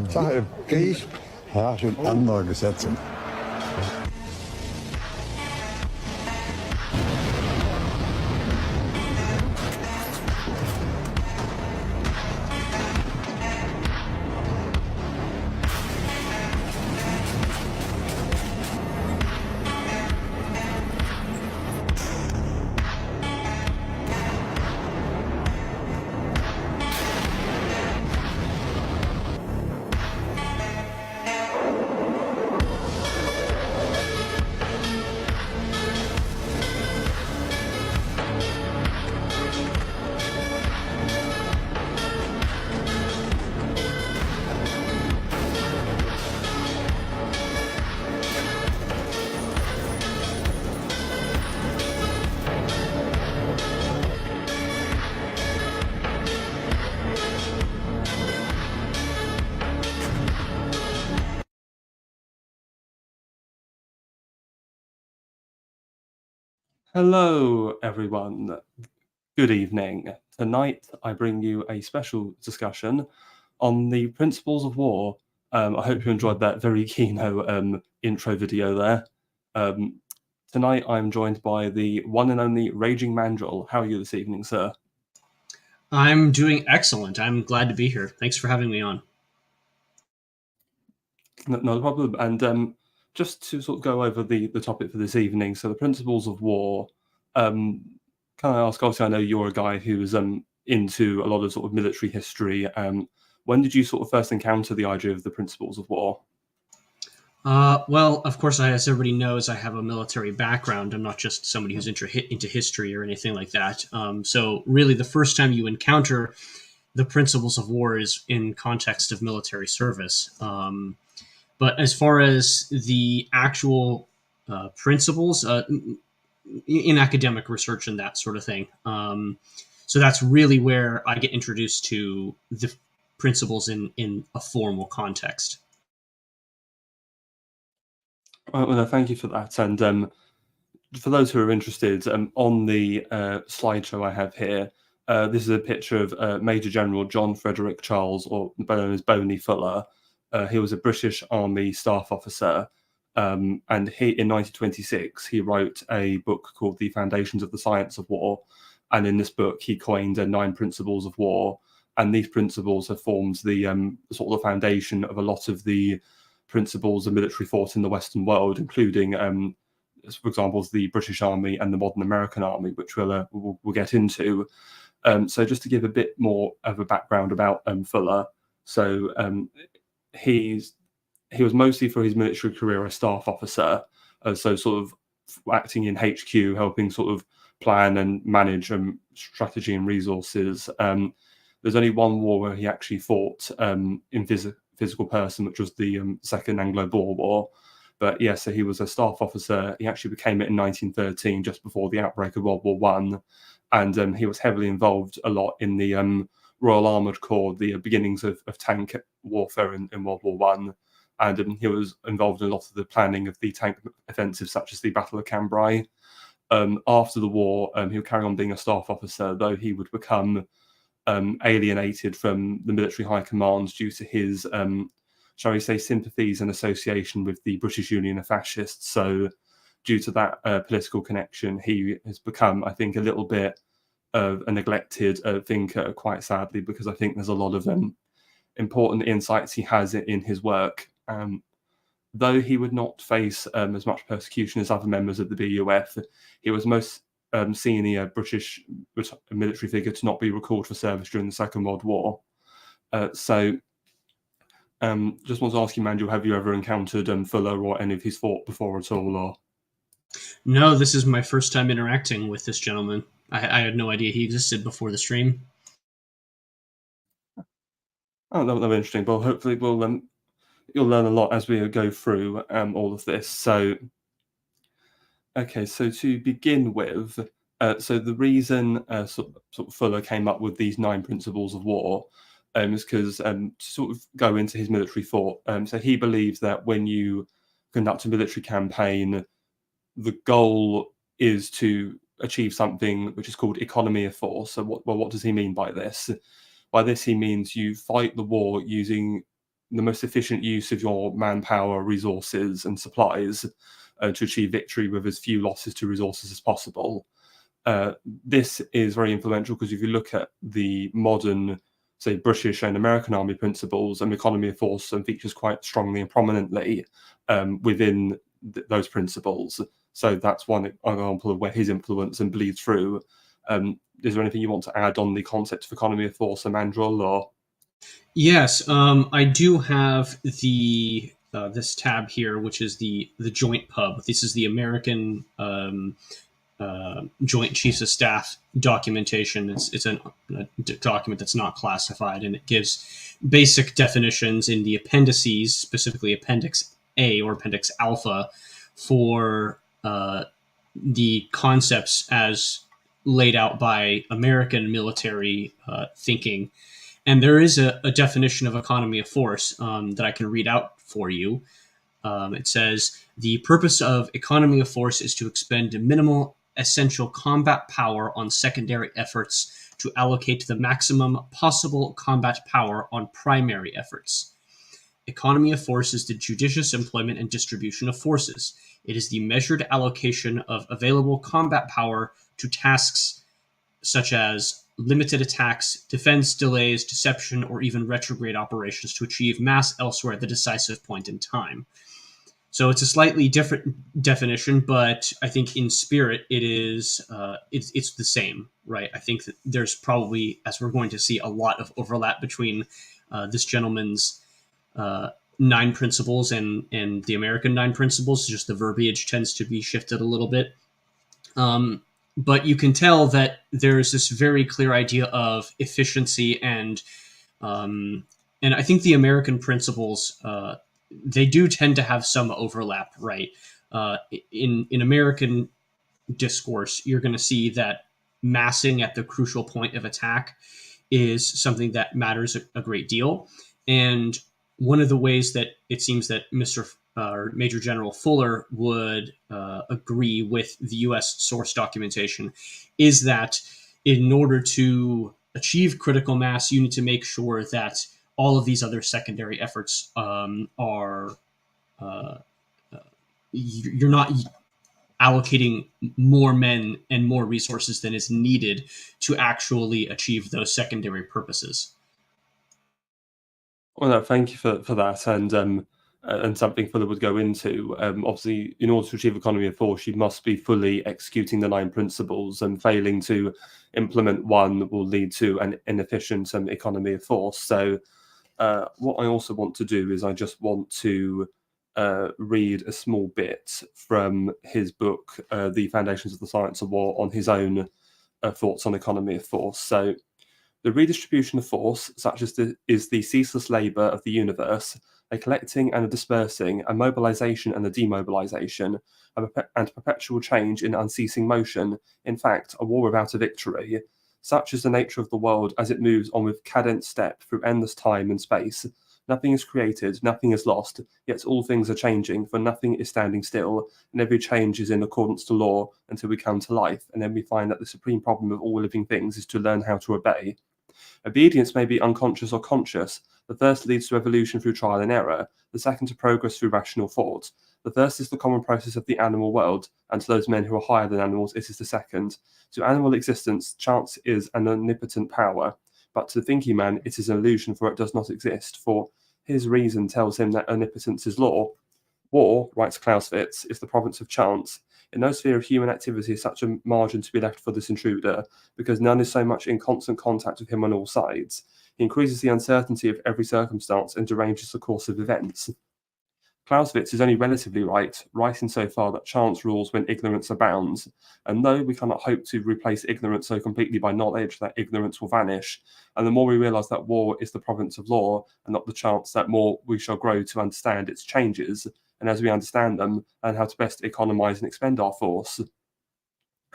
Sache Krieg herrschen andere Gesetze. Hello, everyone. Good evening. Tonight, I bring you a special discussion on the principles of war. I hope you enjoyed that very keynote intro video there. Tonight, I'm joined by the one and only Raging Mandrill. How are you this evening, sir? I'm doing excellent. I'm glad to be here. Thanks for having me on. No problem. And just to sort of go over the topic for this evening, so the principles of war. Can I ask, obviously, I know you're a guy who's into a lot of sort of military history. When did you sort of first encounter the idea of the principles of war? Well, of course, as everybody knows, I have a military background. I'm not just somebody who's into history or anything like that. So really, the first time you encounter the principles of war is in context of military service. But as far as the actual principles in academic research and that sort of thing, so that's really where I get introduced to the principles in a formal context. Well, thank you for that. And for those who are interested, on the slideshow I have here, this is a picture of Major General John Frederick Charles, or known as Boney Fuller. He was a British Army staff officer, and in 1926 he wrote a book called The Foundations of the Science of War, and in this book he coined 9 principles of war, and these principles have formed the sort of the foundation of a lot of the principles of military thought in the Western world, including, for example, the British Army and the modern American Army, which we'll get into. So just to give a bit more of a background about Fuller, so he was mostly for his military career a staff officer, so sort of acting in HQ, helping sort of plan and manage strategy and resources. There's only one war where he actually fought in physical person, which was the Second Anglo-Boer War. But yeah, so he was a staff officer. He actually became it in 1913, just before the outbreak of World War One, and he was heavily involved a lot in the Royal Armoured Corps, the beginnings of tank warfare in World War One, and he was involved in a lot of the planning of the tank offensives, such as the Battle of Cambrai. After the war, he would carry on being a staff officer, though he would become alienated from the military high command due to his, shall we say, sympathies and association with the British Union of Fascists. So due to that political connection, he has become, I think, a little bit of a neglected thinker, quite sadly, because I think there's a lot of important insights he has in his work. Though he would not face as much persecution as other members of the BUF, he was most senior British military figure to not be recalled for service during the Second World War. So just want to ask you, Mandrill, have you ever encountered Fuller or any of his thought before at all? Or No, this is my first time interacting with this gentleman. I had no idea he existed before the stream. Oh, that was interesting. Well, hopefully you'll learn a lot as we go through all of this. So, okay, so to begin with, so the reason sort of Fuller came up with these 9 principles of war is because to sort of go into his military thought, so he believes that when you conduct a military campaign, the goal is to achieve something which is called economy of force. So what does he mean by this? By this he means you fight the war using the most efficient use of your manpower, resources, and supplies to achieve victory with as few losses to resources as possible. This is very influential because if you look at the modern, say, British and American army principles, economy of force features quite strongly and prominently within those principles. So that's one example of where his influence bleeds through. Is there anything you want to add on the concept of economy of force and Mandrill, or? Yes, I do have the this tab here, which is the Joint Pub. This is the American Joint Chiefs of Staff documentation. It's a document that's not classified, and it gives basic definitions in the appendices, specifically Appendix A or Appendix Alpha, for the concepts as laid out by American military thinking. And there is a definition of economy of force that I can read out for you. It says, the purpose of economy of force is to expend minimal essential combat power on secondary efforts to allocate the maximum possible combat power on primary efforts. Economy of force is the judicious employment and distribution of forces. It is the measured allocation of available combat power to tasks such as limited attacks, defense, delays, deception, or even retrograde operations to achieve mass elsewhere at the decisive point in time. So it's a slightly different definition, but I think in spirit it is it's the same, right? I think that there's probably, as we're going to see, a lot of overlap between this gentleman's 9 principles and the American 9 principles. Just the verbiage tends to be shifted a little bit. But you can tell that there's this very clear idea of efficiency, and I think the American principles they do tend to have some overlap, right? In American discourse, you're going to see that massing at the crucial point of attack is something that matters a great deal, and one of the ways that it seems that Major General Fuller would agree with the U.S. source documentation is that in order to achieve critical mass, you need to make sure that all of these other secondary efforts are you're not allocating more men and more resources than is needed to actually achieve those secondary purposes. Well, no, thank you for that, and something Fuller would go into. Obviously, in order to achieve economy of force, you must be fully executing the 9 principles, and failing to implement one will lead to an inefficient economy of force. So what I also want to do is I just want to read a small bit from his book, The Foundations of the Science of War, on his own thoughts on economy of force. So, the redistribution of force, such as is the ceaseless labour of the universe, a collecting and a dispersing, a mobilisation and a demobilisation, and perpetual change in unceasing motion, in fact, a war without a victory. Such is the nature of the world as it moves on with cadenced step through endless time and space. Nothing is created, nothing is lost, yet all things are changing, for nothing is standing still, and every change is in accordance to law until we come to life, and then we find that the supreme problem of all living things is to learn how to obey. Obedience may be unconscious or conscious. The first leads to evolution through trial and error, the second to progress through rational thought. The first is the common process of the animal world, and to those men who are higher than animals, it is the second. To animal existence, chance is an omnipotent power, but to the thinking man, it is an illusion, for it does not exist, for his reason tells him that omnipotence is law. War, writes Clausewitz, is the province of chance. In no sphere of human activity is such a margin to be left for this intruder, because none is so much in constant contact with him on all sides. He increases the uncertainty of every circumstance and deranges the course of events. Clausewitz is only relatively right insofar that chance rules when ignorance abounds, and though we cannot hope to replace ignorance so completely by knowledge that ignorance will vanish, and the more we realise that war is the province of law and not the chance, that more we shall grow to understand its changes, and as we understand them, and how to best economise and expend our force.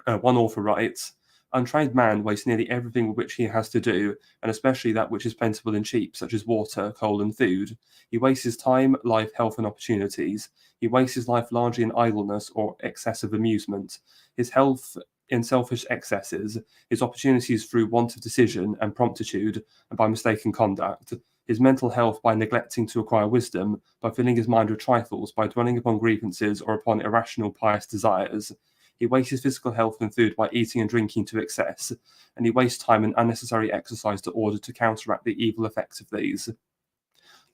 One author writes, untrained man wastes nearly everything which he has to do, and especially that which is plentiful and cheap, such as water, coal, and food. He wastes his time, life, health, and opportunities. He wastes his life largely in idleness or excessive amusement. His health in selfish excesses, his opportunities through want of decision and promptitude, and by mistaken conduct, his mental health by neglecting to acquire wisdom, by filling his mind with trifles, by dwelling upon grievances or upon irrational pious desires. He wastes his physical health and food by eating and drinking to excess, and he wastes time in unnecessary exercise to order to counteract the evil effects of these.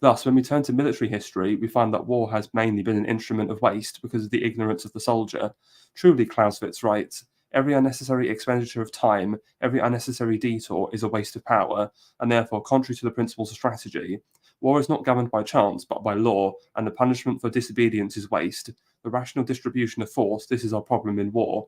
Thus, when we turn to military history, we find that war has mainly been an instrument of waste because of the ignorance of the soldier. Truly, Clausewitz writes, every unnecessary expenditure of time, every unnecessary detour is a waste of power, and therefore contrary to the principles of strategy. War is not governed by chance, but by law, and the punishment for disobedience is waste. The rational distribution of force, this is our problem in war.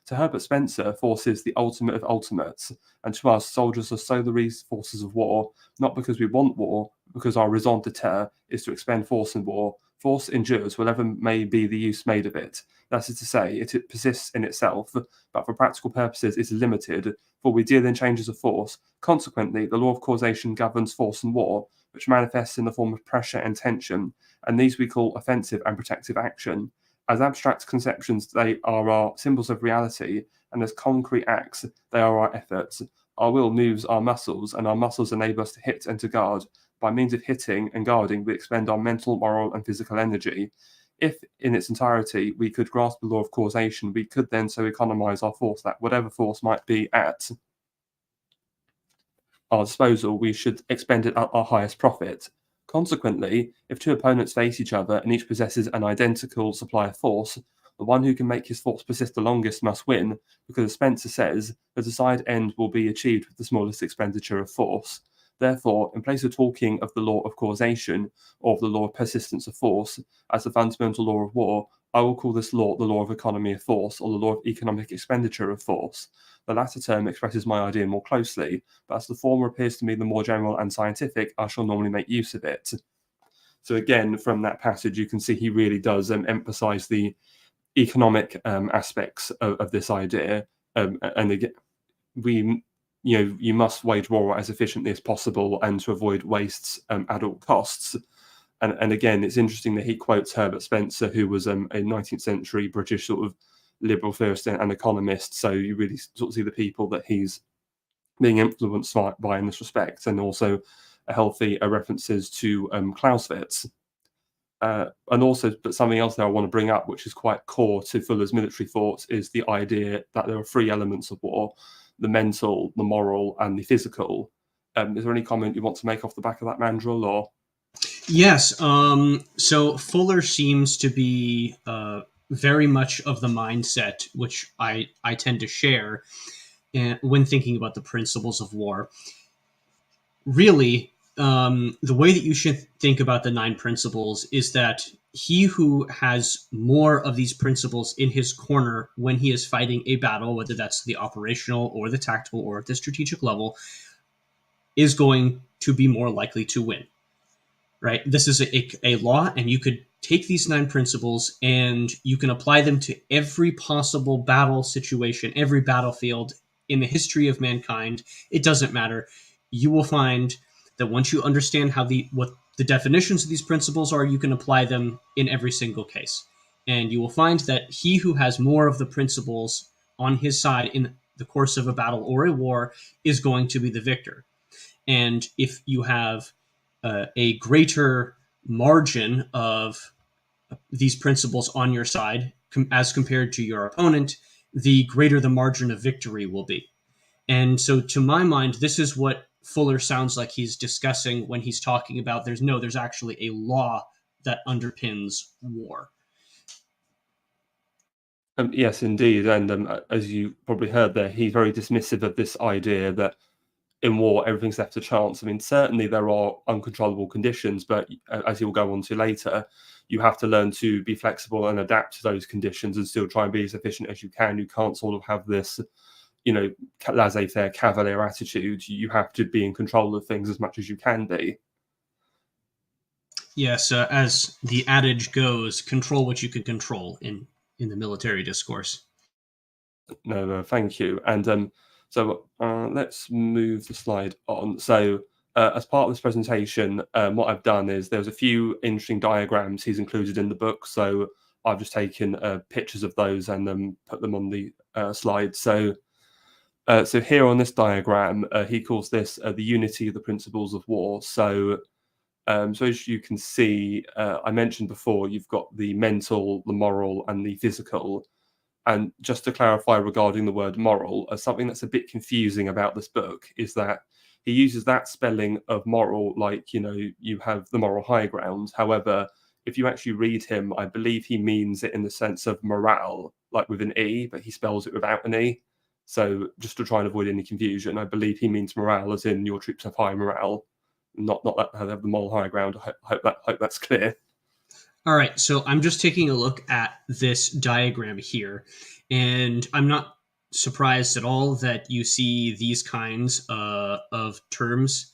To Herbert Spencer, force is the ultimate of ultimates, and to us, soldiers are so the forces of war, not because we want war, but because our raison d'etre is to expend force in war. Force endures whatever may be the use made of it. That is to say, it persists in itself, but for practical purposes is limited, for we deal in changes of force. Consequently, the law of causation governs force and war, which manifests in the form of pressure and tension, and these we call offensive and protective action. As abstract conceptions, they are our symbols of reality, and as concrete acts, they are our efforts. Our will moves our muscles, and our muscles enable us to hit and to guard. By means of hitting and guarding, we expend our mental, moral, and physical energy. If, in its entirety, we could grasp the law of causation, we could then so economize our force that whatever force might be at our disposal, we should expend it at our highest profit. Consequently, if two opponents face each other and each possesses an identical supply of force, the one who can make his force persist the longest must win, because as Spencer says, the desired end will be achieved with the smallest expenditure of force. Therefore, in place of talking of the law of causation, or of the law of persistence of force, as the fundamental law of war, I will call this law the law of economy of force, or the law of economic expenditure of force. The latter term expresses my idea more closely, but as the former appears to me the more general and scientific, I shall normally make use of it. So again, from that passage, you can see he really does emphasize the economic aspects of this idea. And again, you must wage war as efficiently as possible and to avoid wastes at all costs. And again, it's interesting that he quotes Herbert Spencer, who was a 19th century British sort of liberal theorist and economist. So you really sort of see the people that he's being influenced by in this respect, and also a healthy references to Clausewitz. And also, but something else that I want to bring up, which is quite core to Fuller's military thought, is the idea that there are three elements of war: the mental, the moral, and the physical. Is there any comment you want to make off the back of that, Mandrill, or? Yes. So Fuller seems to be very much of the mindset which I tend to share when thinking about the principles of war. Really, the way that you should think about the 9 principles is that he who has more of these principles in his corner when he is fighting a battle, whether that's the operational or the tactical or at the strategic level, is going to be more likely to win. Right? This is a law, and you could take these 9 principles and you can apply them to every possible battle situation, every battlefield in the history of mankind. It doesn't matter. You will find that once you understand what the definitions of these principles are, you can apply them in every single case. And you will find that he who has more of the principles on his side in the course of a battle or a war is going to be the victor. And if you have a greater margin of these principles on your side as compared to your opponent, the greater the margin of victory will be. And so to my mind, this is what Fuller sounds like he's discussing when he's talking about there's actually a law that underpins war. Yes, indeed. And as you probably heard there, he's very dismissive of this idea that in war, everything's left to chance. I mean, certainly there are uncontrollable conditions, but as you'll go on to later, you have to learn to be flexible and adapt to those conditions and still try and be as efficient as you can. You can't sort of have this, laissez-faire cavalier attitude. You have to be in control of things as much as you can be. Yes, as the adage goes, control what you can control in the military discourse. No, thank you. And so let's move the slide on. So as part of this presentation, what I've done is there's a few interesting diagrams he's included in the book. So I've just taken pictures of those and put them on the slide. So here on this diagram, he calls this the unity of the principles of war. So as you can see, I mentioned before, you've got the mental, the moral, and the physical. And just to clarify regarding the word moral, something that's a bit confusing about this book is that he uses that spelling of moral like, you have the moral high ground. However, if you actually read him, I believe he means it in the sense of morale, like with an E, but he spells it without an E. So just to try and avoid any confusion, I believe he means morale as in your troops have high morale, not that they have the moral high ground. I hope that's clear. All right, so I'm just taking a look at this diagram here, and I'm not surprised at all that you see these kinds of terms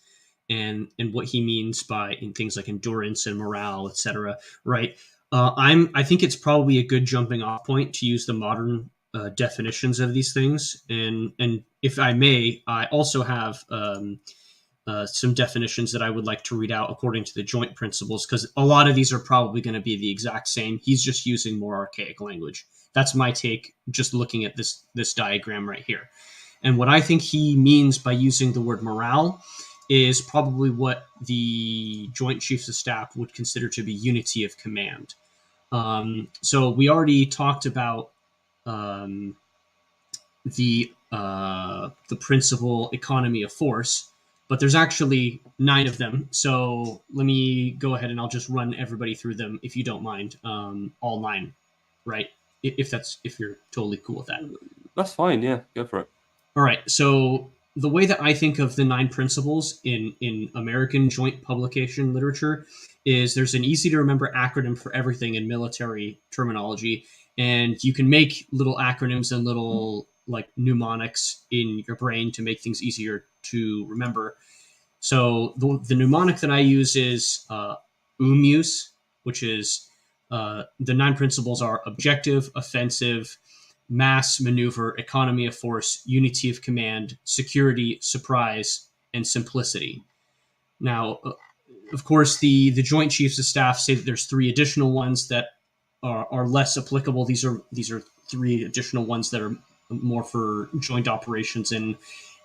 and what he means by in things like endurance and morale, etc. Right? I think it's probably a good jumping off point to use the modern definitions of these things, and if I may, I also have some definitions that I would like to read out according to the joint principles, because a lot of these are probably going to be the exact same. He's just using more archaic language. That's my take, just looking at this diagram right here. And what I think he means by using the word morale is probably what the Joint Chiefs of Staff would consider to be unity of command. So we already talked about the principle economy of force, but there's actually 9 of them. So let me go ahead and I'll just run everybody through them, if you don't mind. All 9, right? If you're totally cool with that. That's fine. Yeah, go for it. All right. So the way that I think of the 9 principles in American joint publication literature is there's an easy to remember acronym for everything in military terminology, and you can make little acronyms and little like mnemonics in your brain to make things easier to remember. So the mnemonic that I use is UMUS, which is the 9 principles are objective, offensive, mass, maneuver, economy of force, unity of command, security, surprise, and simplicity. Now, of course, the Joint Chiefs of Staff say that there's 3 additional ones that are less applicable. These are 3 additional ones that are more for joint operations in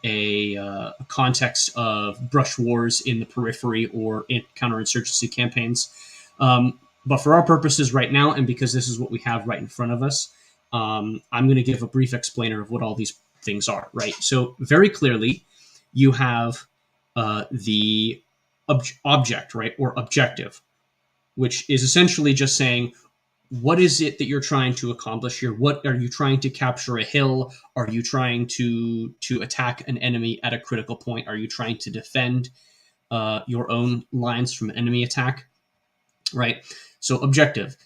a context of brush wars in the periphery or in counterinsurgency campaigns. But for our purposes right now, and because this is what we have right in front of us, I'm going to give a brief explainer of what all these things are, right? So very clearly, you have the object, right, or objective, which is essentially just saying, what is it that you're trying to accomplish here? What are you trying to capture a hill? Are you trying to attack an enemy at a critical point? Are you trying to defend your own lines from enemy attack? Right? So objective.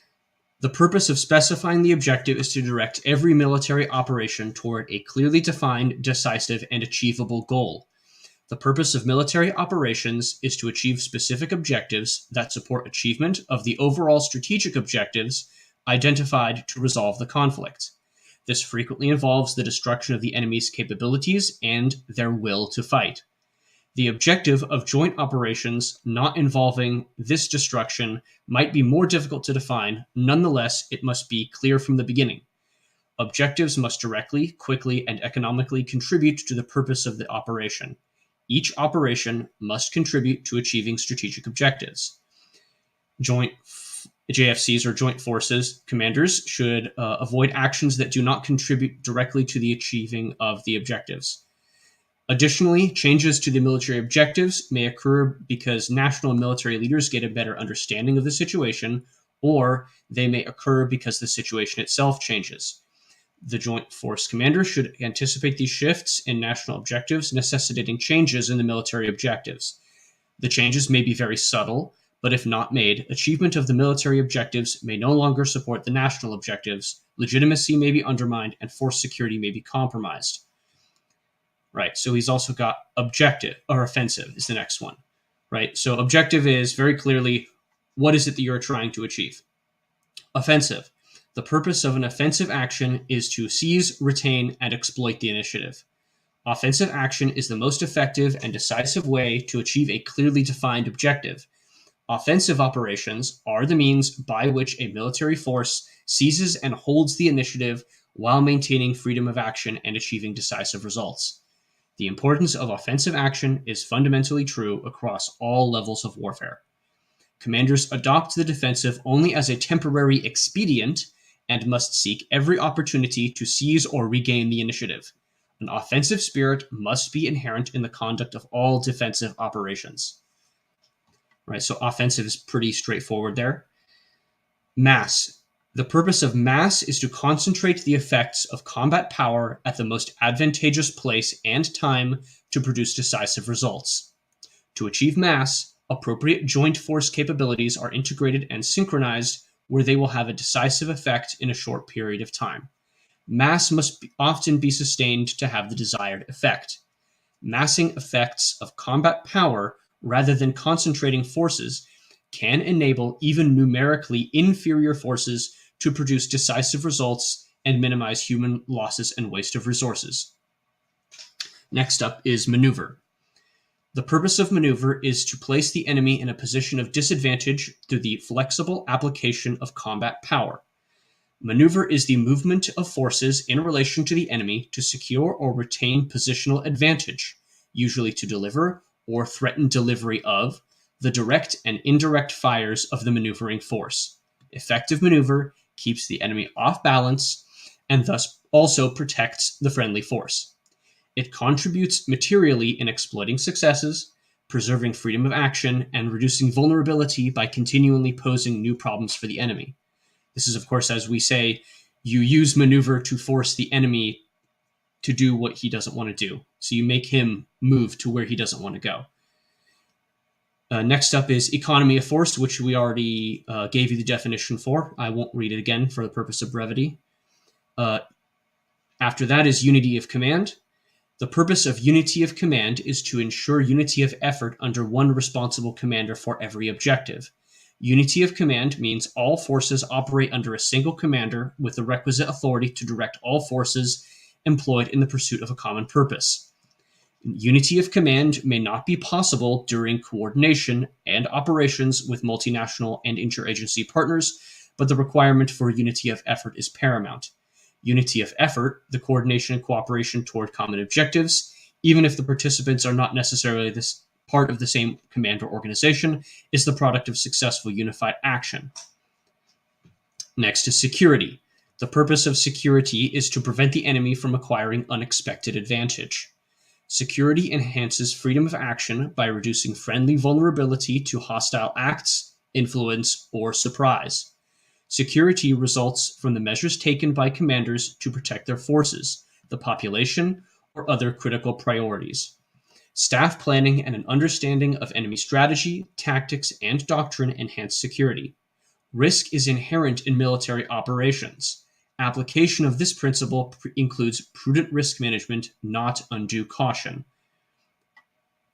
The purpose of specifying the objective is to direct every military operation toward a clearly defined, decisive, and achievable goal. The purpose of military operations is to achieve specific objectives that support achievement of the overall strategic objectives identified to resolve the conflict. This frequently involves the destruction of the enemy's capabilities and their will to fight. The objective of joint operations not involving this destruction might be more difficult to define. Nonetheless, it must be clear from the beginning. Objectives must directly, quickly, and economically contribute to the purpose of the operation. Each operation must contribute to achieving strategic objectives. Joint JFCs, or joint forces commanders, should avoid actions that do not contribute directly to the achieving of the objectives. Additionally, changes to the military objectives may occur because national and military leaders get a better understanding of the situation, or they may occur because the situation itself changes. The Joint Force Commander should anticipate these shifts in national objectives, necessitating changes in the military objectives. The changes may be very subtle, but if not made, achievement of the military objectives may no longer support the national objectives, legitimacy may be undermined, and force security may be compromised. Right, so he's also got objective, or offensive is the next one. Right, so objective is very clearly, what is it that you're trying to achieve? Offensive. The purpose of an offensive action is to seize, retain, and exploit the initiative. Offensive action is the most effective and decisive way to achieve a clearly defined objective. Offensive operations are the means by which a military force seizes and holds the initiative while maintaining freedom of action and achieving decisive results. The importance of offensive action is fundamentally true across all levels of warfare. Commanders adopt the defensive only as a temporary expedient and must seek every opportunity to seize or regain the initiative. An offensive spirit must be inherent in the conduct of all defensive operations. Right, so offensive is pretty straightforward there. Mass. The purpose of mass is to concentrate the effects of combat power at the most advantageous place and time to produce decisive results. To achieve mass, appropriate joint force capabilities are integrated and synchronized where they will have a decisive effect in a short period of time. Mass must often be sustained to have the desired effect. Massing effects of combat power rather than concentrating forces can enable even numerically inferior forces to produce decisive results and minimize human losses and waste of resources. Next up is maneuver. The purpose of maneuver is to place the enemy in a position of disadvantage through the flexible application of combat power. Maneuver is the movement of forces in relation to the enemy to secure or retain positional advantage, usually to deliver or threaten delivery of the direct and indirect fires of the maneuvering force. Effective maneuver keeps the enemy off balance and thus also protects the friendly force. It contributes materially in exploiting successes, preserving freedom of action, and reducing vulnerability by continually posing new problems for the enemy. This is, of course, as we say, you use maneuver to force the enemy to do what he doesn't want to do. So you make him move to where he doesn't want to go. Next up is economy of force, which we already gave you the definition for. I won't read it again for the purpose of brevity. After that is unity of command. The purpose of unity of command is to ensure unity of effort under one responsible commander for every objective. Unity of command means all forces operate under a single commander with the requisite authority to direct all forces employed in the pursuit of a common purpose. Unity of command may not be possible during coordination and operations with multinational and interagency partners, but the requirement for unity of effort is paramount. Unity of effort, the coordination and cooperation toward common objectives, even if the participants are not necessarily this part of the same command or organization, is the product of successful unified action. Next is security. The purpose of security is to prevent the enemy from acquiring unexpected advantage. Security enhances freedom of action by reducing friendly vulnerability to hostile acts, influence, or surprise. Security results from the measures taken by commanders to protect their forces, the population, or other critical priorities. Staff planning and an understanding of enemy strategy, tactics, and doctrine enhance security. Risk is inherent in military operations. Application of this principle includes prudent risk management, not undue caution.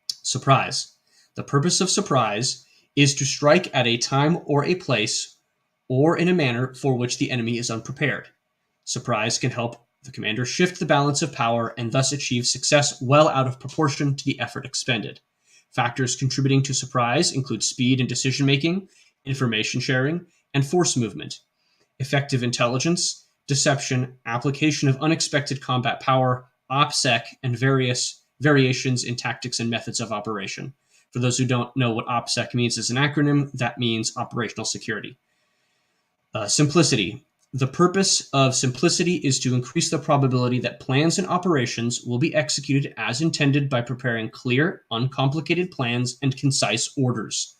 Surprise. The purpose of surprise is to strike at a time or a place or in a manner for which the enemy is unprepared. Surprise can help the commander shift the balance of power and thus achieve success well out of proportion to the effort expended. Factors contributing to surprise include speed in decision-making, information sharing, and force movement. Effective intelligence, deception, application of unexpected combat power, OPSEC, and various variations in tactics and methods of operation. For those who don't know what OPSEC means as an acronym, that means operational security. Simplicity. The purpose of simplicity is to increase the probability that plans and operations will be executed as intended by preparing clear, uncomplicated plans and concise orders.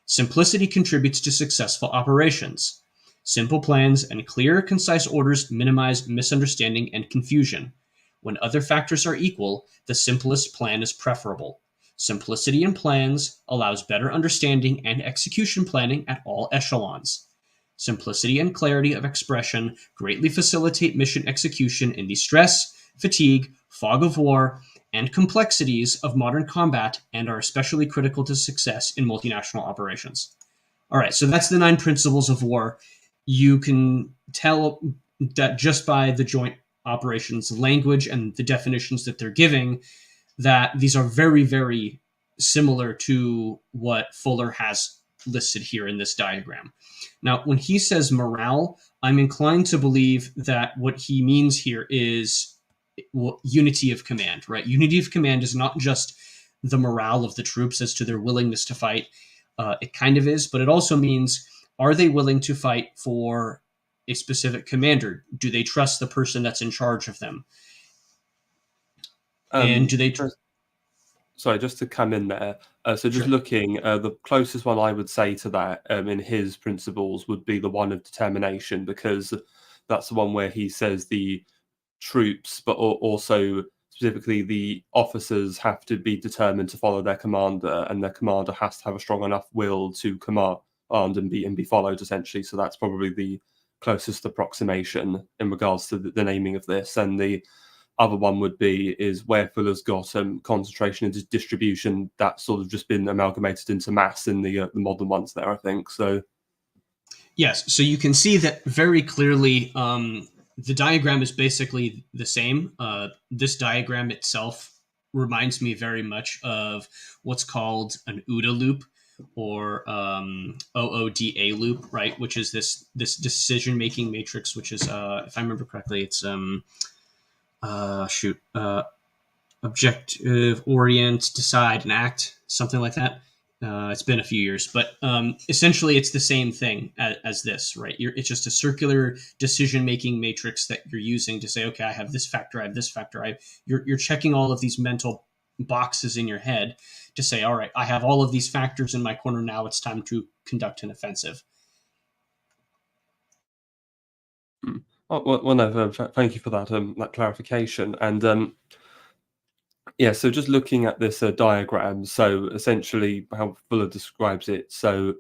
Simplicity contributes to successful operations. Simple plans and clear, concise orders minimize misunderstanding and confusion. When other factors are equal, the simplest plan is preferable. Simplicity in plans allows better understanding and execution planning at all echelons. Simplicity and clarity of expression greatly facilitate mission execution in the stress, fatigue, fog of war, and complexities of modern combat and are especially critical to success in multinational operations. All right, so that's the 9 principles of war. You can tell that just by the joint operations language and the definitions that they're giving that these are very, very similar to what Fuller has listed here in this diagram. Now, when he says morale, I'm inclined to believe that what he means here is unity of command, right? Unity of command is not just the morale of the troops as to their willingness to fight. It kind of is, but it also means, are they willing to fight for a specific commander? Do they trust the person that's in charge of them? And do they... Sorry, just to come in there. So just Sure. looking, the closest one I would say to that in his principles would be the one of determination, because that's the one where he says the troops, but also specifically the officers, have to be determined to follow their commander, and their commander has to have a strong enough will to command and be followed, essentially. So that's probably the closest approximation in regards to the naming of this. And the other one would be is where Fuller's got concentration and distribution. That's sort of just been amalgamated into mass in the modern ones there, I think. So yes, so you can see that very clearly. The diagram is basically the same. This diagram itself reminds me very much of what's called an OODA loop, or OODA loop, right? Which is this decision-making matrix, which is, if I remember correctly, it's objective, orient, decide, and act, something like that. It's been a few years, but essentially it's the same thing as this, right? It's just a circular decision-making matrix that you're using to say, okay, I have this factor, I have this factor. You're checking all of these mental boxes in your head to say, all right, I have all of these factors in my corner. Now it's time to conduct an offensive. Well, no, thank you for that clarification. And yeah, so just looking at this diagram, so essentially how Fuller describes it. So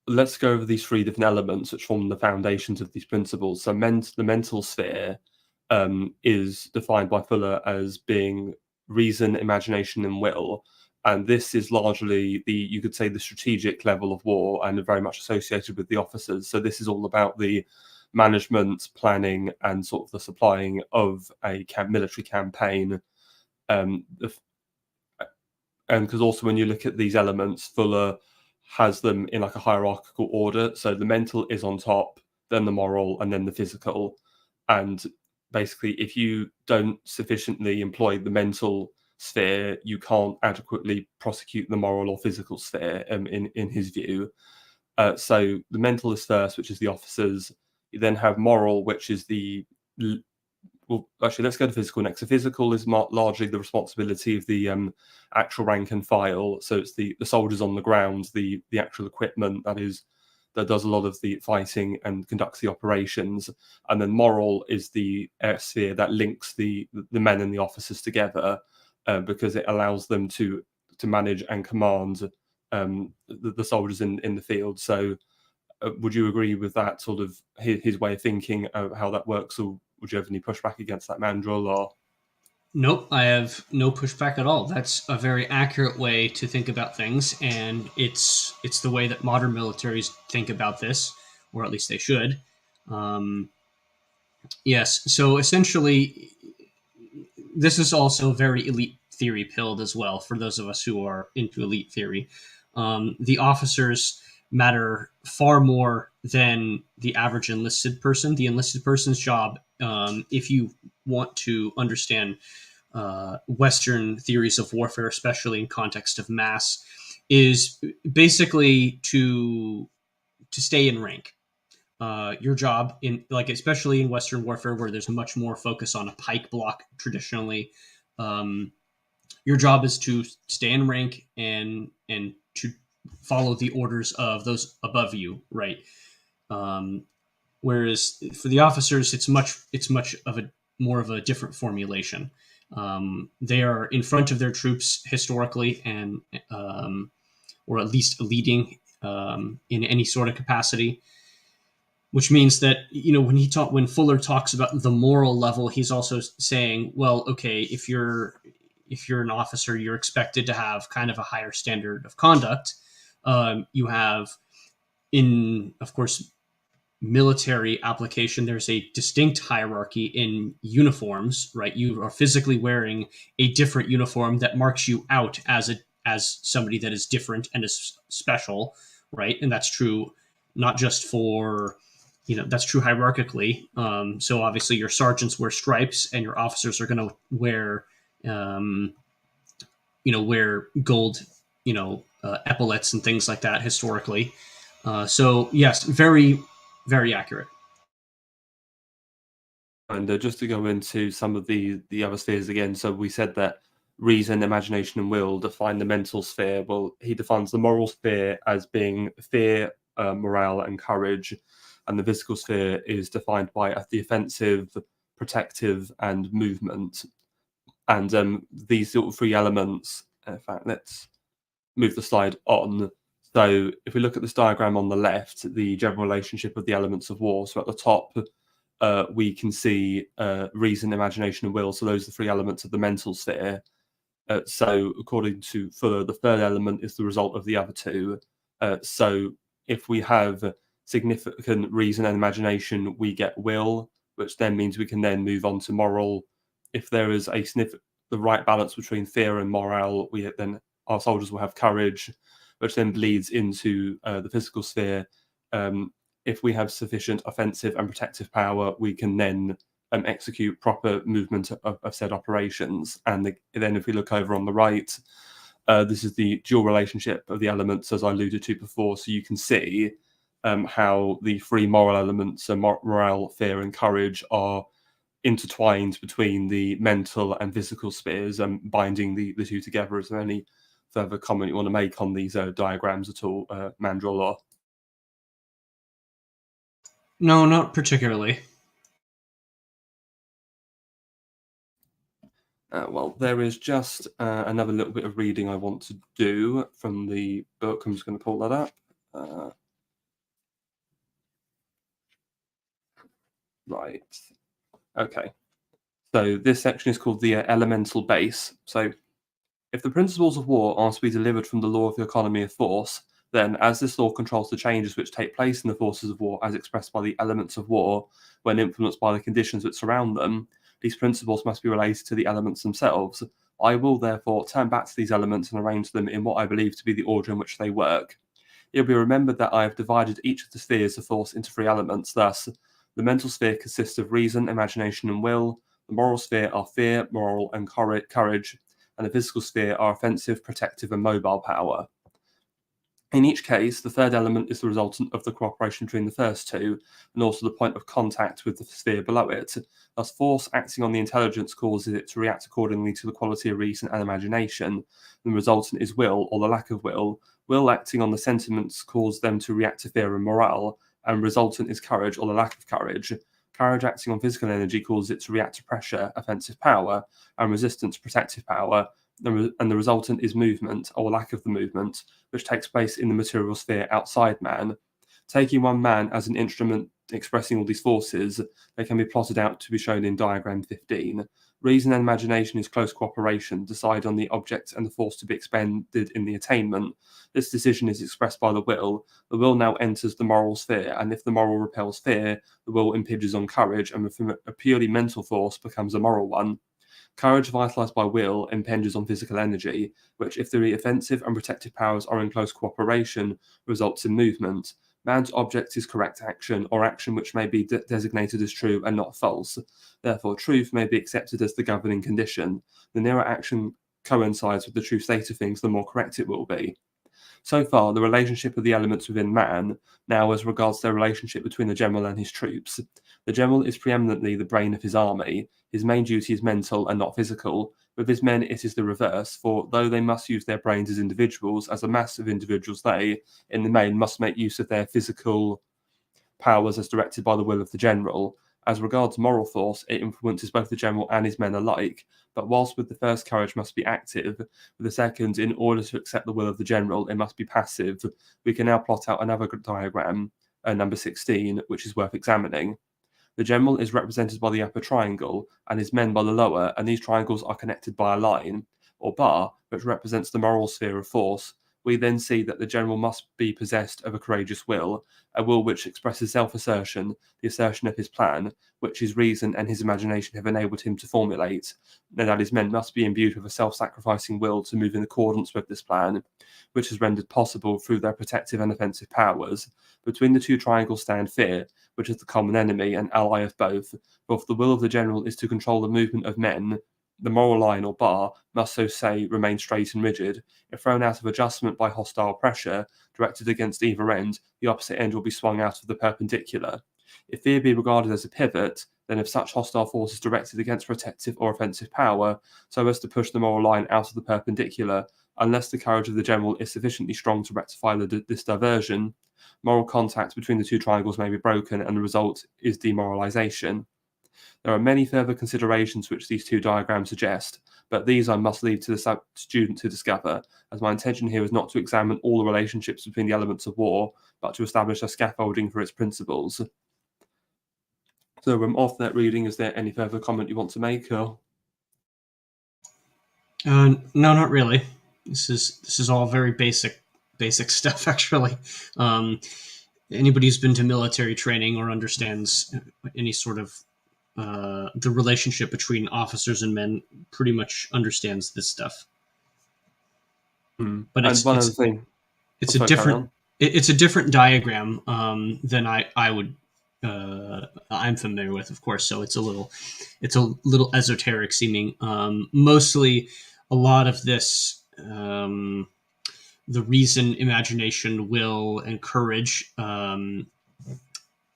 let's go over these three different elements which form the foundations of these principles. So the mental sphere is defined by Fuller as being reason, imagination, and will. And this is largely you could say, the strategic level of war, and very much associated with the officers. So this is all about the management, planning, and sort of the supplying of a military campaign. And because also when you look at these elements, Fuller has them in like a hierarchical order. So the mental is on top, then the moral, and then the physical. And basically, if you don't sufficiently employ the mental sphere, you can't adequately prosecute the moral or physical sphere, in his view. So the mental is first, which is the officers. You then have moral, which is well, actually, let's go to physical next. So physical is largely the responsibility of the actual rank and file. So it's the soldiers on the ground, the actual equipment that does a lot of the fighting and conducts the operations. And then moral is the sphere that links the men and the officers together, because it allows them to manage and command the soldiers in the field. So would you agree with that sort of his way of thinking of how that works, or would you have any pushback against that, Mandrill? Or Nope, I have no pushback at all. That's a very accurate way to think about things, and it's the way that modern militaries think about this, or at least they should. Yes, so essentially, this is also very elite theory pilled as well, for those of us who are into elite theory. The officers matter far more than the average enlisted person. The enlisted person's job, if you want to understand Western theories of warfare, especially in context of mass, is basically to stay in rank. Your job, especially in Western warfare, where there's much more focus on a pike block traditionally, your job is to stay in rank and to follow the orders of those above you, right? Whereas for the officers, it's much of a more of a different formulation. They are in front of their troops historically, and or at least leading in any sort of capacity. Which means that, when Fuller talks about the moral level, he's also saying, well, okay, if you're an officer, you're expected to have kind of a higher standard of conduct. You have, of course, military application, there's a distinct hierarchy in uniforms, right? You are physically wearing a different uniform that marks you out as as somebody that is different and is special, right? And that's true not just for, that's true hierarchically. So obviously your sergeants wear stripes and your officers are going to wear, wear gold, epaulets and things like that historically. So yes, very, very accurate. And just to go into some of the other spheres again, so we said that reason, imagination, and will define the mental sphere. Well, he defines the moral sphere as being fear, morale, and courage, and the physical sphere is defined by the offensive, protective, and movement. And these sort of three elements. In fact, let's move the slide on. So if we look at this diagram on the left, the general relationship of the elements of war. So at the top, we can see reason, imagination, and will. So those are the three elements of the mental sphere. So according to Fuller, the third element is the result of the other two. So if we have significant reason and imagination, we get will, which then means we can then move on to moral. If there is the right balance between fear and morale, then our soldiers will have courage, which then bleeds into the physical sphere. If we have sufficient offensive and protective power, we can then execute proper movement of said operations. And then if we look over on the right, this is the dual relationship of the elements, as I alluded to before. So you can see how the three moral elements, so morale, fear, and courage, are intertwined between the mental and physical spheres and binding the two together. Is there any further comment you want to make on these diagrams at all, Mandrill? Or no, not particularly. Well, there is just another little bit of reading I want to do from the book. I'm just going to pull that up. Right. Okay. So this section is called the elemental base. So if the principles of war are to be delivered from the law of the economy of force, then as this law controls the changes which take place in the forces of war as expressed by the elements of war when influenced by the conditions which surround them, these principles must be related to the elements themselves. I will therefore turn back to these elements and arrange them in what I believe to be the order in which they work. It will be remembered that I have divided each of the spheres of force into three elements. Thus, the mental sphere consists of reason, imagination, and will. The moral sphere are fear, moral, and courage, and the physical sphere are offensive, protective, and mobile power. In each case, the third element is the resultant of the cooperation between the first two, and also the point of contact with the sphere below it. Thus, force acting on the intelligence causes it to react accordingly to the quality of reason and imagination. The resultant is will, or the lack of will. Will acting on the sentiments cause them to react to fear and morale, and resultant is courage, or the lack of courage. Courage acting on physical energy causes it to react to pressure, offensive power, and resistance, protective power. And the resultant is movement, or lack of the movement, which takes place in the material sphere outside man. Taking one man as an instrument expressing all these forces, they can be plotted out to be shown in diagram 15. Reason and imagination is close cooperation, decide on the object and the force to be expended in the attainment. This decision is expressed by the will. The will now enters the moral sphere, and if the moral repels fear, the will impinges on courage, and from a purely mental force becomes a moral one. Courage, vitalized by will, impinges on physical energy, which, if the offensive and protective powers are in close cooperation, results in movement. Man's object is correct action, or action which may be designated as true and not false. Therefore, truth may be accepted as the governing condition. The nearer action coincides with the true state of things, the more correct it will be. So far, the relationship of the elements within man, now as regards their relationship between the general and his troops. The general is preeminently the brain of his army. His main duty is mental and not physical. With his men, it is the reverse, for though they must use their brains as individuals, as a mass of individuals, they, in the main, must make use of their physical powers as directed by the will of the general. As regards moral force, it influences both the general and his men alike. But whilst with the first courage must be active, with the second, in order to accept the will of the general, it must be passive. We can now plot out another diagram, number 16, which is worth examining. The general is represented by the upper triangle, and his men by the lower, and these triangles are connected by a line, or bar, which represents the moral sphere of force, we then see that the general must be possessed of a courageous will, a will which expresses self-assertion, the assertion of his plan, which his reason and his imagination have enabled him to formulate, and that his men must be imbued with a self-sacrificing will to move in accordance with this plan, which is rendered possible through their protective and offensive powers. Between the two triangles stand fear, which is the common enemy and ally of both, for if the will of the general is to control the movement of men, the moral line or bar must, so say, remain straight and rigid. If thrown out of adjustment by hostile pressure, directed against either end, the opposite end will be swung out of the perpendicular. If fear be regarded as a pivot, then if such hostile force is directed against protective or offensive power, so as to push the moral line out of the perpendicular, unless the courage of the general is sufficiently strong to rectify this diversion, moral contact between the two triangles may be broken, and the result is demoralization. There are many further considerations which these two diagrams suggest, but these I must leave to the student to discover, as my intention here is not to examine all the relationships between the elements of war, but to establish a scaffolding for its principles. So off that reading, is there any further comment you want to make? Or? No, not really. This is all very basic stuff, actually. Anybody who's been to military training or understands any sort of the relationship between officers and men pretty much understands this stuff. But it's one other thing. It's a different it's a different diagram than I would I'm familiar with, of course. So it's a little esoteric seeming. Mostly, a lot of this, the reason, imagination, will, and courage.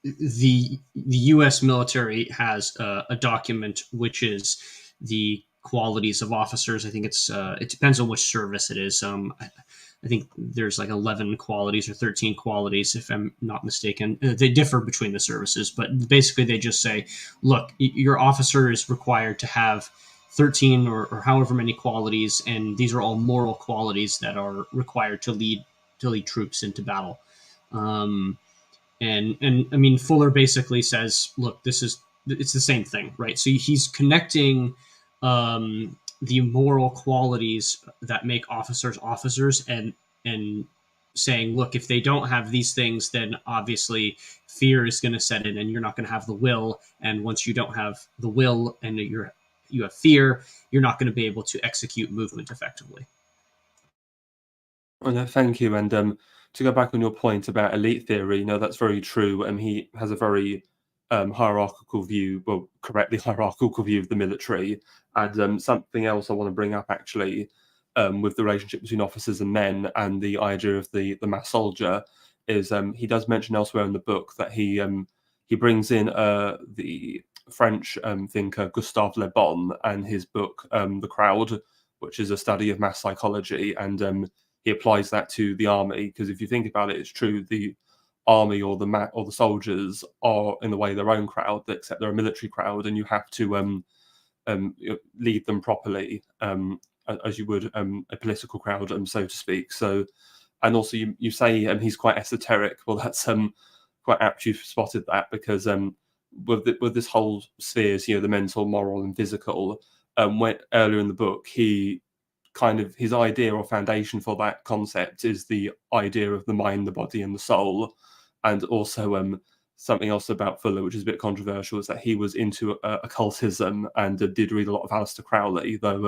The U.S. military has a document which is the qualities of officers. I think it depends on which service it is. I think there's like 11 qualities or 13 qualities, if I'm not mistaken. They differ between the services, but basically they just say, look, your officer is required to have 13 or however many qualities, and these are all moral qualities that are required to lead troops into battle. And I mean, Fuller basically says, look, it's the same thing, right? So he's connecting the moral qualities that make officers officers, and saying, look, if they don't have these things, then obviously fear is going to set in, and you're not going to have the will. And once you don't have the will and you have fear, you're not going to be able to execute movement effectively. Oh, no, thank you. And to go back on your point about elite theory, that's very true. And he has a very hierarchical view, well, correctly hierarchical view of the military. And something else I want to bring up, actually, with the relationship between officers and men and the idea of the mass soldier, is he does mention elsewhere in the book that he brings in the French thinker Gustave Le Bon and his book The Crowd, which is a study of mass psychology, and he applies that to the army, because if you think about it, it's true, the army or the soldiers are in a way their own crowd, except they're a military crowd, and you have to lead them properly, as you would a political crowd, so to speak. So, and also you say he's quite esoteric. Well, that's quite apt you've spotted that, because with this whole spheres, the mental, moral, and physical, when earlier in the book, his idea or foundation for that concept is the idea of the mind, the body, and the soul. And also something else about Fuller, which is a bit controversial, is that he was into occultism and did read a lot of Aleister Crowley, though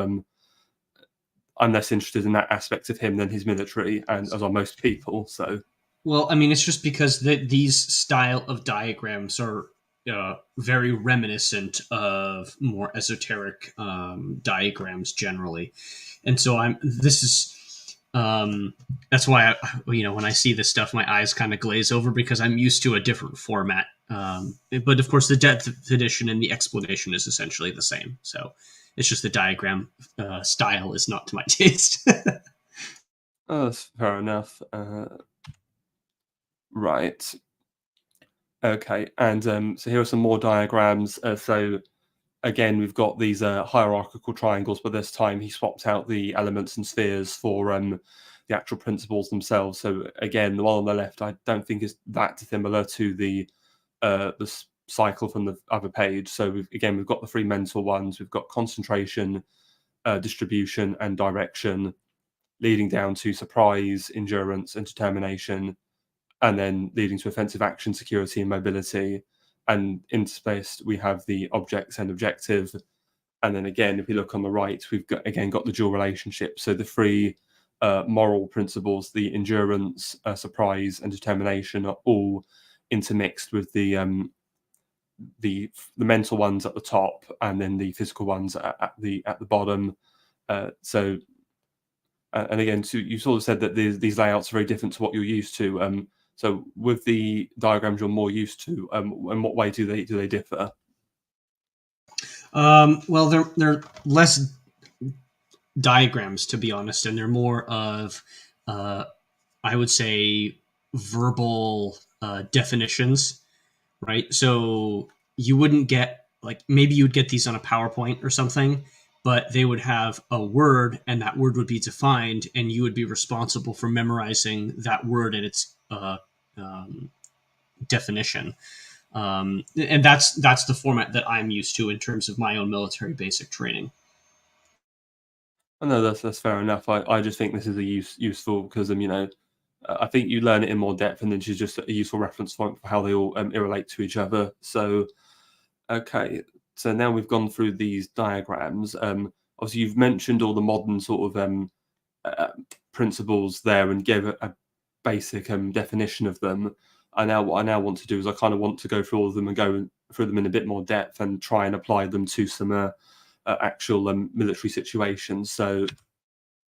I'm less interested in that aspect of him than his military, and as are most people. So, well, I mean, it's just because these style of diagrams are very reminiscent of more esoteric diagrams generally, and so that's why when I see this stuff, my eyes kind of glaze over, because I'm used to a different format. But of course, the depth edition and the explanation is essentially the same. So it's just the diagram style is not to my taste. Oh, that's fair enough. Right. Okay, and so here are some more diagrams. So again, we've got these hierarchical triangles, but this time he swapped out the elements and spheres for the actual principles themselves. So again, the one on the left, I don't think is that similar to the cycle from the other page. So we've got the three mental ones. We've got concentration, distribution, and direction. leading down to surprise, endurance, and determination, and then leading to offensive action, security, and mobility. And interspaced, we have the objects and objective. And then again, if we look on the right, we've got the dual relationship. So the three moral principles, the endurance, surprise, and determination, are all intermixed with the mental ones at the top, and then the physical ones at the bottom. And again, so you sort of said that these layouts are very different to what you're used to. So with the diagrams you're more used to, in what way do they differ? Well, they're less diagrams, to be honest, and they're more of, I would say, verbal definitions, right? So you wouldn't get, like, maybe you'd get these on a PowerPoint or something, but they would have a word, and that word would be defined, and you would be responsible for memorizing that word and its definition. And that's the format that I'm used to in terms of my own military basic training. I know that's fair enough. I just think this is useful because I think you learn it in more depth, and then she's just a useful reference point for how they all relate to each other. So, okay, so now we've gone through these diagrams. Obviously, you've mentioned all the modern sort of principles there and gave a basic definition of them. What I now want to do is I kind of want to go through all of them and go through them in a bit more depth and try and apply them to some actual military situations. So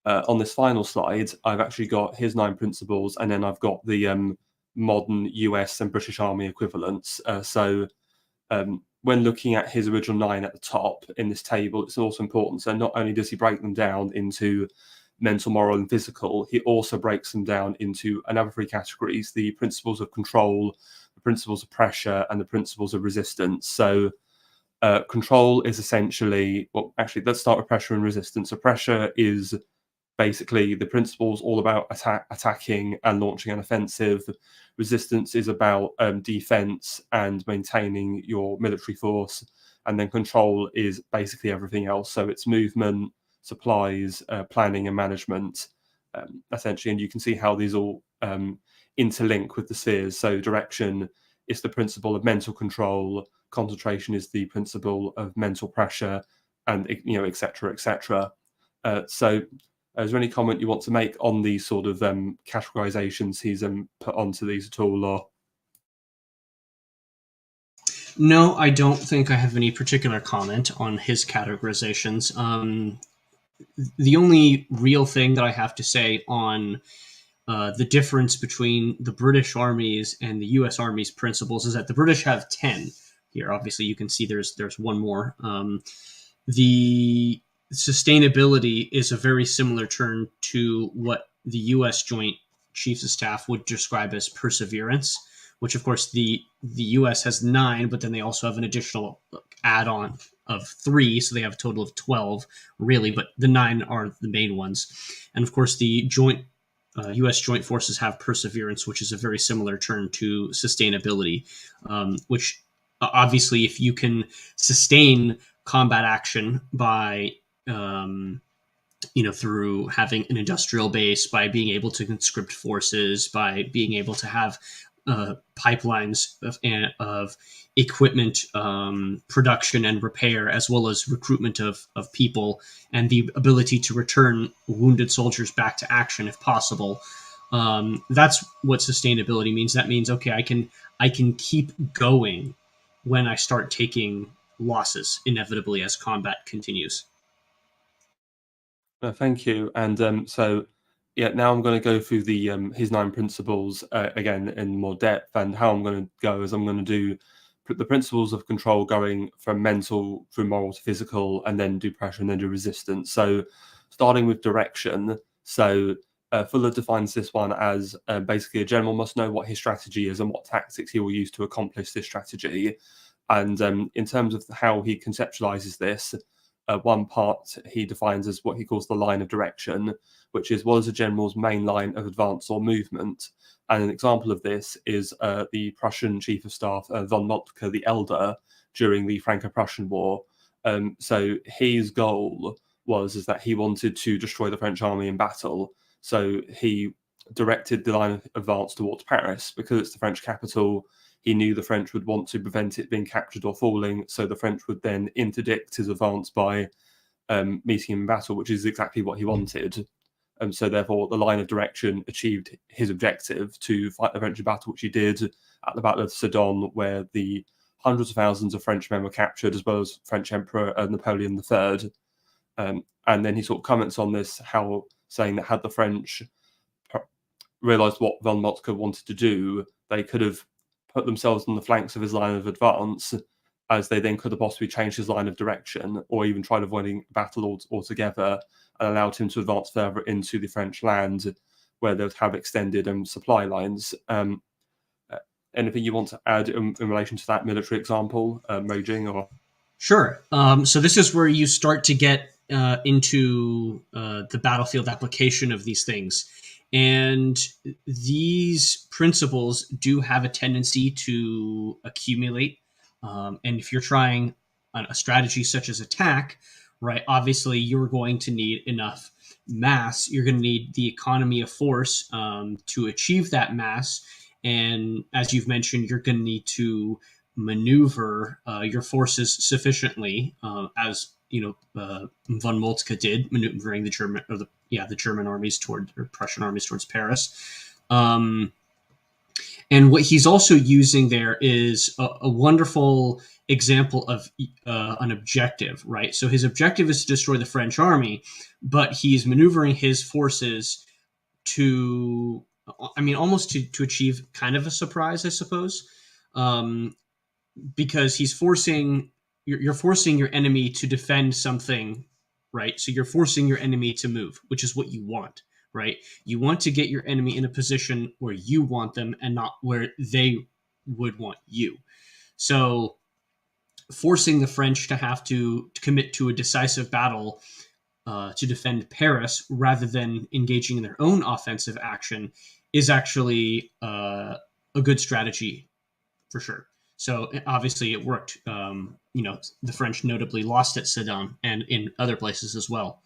on this final slide, I've actually got his 9 principles, and then I've got the modern US and British Army equivalents. When looking at his original 9 at the top in this table, it's also important. So not only does he break them down into mental, moral, and physical, he also breaks them down into another 3 categories: the principles of control, the principles of pressure, and the principles of resistance. So control is essentially, well, actually, let's start with pressure and resistance. So pressure is basically the principles all about attacking and launching an offensive. Resistance is about defense and maintaining your military force. And then control is basically everything else. So it's movement, supplies, planning, and management, essentially. And you can see how these all interlink with the spheres. So direction is the principle of mental control, concentration is the principle of mental pressure, and et cetera, et cetera. So is there any comment you want to make on these sort of categorizations he's put onto these at all? Or No, I don't think I have any particular comment on his categorizations. The only real thing that I have to say on the difference between the British Army's and the U.S. Army's principles is that the British have 10 here. Obviously, you can see there's one more. The sustainability is a very similar term to what the U.S. Joint Chiefs of Staff would describe as perseverance, which, of course, the U.S. has 9, but then they also have an additional add-on of 3, so they have a total of 12, really, but the 9 are the main ones. And, of course, the U.S. Joint Forces have perseverance, which is a very similar term to sustainability, which obviously, if you can sustain combat action by through having an industrial base, by being able to conscript forces, by being able to have pipelines of equipment production and repair, as well as recruitment of people, and the ability to return wounded soldiers back to action if possible. That's what sustainability means. That means, okay, I can keep going when I start taking losses inevitably as combat continues. Thank you. And now I'm going to go through the his 9 principles again in more depth. And how I'm going to go is I'm going to do the principles of control, going from mental through moral to physical, and then do pressure and then do resistance. So starting with direction. So Fuller defines this one as basically a general must know what his strategy is and what tactics he will use to accomplish this strategy. And in terms of how he conceptualizes this, one part he defines as what he calls the line of direction, which is what is a general's main line of advance or movement. And an example of this is the Prussian Chief of Staff, von Moltke the Elder, during the Franco-Prussian War. So his goal is that he wanted to destroy the French army in battle. So he directed the line of advance towards Paris because it's the French capital. He knew the French would want to prevent it being captured or falling, so the French would then interdict his advance by meeting him in battle, which is exactly what he wanted. And so therefore the line of direction achieved his objective to fight the French in battle, which he did at the Battle of Sedan, where the hundreds of thousands of Frenchmen were captured, as well as French Emperor Napoleon III. And then he sort of comments on this, saying that had the French realised what von Moltke wanted to do, they could have put themselves on the flanks of his line of advance, as they then could have possibly changed his line of direction, or even tried avoiding battle altogether, and allowed him to advance further into the French land, where they would have extended supply lines. Anything you want to add in relation to that military example, Raging? Or Sure. So this is where you start to get into the battlefield application of these things. And these principles do have a tendency to accumulate. And if you're trying a strategy such as attack, right, obviously you're going to need enough mass. You're going to need the economy of force to achieve that mass. And as you've mentioned, you're going to need to maneuver your forces sufficiently, as von Moltke did, maneuvering the German armies Prussian armies towards Paris. And what he's also using there is a wonderful example of an objective, right? So his objective is to destroy the French army, but he's maneuvering his forces to, almost to achieve kind of a surprise, I suppose, because you're forcing your enemy to defend something, right? So you're forcing your enemy to move, which is what you want, right? You want to get your enemy in a position where you want them and not where they would want you. So forcing the French to have to commit to a decisive battle to defend Paris rather than engaging in their own offensive action is actually a good strategy for sure. So obviously it worked. The French notably lost at Sedan and in other places as well.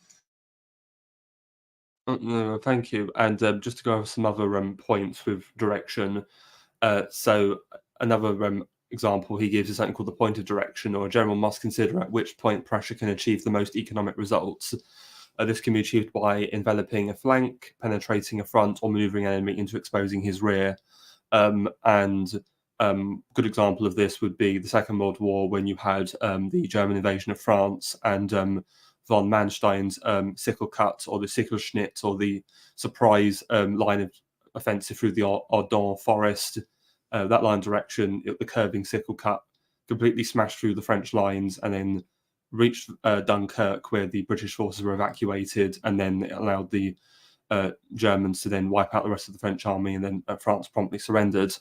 No, thank you. And just to go over some other points with direction. So another example he gives is something called the point of direction, or a general must consider at which point pressure can achieve the most economic results. This can be achieved by enveloping a flank, penetrating a front, or maneuvering an enemy into exposing his rear. Good example of this would be the Second World War, when you had the German invasion of France and von Manstein's sickle cut, or the Sichelschnitt, or the surprise line of offensive through the Ardennes forest. That line of direction, the curving sickle cut, completely smashed through the French lines and then reached Dunkirk, where the British forces were evacuated, and then it allowed the Germans to then wipe out the rest of the French army, and then France promptly surrendered.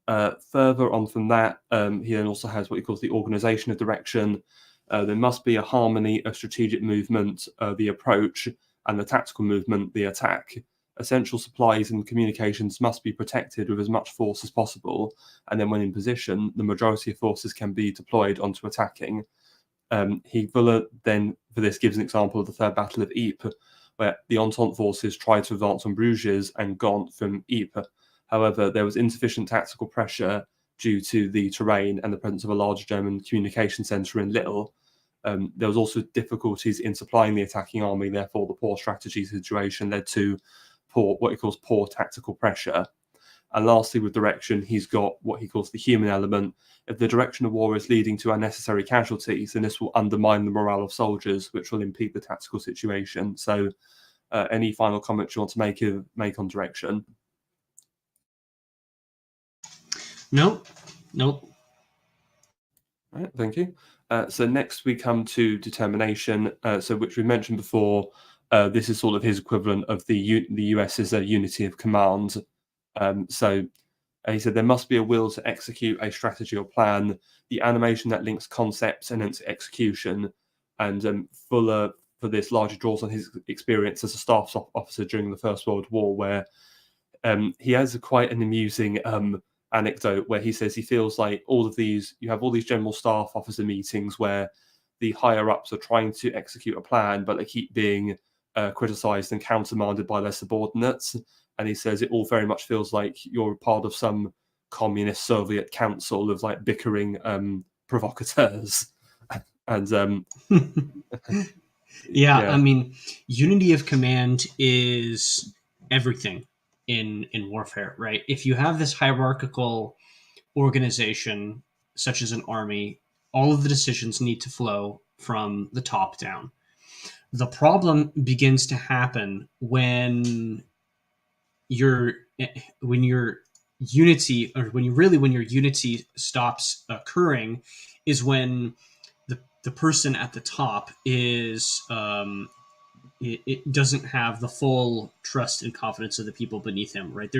Further on from that, he then also has what he calls the organisation of direction. There must be a harmony of strategic movement, the approach, and the tactical movement, the attack. Essential supplies and communications must be protected with as much force as possible, and then when in position, the majority of forces can be deployed onto attacking. Fuller then, for this, gives an example of the Third Battle of Ypres, where the Entente forces tried to advance on Bruges and Gand from Ypres. However, there was insufficient tactical pressure due to the terrain and the presence of a large German communication centre in Lille. There was also difficulties in supplying the attacking army. Therefore, the poor strategy situation led to what he calls poor tactical pressure. And lastly, with direction, he's got what he calls the human element. If the direction of war is leading to unnecessary casualties, then this will undermine the morale of soldiers, which will impede the tactical situation. So any final comments you want to make on direction? Nope. All right, thank you. So next we come to determination, which we mentioned before. This is sort of his equivalent of the US's unity of command. He said there must be a will to execute a strategy or plan, the animation that links concepts and its execution. And Fuller, for this, largely draws on his experience as a staff officer during the First World War, where he has quite an amusing anecdote where he says he feels like you have all these general staff officer meetings where the higher ups are trying to execute a plan, but they keep being criticized and countermanded by their subordinates. And he says it all very much feels like you're part of some communist Soviet council of like bickering provocateurs. And yeah, I mean, unity of command is everything in warfare, right? If you have this hierarchical organization, such as an army, all of the decisions need to flow from the top down. The problem begins to happen when your unity, or when your unity stops occurring, is when the person at the top is it doesn't have the full trust and confidence of the people beneath him, right?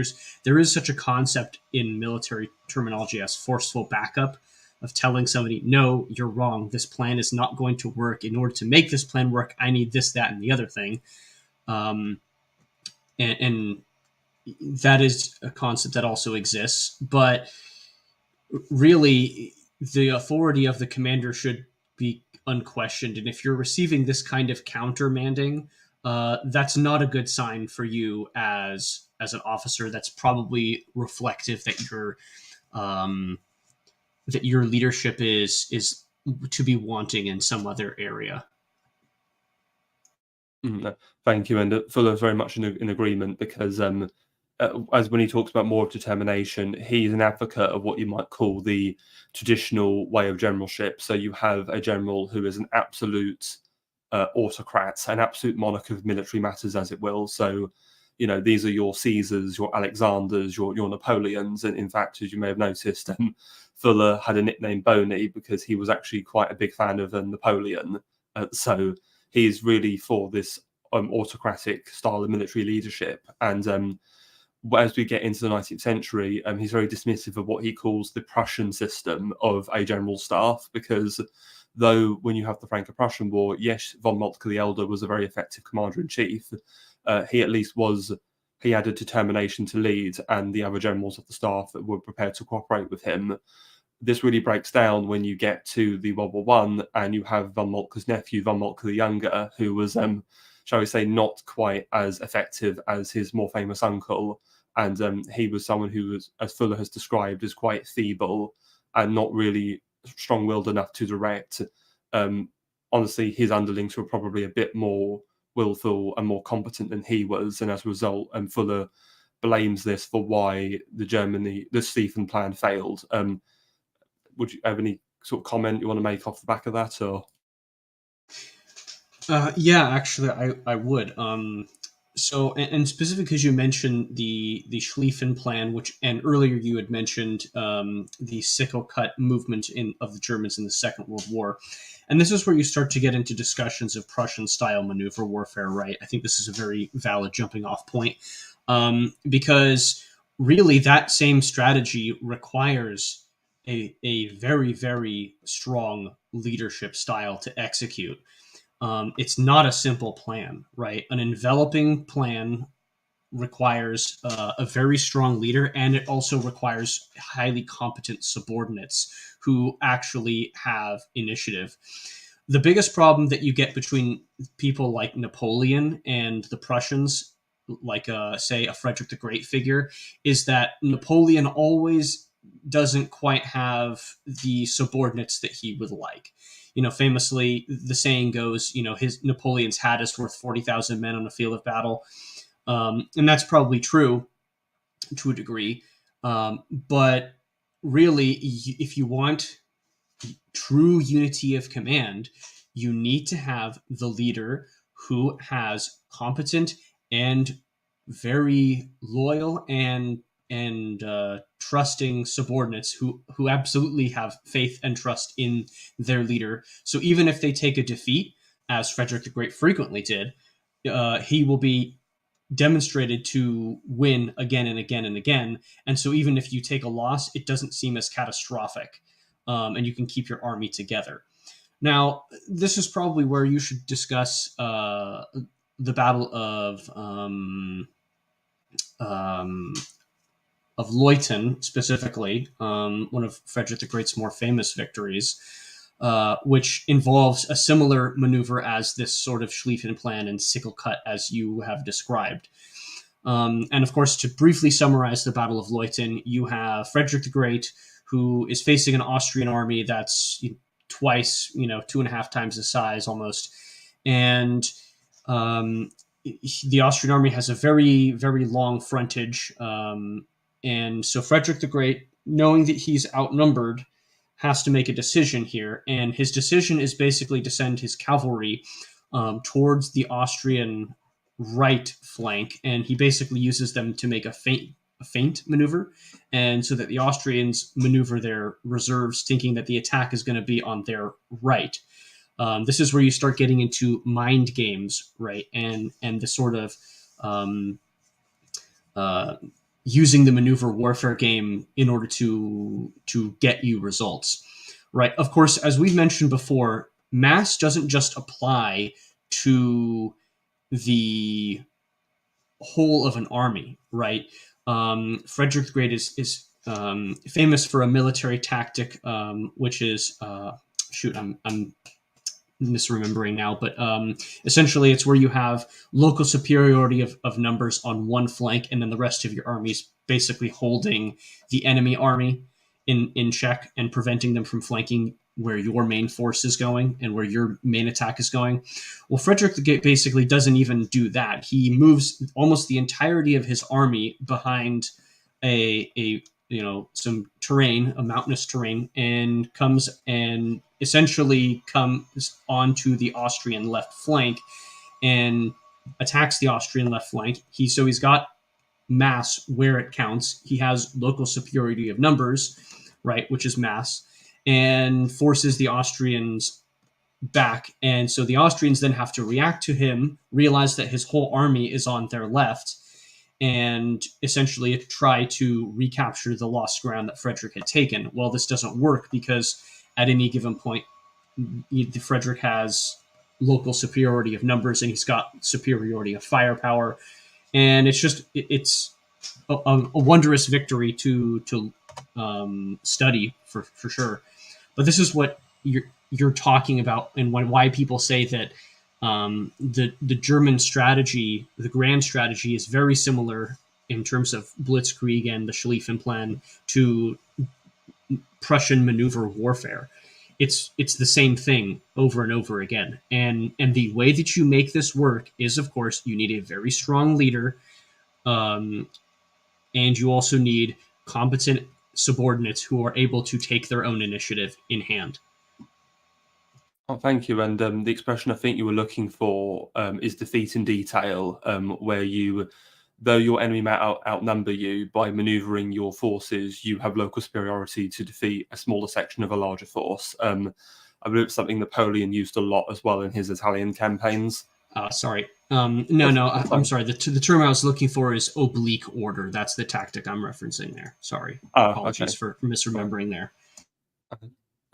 There is such a concept in military terminology as forceful backup, of telling somebody, no, you're wrong, this plan is not going to work. In order to make this plan work, I need this, that, and the other thing. And that is a concept that also exists, but really the authority of the commander should be unquestioned. And if you're receiving this kind of countermanding, that's not a good sign for you as an officer. That's probably reflective that your leadership is to be wanting in some other area. Thank you, and Fuller's very much in agreement, because as when he talks about more of determination, he's an advocate of what you might call the traditional way of generalship. So you have a general who is an absolute autocrat, an absolute monarch of military matters, as it will. So, these are your Caesars, your Alexanders, your Napoleons. And in fact, as you may have noticed, Fuller had a nickname Boney because he was actually quite a big fan of Napoleon. So he's really for this autocratic style of military leadership. And as we get into the 19th century, he's very dismissive of what he calls the Prussian system of a general staff, because though when you have the Franco-Prussian War, yes, von Moltke the Elder was a very effective commander-in-chief, he had a determination to lead, and the other generals of the staff that were prepared to cooperate with him. This really breaks down when you get to the World War I, and you have von Moltke's nephew, von Moltke the Younger, who was, shall we say, not quite as effective as his more famous uncle. And he was someone who was, as Fuller has described, as quite feeble and not really strong-willed enough to direct. Honestly, his underlings were probably a bit more willful and more competent than he was, and as a result, Fuller blames this for why the Schlieffen plan failed. Would you have any sort of comment you want to make off the back of that, or? Yeah, actually, I would. So, and specifically because you mentioned the Schlieffen plan, and earlier you had mentioned the sickle cut movement of the Germans in the Second World War. And this is where you start to get into discussions of Prussian-style maneuver warfare, right? I think this is a very valid jumping-off point, because really that same strategy requires a very, very strong leadership style to execute. It's not a simple plan, right? An enveloping plan requires a very strong leader, and it also requires highly competent subordinates who actually have initiative. The biggest problem that you get between people like Napoleon and the Prussians, like say a Frederick the Great figure, is that Napoleon always doesn't quite have the subordinates that he would like. Famously, the saying goes, his Napoleon's hat is worth 40,000 men on a field of battle. And that's probably true to a degree. But really, if you want true unity of command, you need to have the leader who has competent and very loyal and trusting subordinates who absolutely have faith and trust in their leader. So even if they take a defeat, as Frederick the Great frequently did, he will be demonstrated to win again and again and again. And so even if you take a loss, it doesn't seem as catastrophic, and you can keep your army together. Now, this is probably where you should discuss the Battle of Leuthen, specifically, one of Frederick the Great's more famous victories. which involves a similar maneuver as this sort of Schlieffen plan and sickle cut as you have described. And of course, to briefly summarize the Battle of Leuthen, you have Frederick the Great, who is facing an Austrian army that's twice, 2.5 times the size almost. And the Austrian army has a very, very long frontage. And so Frederick the Great, knowing that he's outnumbered, has to make a decision here. And his decision is basically to send his cavalry towards the Austrian right flank. And he basically uses them to make a feint maneuver. And so that the Austrians maneuver their reserves, thinking that the attack is going to be on their right. This is where you start getting into mind games, right? And the sort of using the maneuver warfare game in order to get you results, right? Of course, as we've mentioned before, mass doesn't just apply to the whole of an army, right? Frederick the Great is famous for a military tactic, which is I'm misremembering now, but essentially it's where you have local superiority of numbers on one flank, and then the rest of your armies basically holding the enemy army in check and preventing them from flanking where your main force is going and where your main attack is going. Well, Frederick the Great basically doesn't even do that. He moves almost the entirety of his army behind some terrain, a mountainous terrain, and comes and essentially comes onto the Austrian left flank and attacks the Austrian left flank. He's got mass where it counts. He has local superiority of numbers, right, which is mass, and forces the Austrians back. And so the Austrians then have to react to him, realize that his whole army is on their left, and essentially try to recapture the lost ground that Frederick had taken. Well, this doesn't work because at any given point, Frederick has local superiority of numbers and he's got superiority of firepower. And it's a wondrous victory to study for sure. But this is what you're talking about, and why people say that the German strategy, the grand strategy, is very similar in terms of blitzkrieg and the Schlieffen plan to Prussian maneuver warfare. It's the same thing over and over again. And the way that you make this work is, of course, you need a very strong leader, and you also need competent subordinates who are able to take their own initiative in hand. Oh, thank you. And the expression I think you were looking for is defeat in detail, where though your enemy might outnumber you, by maneuvering your forces, you have local superiority to defeat a smaller section of a larger force. I believe it's something Napoleon used a lot as well in his Italian campaigns. Sorry. I'm sorry. The term I was looking for is oblique order. That's the tactic I'm referencing there. Sorry. Apologies for misremembering there.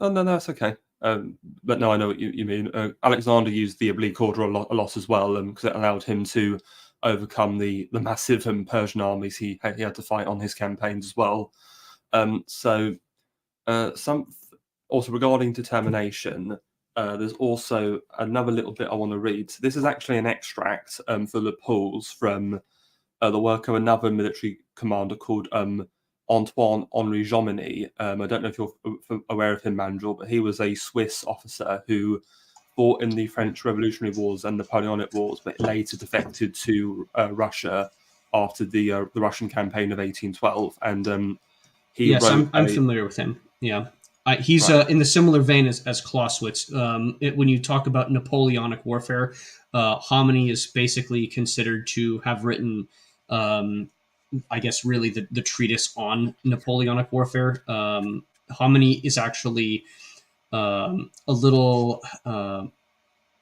Oh, no, that's okay. But no, I know what you mean. Alexander used the oblique order a lot as well, because it allowed him to overcome the massive Persian armies he had to fight on his campaigns as well. Also regarding determination, there's also another little bit I want to read. So this is actually an extract for the Pauls from the work of another military commander called Antoine-Henri Jomini. I don't know if you're aware of him, Mandrill, but he was a Swiss officer who fought in the French Revolutionary Wars and Napoleonic Wars, but later defected to Russia after the Russian campaign of 1812. And I'm familiar with him. Yeah. He's right. In the similar vein as Clausewitz. When you talk about Napoleonic warfare, Jomini is basically considered to have written I guess really the treatise on Napoleonic warfare. Jomini is actually a little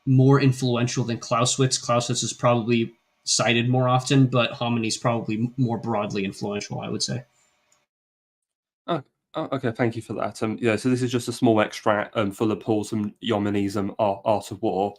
more influential than Clausewitz. Clausewitz is probably cited more often, but Jomini is probably more broadly influential, I would say. Oh, okay, thank you for that. So this is just a small extract for the Pauls and Jomini's Art of War.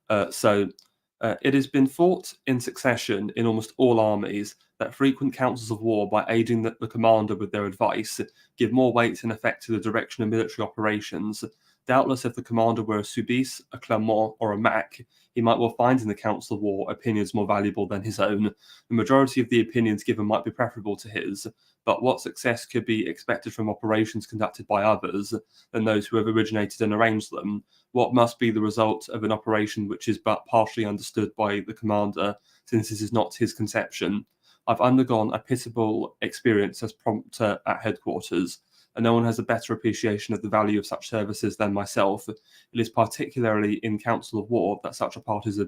It has been fought in succession in almost all armies that frequent councils of war, by aiding the commander with their advice, give more weight and effect to the direction of military operations Doubtless, if the commander were a Soubise, a Clermont, or a Mack, he might well find in the Council of War opinions more valuable than his own. The majority of the opinions given might be preferable to his, but what success could be expected from operations conducted by others than those who have originated and arranged them? What must be the result of an operation which is but partially understood by the commander, since this is not his conception? I've undergone a pitiable experience as prompter at headquarters, and no one has a better appreciation of the value of such services than myself. It is particularly in council of war that such a part is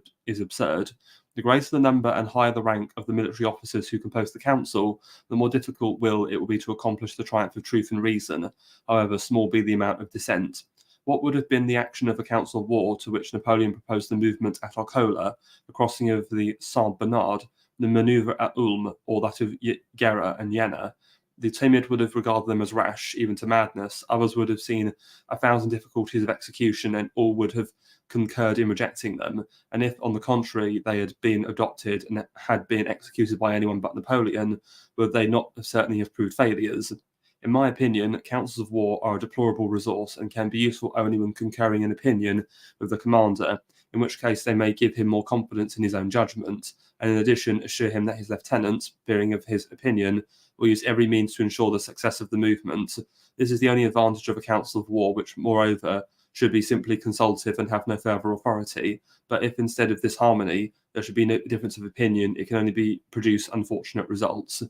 absurd. The greater the number and higher the rank of the military officers who compose the council, the more difficult it will be to accomplish the triumph of truth and reason, however small be the amount of dissent. What would have been the action of a council of war to which Napoleon proposed the movement at Arcola, the crossing of the Saint Bernard, the manoeuvre at Ulm, or that of Gera and Jena? The timid would have regarded them as rash, even to madness. Others would have seen 1,000 difficulties of execution, and all would have concurred in rejecting them. And if, on the contrary, they had been adopted and had been executed by anyone but Napoleon, would they not certainly have proved failures? In my opinion, councils of war are a deplorable resource and can be useful only when concurring in opinion with the commander, in which case they may give him more confidence in his own judgment, and in addition assure him that his lieutenant, bearing of his opinion, will use every means to ensure the success of the movement. This is the only advantage of a council of war, which, moreover, should be simply consultative and have no further authority. But if instead of this harmony there should be no difference of opinion, it can only produce unfortunate results.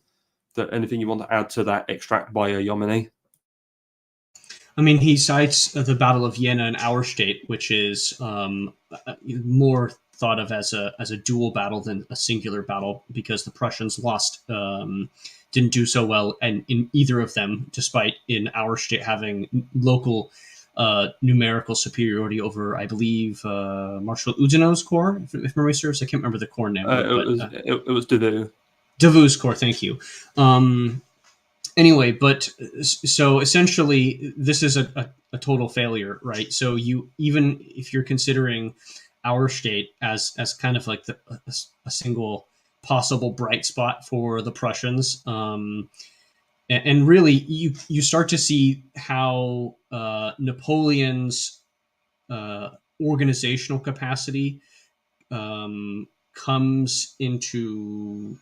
Anything you want to add to that extract by Jomini? I mean, he cites the Battle of Jena and Auerstedt, which is more thought of as a dual battle than a singular battle, because the Prussians didn't do so well and in either of them, despite in Auerstedt having local numerical superiority over, I believe, Marshal Oudinot's corps, if memory serves. I can't remember the corps name. It was Davout. Davout's corps, thank you. Anyway, but so essentially, this is a total failure, right? So even if you're considering Auerstedt as kind of like a single possible bright spot for the Prussians, and really you start to see how Napoleon's organizational capacity comes into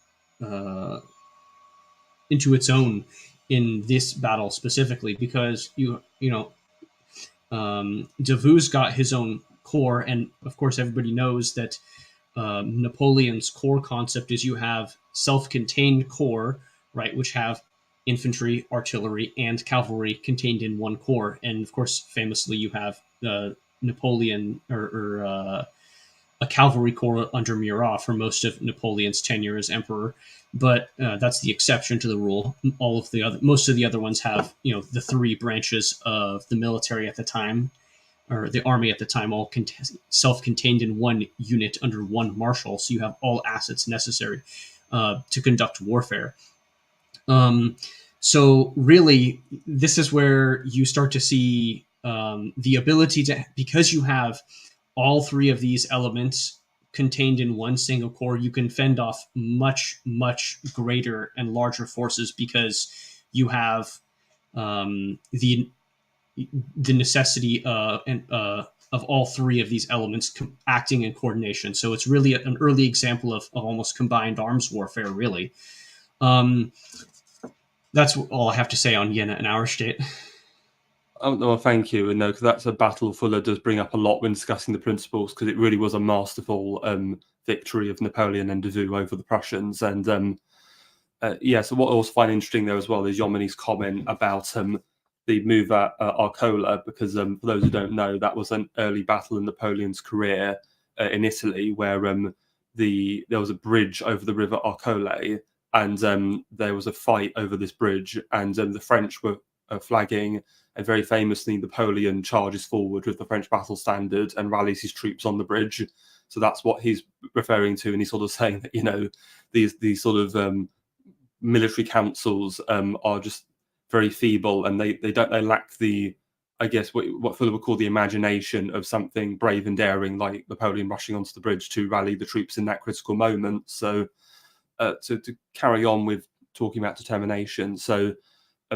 its own in this battle specifically, because Davout's got his own corps, and of course everybody knows that Napoleon's corps concept is you have self-contained corps, right, which have infantry, artillery, and cavalry contained in one corps. And of course, famously, you have Napoleon or a cavalry corps under Murat for most of Napoleon's tenure as emperor. But that's the exception to the rule. Most of the other ones have, the three branches of the military at the time, or the army at the time, all self-contained in one unit under one marshal. So you have all assets necessary to conduct warfare. So really, this is where you start to see the ability to, because you have all three of these elements contained in one single corps, you can fend off much, much greater and larger forces, because you have the necessity of all three of these elements acting in coordination. So it's really an early example of almost combined arms warfare, really. That's all I have to say on Jena and Auerstedt. Oh, no, thank you. And no, because that's a battle Fuller does bring up a lot when discussing the principles, because it really was a masterful victory of Napoleon and Davout over the Prussians. And so what I also find interesting there as well is Jomini's comment about the move at Arcola, because for those who don't know, that was an early battle in Napoleon's career in Italy, where there was a bridge over the river Arcole, and there was a fight over this bridge, and the French were flagging, and very famously Napoleon charges forward with the French battle standard and rallies his troops on the bridge. So that's what he's referring to, and he's sort of saying that these sort of military councils are just very feeble, and they lack the, I guess, what Fuller would call the imagination of something brave and daring, like Napoleon rushing onto the bridge to rally the troops in that critical moment. So to carry on with talking about determination, so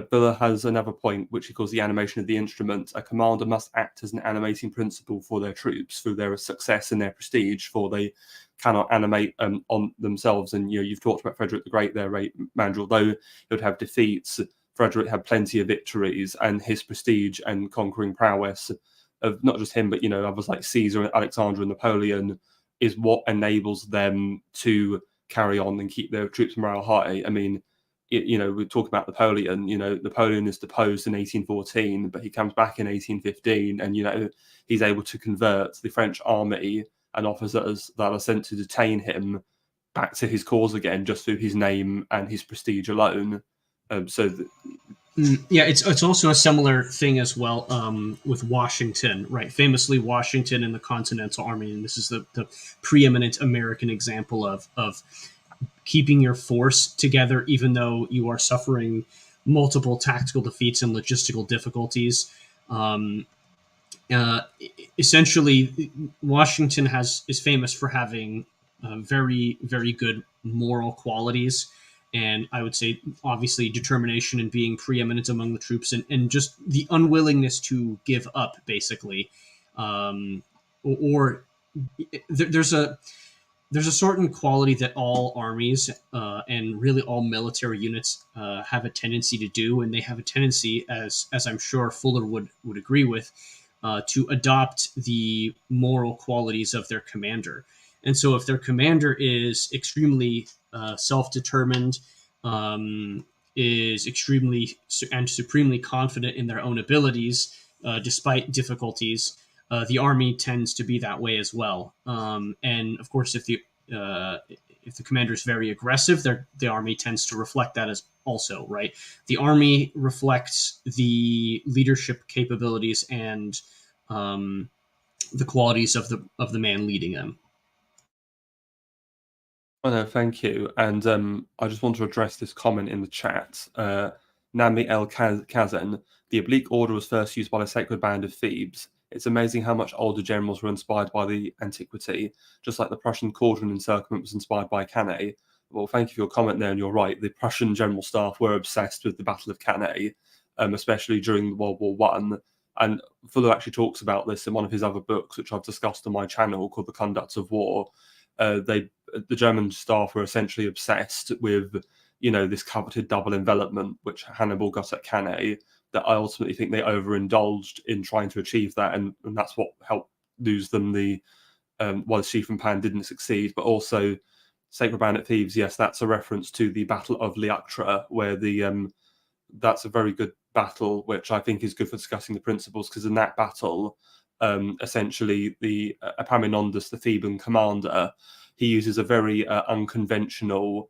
Buller has another point, which he calls the animation of the instrument. A commander must act as an animating principle for their troops through their success and their prestige, for they cannot animate on themselves. And you've talked about Frederick the Great there, Mandrill. Though he would have defeats, Frederick had plenty of victories, and his prestige and conquering prowess of not just him, but others like Caesar, Alexander, and Napoleon is what enables them to carry on and keep their troops' morale high. I mean, we talk about Napoleon. Napoleon is deposed in 1814, but he comes back in 1815, and he's able to convert the French army and officers that are sent to detain him back to his cause again, just through his name and his prestige alone. Yeah, it's also a similar thing as well with Washington, right? Famously, Washington and the Continental Army, and this is the preeminent American example of keeping your force together, even though you are suffering multiple tactical defeats and logistical difficulties. Essentially, Washington is famous for having very, very good moral qualities. And I would say, obviously, determination and being preeminent among the troops, and just the unwillingness to give up, basically. There's a certain quality that all armies and really all military units have a tendency to do, and they have a tendency, as I'm sure Fuller would agree with, to adopt the moral qualities of their commander. And so if their commander is extremely self-determined, is extremely and supremely confident in their own abilities, despite difficulties, the army tends to be that way as well. And of course, if the commander is very aggressive, the army tends to reflect that as also, right? The army reflects the leadership capabilities and the qualities of the man leading them. Oh, no, thank you. And I just want to address this comment in the chat. Nami El Kazan, the oblique order was first used by the Sacred Band of Thebes. It's amazing how much older generals were inspired by the antiquity, just like the Prussian cordon encirclement was inspired by Cannae. Well, thank you for your comment there, and you're right. The Prussian general staff were obsessed with the Battle of Cannae, especially during World War One. And Fuller actually talks about this in one of his other books, which I've discussed on my channel, called The Conduct of War. The German staff were essentially obsessed with, this coveted double envelopment, which Hannibal got at Cannae, that I ultimately think they overindulged in trying to achieve that. And that's what helped lose them why the Sheaf and Pan didn't succeed. But also, Sacred Band at Thebes, yes, that's a reference to the Battle of Leuctra, where that's a very good battle, which I think is good for discussing the principles, because in that battle, essentially the Epaminondas, the Theban commander, he uses a very unconventional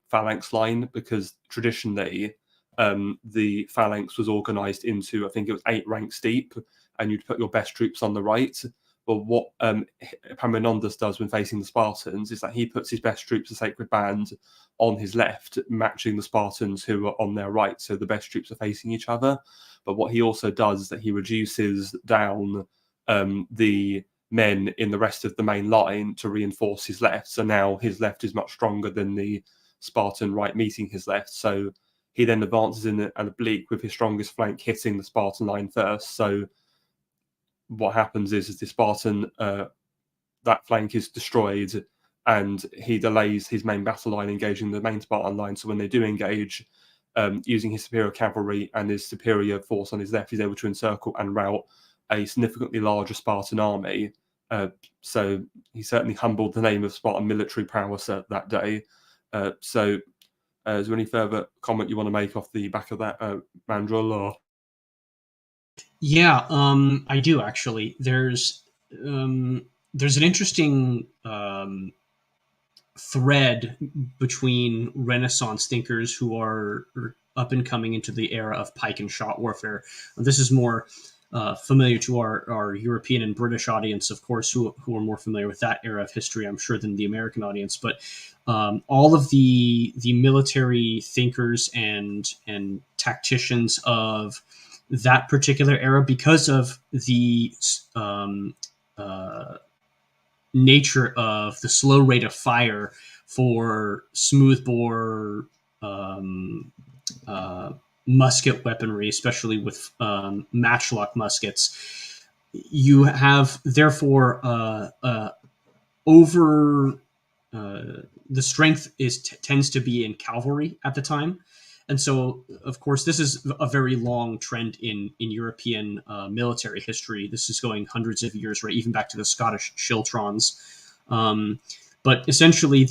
phalanx line, because traditionally the phalanx was organized into, I think it was 8 ranks deep, and you'd put your best troops on the right. But what Epaminondas does when facing the Spartans is that he puts his best troops, the Sacred Band, on his left, matching the Spartans who are on their right, so the best troops are facing each other. But what he also does is that he reduces down the men in the rest of the main line to reinforce his left. So now his left is much stronger than the Spartan right meeting his left. So he then advances in an oblique with his strongest flank hitting the Spartan line first. So what happens is the Spartan, that flank is destroyed, and he delays his main battle line engaging the main Spartan line. So when they do engage, using his superior cavalry and his superior force on his left, he's able to encircle and rout a significantly larger Spartan army. So he certainly humbled the name of Spartan military prowess that day. Is there any further comment you want to make off the back of that, Mandrill? Or Yeah, I do actually. There's an interesting thread between Renaissance thinkers who are up and coming into the era of pike and shot warfare. This is more familiar to our European and British audience, of course, who are more familiar with that era of history, I'm sure, than the American audience. But all of the military thinkers and tacticians of that particular era, because of the nature of the slow rate of fire for smoothbore musket weaponry, especially with matchlock muskets. You have therefore over the strength tends to be in cavalry at the time, and so of course this is a very long trend in European military history. This is going hundreds of years, right, even back to the Scottish schiltrons. But essentially,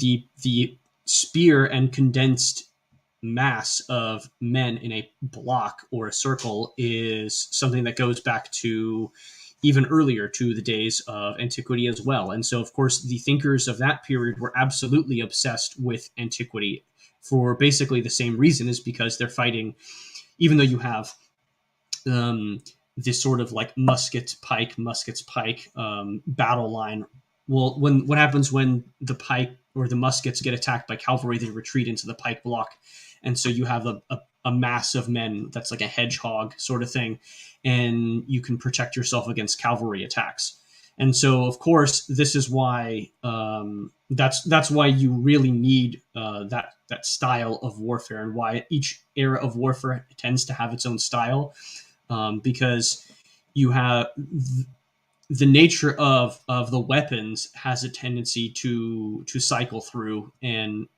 the spear and condensed mass of men in a block or a circle is something that goes back to even earlier, to the days of antiquity as well. And so, of course, the thinkers of that period were absolutely obsessed with antiquity for basically the same reason, is because they're fighting, even though you have this sort of like muskets, pike, battle line. Well, what happens when the pike or the muskets get attacked by cavalry? They retreat into the pike block, and so you have a mass of men that's like a hedgehog sort of thing, and you can protect yourself against cavalry attacks. And so, of course, this is why that's why you really need that style of warfare, and why each era of warfare tends to have its own style, because you have the nature of the weapons has a tendency to cycle through, and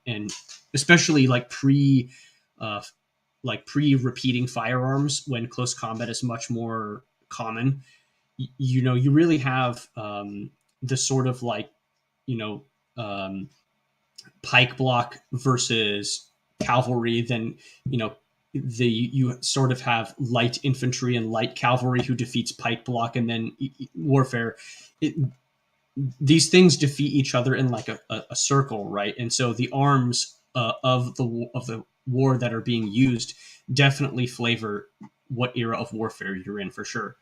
especially pre repeating firearms, when close combat is much more common. You really have this sort of like, you know pike block versus cavalry. Then you sort of have light infantry and light cavalry who defeats pike block, and then warfare. These things defeat each other in like a circle, right? And so the arms of the war that are being used definitely flavor what era of warfare you're in, for sure.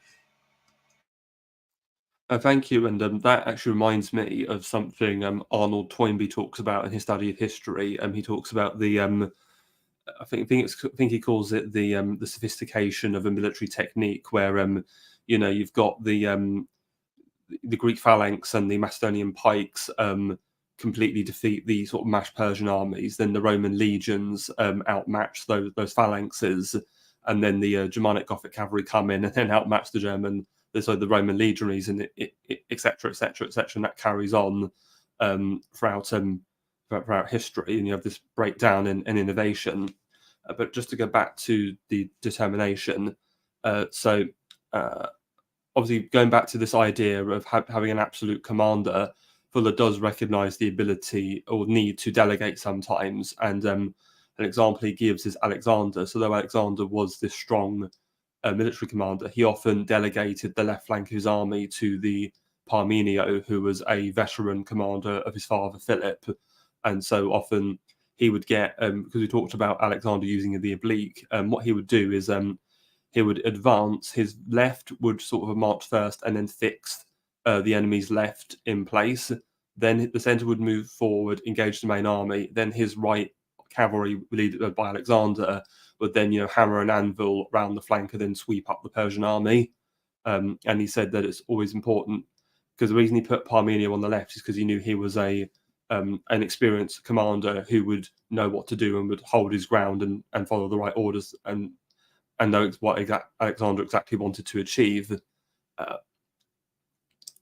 Thank you, and that actually reminds me of something Arnold Toynbee talks about in his study of history. He talks about the I think he calls it the sophistication of a military technique, where you've got the Greek phalanx and the Macedonian pikes completely defeat the sort of mashed Persian armies. Then the Roman legions outmatch those phalanxes, and then the Germanic Gothic cavalry come in and then outmatch the Roman legionaries, and etc., etc., etc. And that carries on throughout history, and you have this breakdown in innovation. But just to go back to the determination, obviously going back to this idea of having an absolute commander, Fuller does recognise the ability or need to delegate sometimes, and an example he gives is Alexander. So though Alexander was this strong military commander, he often delegated the left flank of his army to the Parmenio, who was a veteran commander of his father Philip. And so often he would get, because we talked about Alexander using the oblique, what he would do is he would advance, his left would sort of march first and then fix the enemy's left in place. Then the centre would move forward, engage the main army. Then his right cavalry, led by Alexander, would then hammer an anvil around the flank and then sweep up the Persian army. And he said that it's always important, because the reason he put Parmenio on the left is because he knew he was an experienced commander who would know what to do and would hold his ground and follow the right orders and know what Alexander exactly wanted to achieve.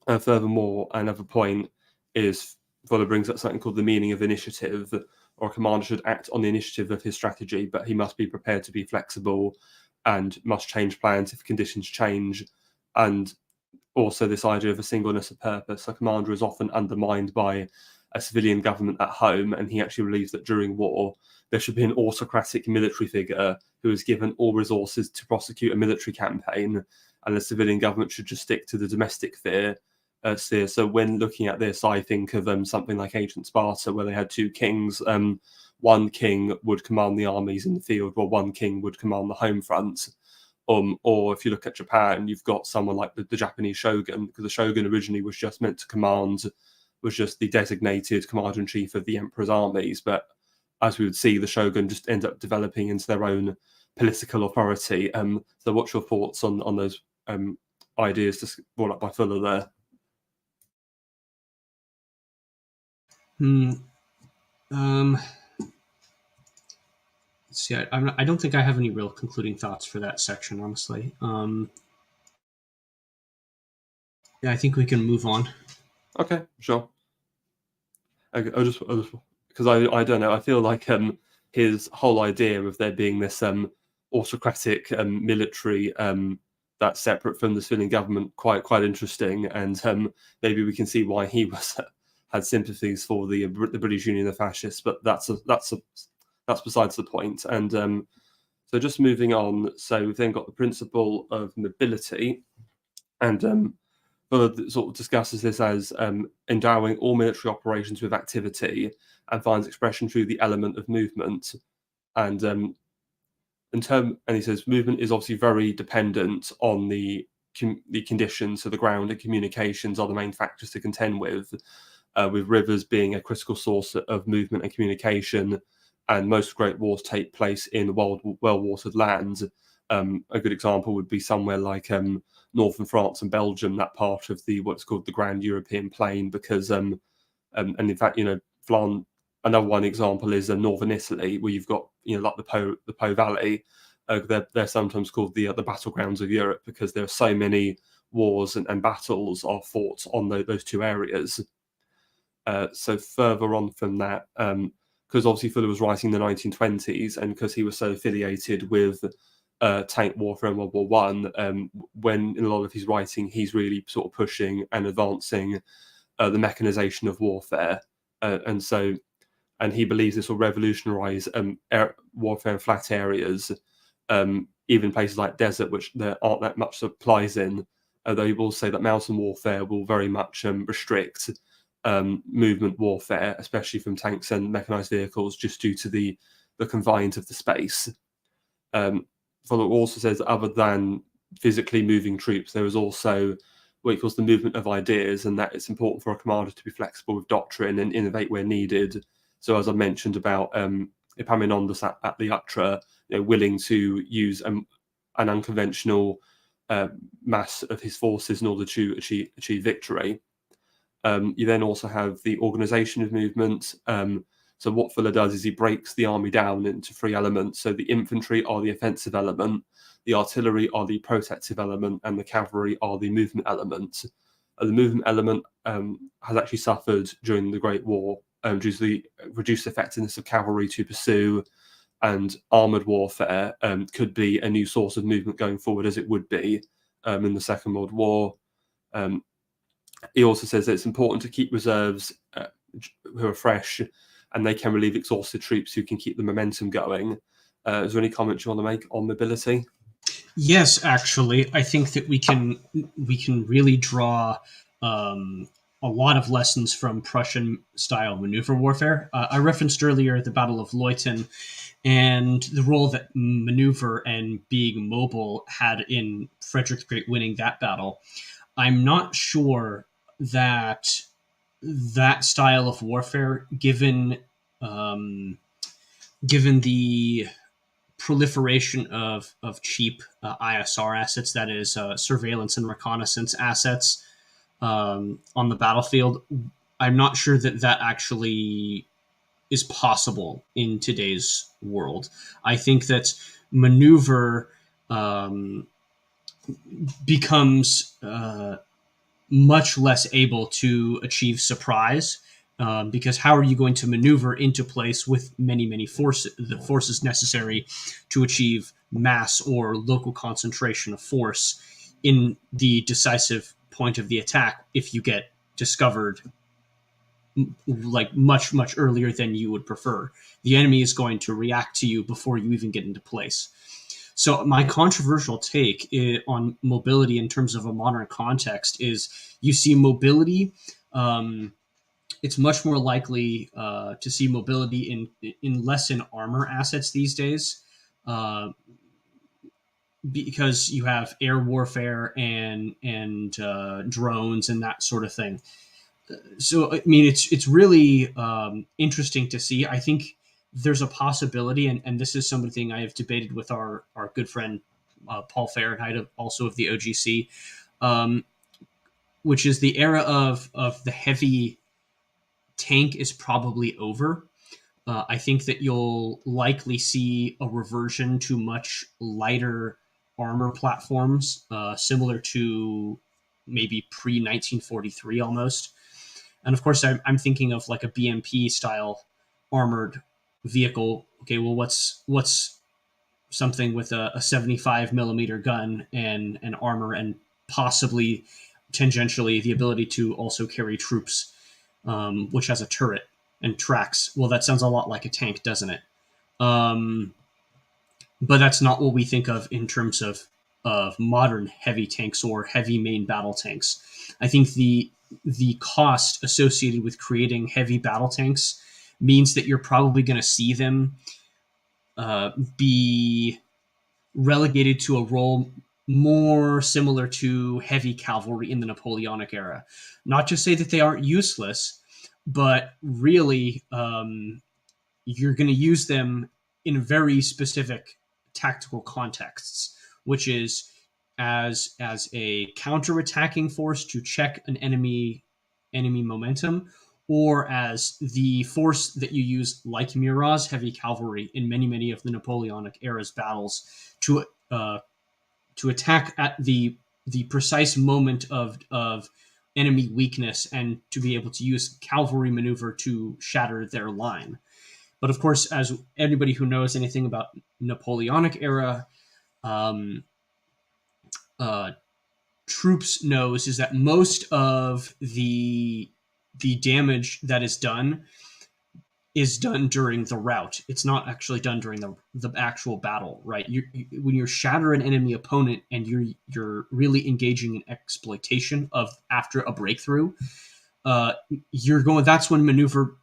Furthermore, another point is Fuller brings up something called the meaning of initiative, or a commander should act on the initiative of his strategy, but he must be prepared to be flexible and must change plans if conditions change. And also this idea of a singleness of purpose. A commander is often undermined by a civilian government at home, and he actually believes that during war there should be an autocratic military figure who is given all resources to prosecute a military campaign, and the civilian government should just stick to the domestic sphere. So when looking at this, I think of something like ancient Sparta, where they had two kings. One king would command the armies in the field, while one king would command the home front. Or if you look at Japan, you've got someone like the Japanese shogun, because the shogun originally was just meant to command, was just the designated commander-in-chief of the emperor's armies. But as we would see, the shogun just ends up developing into their own political authority. So what's your thoughts on those ideas just brought up by Fuller there? see, I don't think I have any real concluding thoughts for that section, honestly. Yeah, I think we can move on. Okay, sure. I just because I don't know. I feel like his whole idea of there being this autocratic military that's separate from the civilian government quite interesting, and maybe we can see why he was had sympathies for the British Union, the fascists. But that's besides the point. And so just moving on. So we've then got the principle of mobility, and Fuller sort of discusses this as endowing all military operations with activity and finds expression through the element of movement. And and he says movement is obviously very dependent on the conditions. So the ground and communications are the main factors to contend with rivers being a critical source of movement and communication. And most great wars take place in well-watered lands. A good example would be somewhere like northern France and Belgium, that part of what's called the Grand European Plain, because and in fact, another one example is northern Italy, where you've got like the Po Valley. They're sometimes called the battlegrounds of Europe because there are so many wars and battles are fought on those two areas. So further on from that, because obviously Fuller was writing in the 1920s, and because he was so affiliated with tank warfare in World War One, when in a lot of his writing he's really sort of pushing and advancing the mechanization of warfare, and he believes this will revolutionise warfare in flat areas, even places like desert, which there aren't that much supplies in. Although he will say that mountain warfare will very much restrict movement warfare, especially from tanks and mechanized vehicles, just due to the confines of the space. Fuller also says that other than physically moving troops, there is also what he calls the movement of ideas, and that it's important for a commander to be flexible with doctrine and innovate where needed. So, as I mentioned about Epaminondas at the Utra, willing to use an unconventional mass of his forces in order to achieve victory. You then also have the organisation of movement. So what Fuller does is he breaks the army down into three elements. So the infantry are the offensive element, the artillery are the protective element, and the cavalry are the movement element. The movement element has actually suffered during the Great War due to the reduced effectiveness of cavalry to pursue, and armoured warfare could be a new source of movement going forward, as it would be in the Second World War. He also says that it's important to keep reserves who are fresh, and they can relieve exhausted troops who can keep the momentum going. Is there any comments you want to make on mobility? Yes, actually, I think that we can really draw a lot of lessons from Prussian-style maneuver warfare. I referenced earlier the Battle of Leuthen and the role that maneuver and being mobile had in Frederick the Great winning that battle. I'm not sure that style of warfare, given the proliferation of cheap ISR assets, that is surveillance and reconnaissance assets on the battlefield, I'm not sure that actually is possible in today's world. I think that maneuver becomes much less able to achieve surprise, because how are you going to maneuver into place with many forces, the forces necessary to achieve mass or local concentration of force in the decisive point of the attack if you get discovered like much earlier than you would prefer? The enemy is going to react to you before you even get into place. So my controversial take on mobility in terms of a modern context is you see mobility. It's much more likely to see mobility in less in armor assets these days, because you have air warfare and drones and that sort of thing. So I mean, it's really interesting to see. I think there's a possibility, and this is something I have debated with our good friend Paul Fahrenheit, also of the OGC, which is the era of the heavy tank is probably over. I think that you'll likely see a reversion to much lighter armor platforms, similar to maybe pre 1943 almost. And of course, I'm thinking of like a BMP style armored vehicle. Okay, well, what's something with a 75 millimeter gun and armor and possibly tangentially the ability to also carry troops, which has a turret and tracks. Well, that sounds a lot like a tank, doesn't it? Um, but that's not what we think of in terms of modern heavy tanks or heavy main battle tanks. I think the cost associated with creating heavy battle tanks means that you're probably going to see them be relegated to a role more similar to heavy cavalry in the Napoleonic era. Not to say that they aren't useless, but really, you're going to use them in very specific tactical contexts, which is as a counterattacking force to check an enemy momentum, or as the force that you use, like Murat's heavy cavalry in many of the Napoleonic era's battles, to to attack at the precise moment of enemy weakness and to be able to use cavalry maneuver to shatter their line. But of course, as anybody who knows anything about Napoleonic era um, uh, troops knows, is that most of the damage that is done during the rout. It's not actually done during the actual battle, right? When you shatter an enemy opponent and you're really engaging in exploitation of after a breakthrough, you're going. That's when maneuver,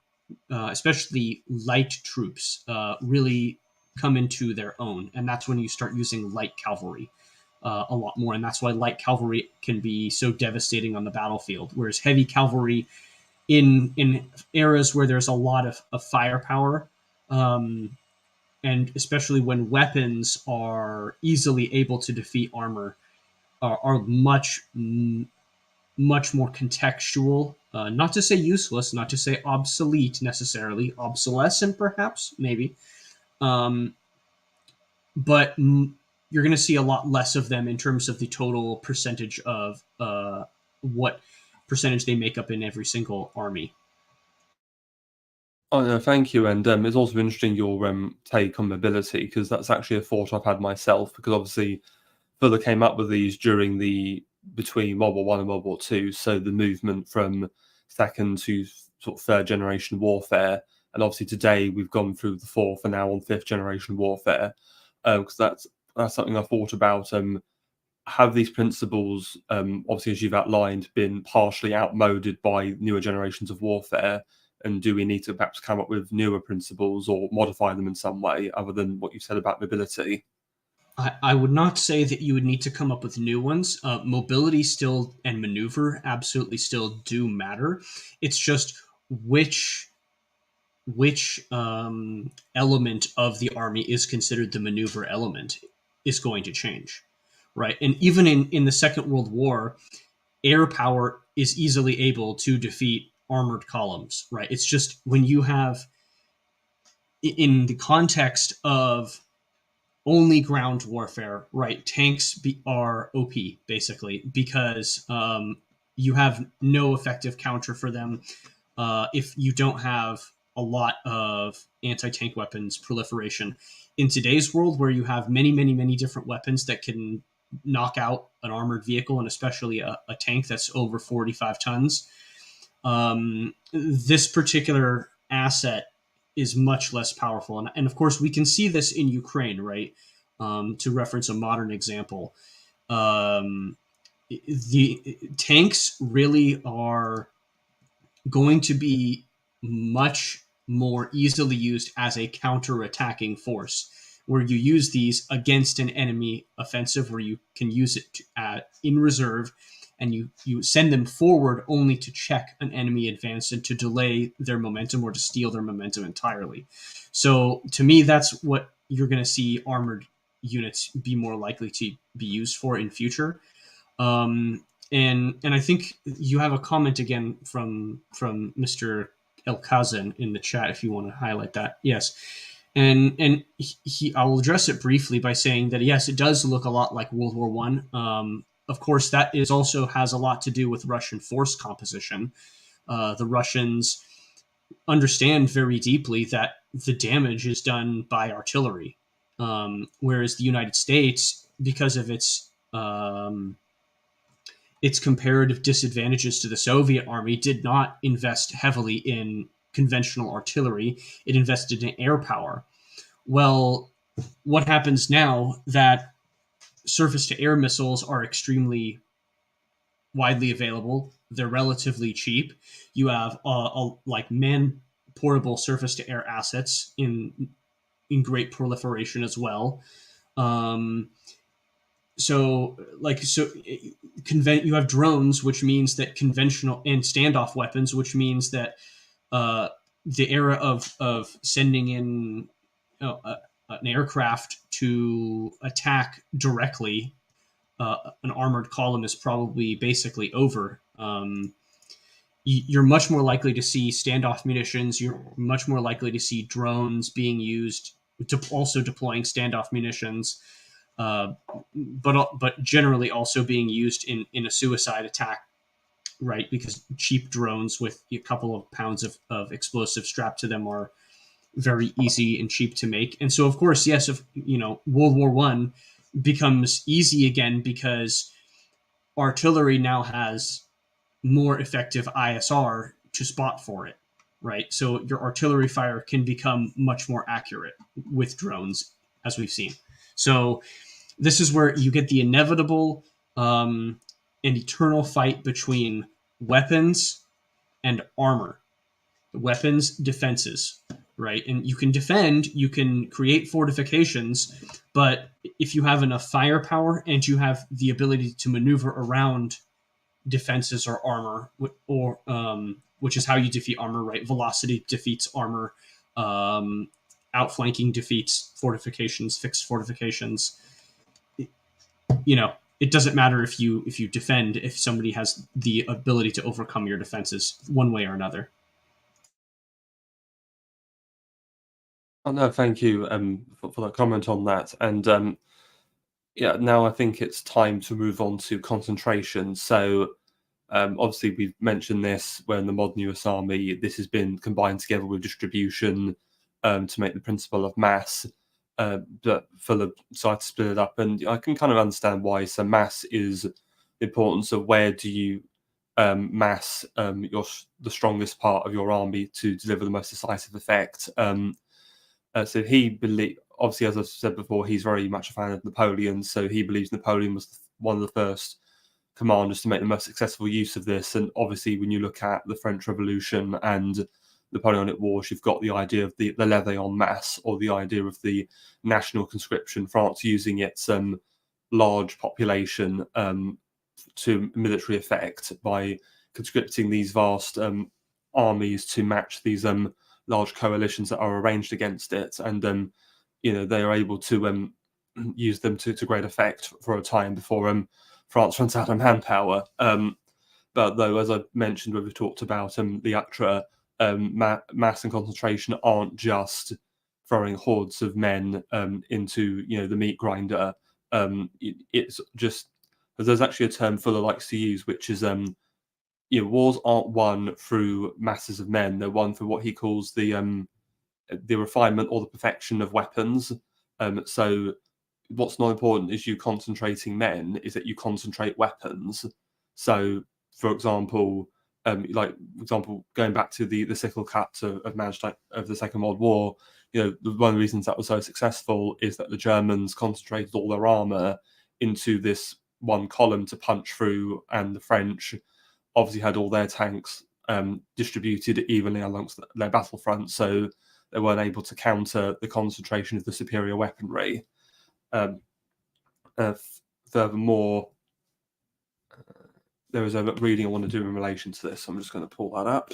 especially light troops, really come into their own, and that's when you start using light cavalry. A lot more, and that's why light cavalry can be so devastating on the battlefield, whereas heavy cavalry in eras where there's a lot of firepower, and especially when weapons are easily able to defeat armor, are much more contextual. Not to say useless, not to say obsolete necessarily, obsolescent perhaps, maybe, um, but you're going to see a lot less of them in terms of the total percentage of what percentage they make up in every single army. Oh no, thank you. And it's also interesting your take on mobility, because that's actually a thought I've had myself. Because obviously, Fuller came up with these during the between World War One and World War Two, so the movement from second to sort of third generation warfare, and obviously today we've gone through the fourth and now on fifth generation warfare. Because that's something I thought about. Have these principles, obviously as you've outlined, been partially outmoded by newer generations of warfare? And do we need to perhaps come up with newer principles or modify them in some way, other than what you said about mobility? I would not say that you would need to come up with new ones. Mobility still and maneuver absolutely still do matter. It's just which element of the army is considered the maneuver element is going to change, right? And even in the Second World War, air power is easily able to defeat armored columns, right? It's just when you have, in the context of only ground warfare, right? Are OP basically because you have no effective counter for them. If you don't have a lot of anti-tank weapons proliferation in today's world, where you have many different weapons that can knock out an armored vehicle, and especially a tank that's over 45 tons, this particular asset is much less powerful. And of course, we can see this in Ukraine, right? To reference a modern example, the tanks really are going to be much more easily used as a counter-attacking force, where you use these against an enemy offensive, where you can use it in reserve, and you send them forward only to check an enemy advance and to delay their momentum or to steal their momentum entirely. So to me, that's what you're going to see armored units be more likely to be used for in future. And I think you have a comment again from Mr. El Kazan in the chat if you want to highlight that. Yes. And I will address it briefly by saying that yes, it does look a lot like World War One. Of course, that is also has a lot to do with Russian force composition. The Russians understand very deeply that the damage is done by artillery, whereas the United States, because of its comparative disadvantages to the Soviet army, did not invest heavily in conventional artillery. It invested in air power. Well, what happens now that surface to air missiles are extremely widely available? They're relatively cheap. You have like man portable surface to air assets in great proliferation as well. Um, you have drones, which means that conventional and standoff weapons, which means that uh, the era of sending in an aircraft to attack directly an armored column is probably basically over. You're much more likely to see standoff munitions. You're much more likely to see drones being used to also deploying standoff munitions, but generally also being used in a suicide attack, right? Because cheap drones with a couple of pounds of explosives strapped to them are very easy and cheap to make. And so, of course, yes, if World War One becomes easy again because artillery now has more effective ISR to spot for it, right? So your artillery fire can become much more accurate with drones, as we've seen. So this is where you get the inevitable and eternal fight between weapons and armor. Weapons, defenses, right? And you can defend, you can create fortifications, but if you have enough firepower and you have the ability to maneuver around defenses or armor, or which is how you defeat armor, right? Velocity defeats armor. Outflanking defeats fortifications, fixed fortifications. It doesn't matter if you defend if somebody has the ability to overcome your defenses one way or another. Oh no, thank you for that comment on that. And yeah, now I think it's time to move on to concentration. So obviously we've mentioned this where in the modern US Army, this has been combined together with distribution to make the principle of mass, but for the side to split it up. And I can kind of understand why. So mass is the importance of where do you mass the strongest part of your army to deliver the most decisive effect. So he believe, obviously, as I said before, he's very much a fan of Napoleon. So he believes Napoleon was one of the first commanders to make the most successful use of this. And obviously, when you look at the French Revolution and Napoleonic Wars, you've got the idea of the levée en masse, or the idea of the national conscription, France using its large population to military effect by conscripting these vast armies to match these large coalitions that are arranged against it. And they are able to use them to great effect for a time before France runs out of manpower. But though, as I mentioned when we talked about the UCTRA, mass and concentration aren't just throwing hordes of men into the meat grinder. It's just, there's actually a term Fuller likes to use, which is wars aren't won through masses of men; they're won through what he calls the refinement or the perfection of weapons. So what's not important is you concentrating men, is that you concentrate weapons. So, for example, going back to the sickle cuts of Manstein of the Second World War, one of the reasons that was so successful is that the Germans concentrated all their armor into this one column to punch through, and the French obviously had all their tanks distributed evenly amongst their battlefront, so they weren't able to counter the concentration of the superior weaponry. Furthermore, there is a reading I want to do in relation to this. I'm just going to pull that up.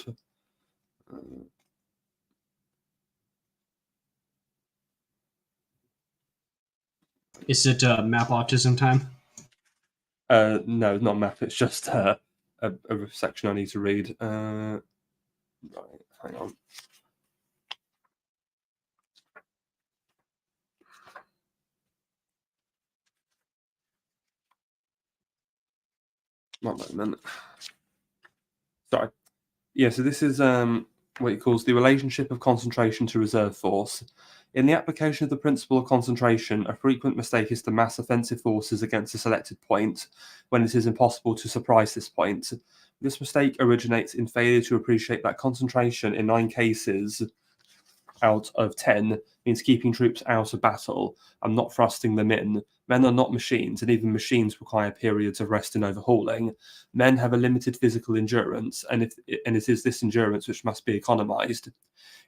Is it map autism time? No, not map. It's just a section I need to read. Right, hang on. One moment. Sorry. Yeah, so this is what he calls the relationship of concentration to reserve force. In the application of the principle of concentration, a frequent mistake is to mass offensive forces against a selected point when it is impossible to surprise this point. This mistake originates in failure to appreciate that concentration in 9 cases out of 10 means keeping troops out of battle and not thrusting them in. Men are not machines, and even machines require periods of rest and overhauling. Men have a limited physical endurance, and it is this endurance which must be economized.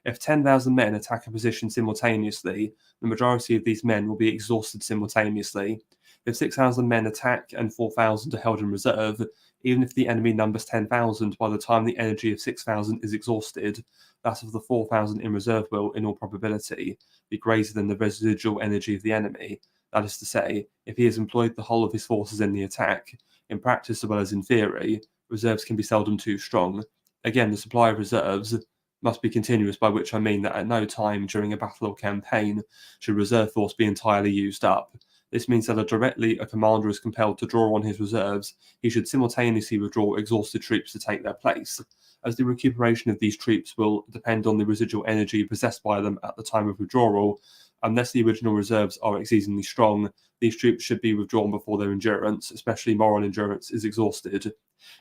If 10,000 men attack a position simultaneously, the majority of these men will be exhausted simultaneously. If 6,000 men attack and 4,000 are held in reserve, even if the enemy numbers 10,000, by the time the energy of 6,000 is exhausted, that of the 4,000 in reserve will, in all probability, be greater than the residual energy of the enemy. That is to say, if he has employed the whole of his forces in the attack, in practice as well as in theory, reserves can be seldom too strong. Again, the supply of reserves must be continuous, by which I mean that at no time during a battle or campaign should reserve force be entirely used up. This means that directly a commander is compelled to draw on his reserves, he should simultaneously withdraw exhausted troops to take their place, as the recuperation of these troops will depend on the residual energy possessed by them at the time of withdrawal. Unless the original reserves are exceedingly strong, these troops should be withdrawn before their endurance, especially moral endurance, is exhausted.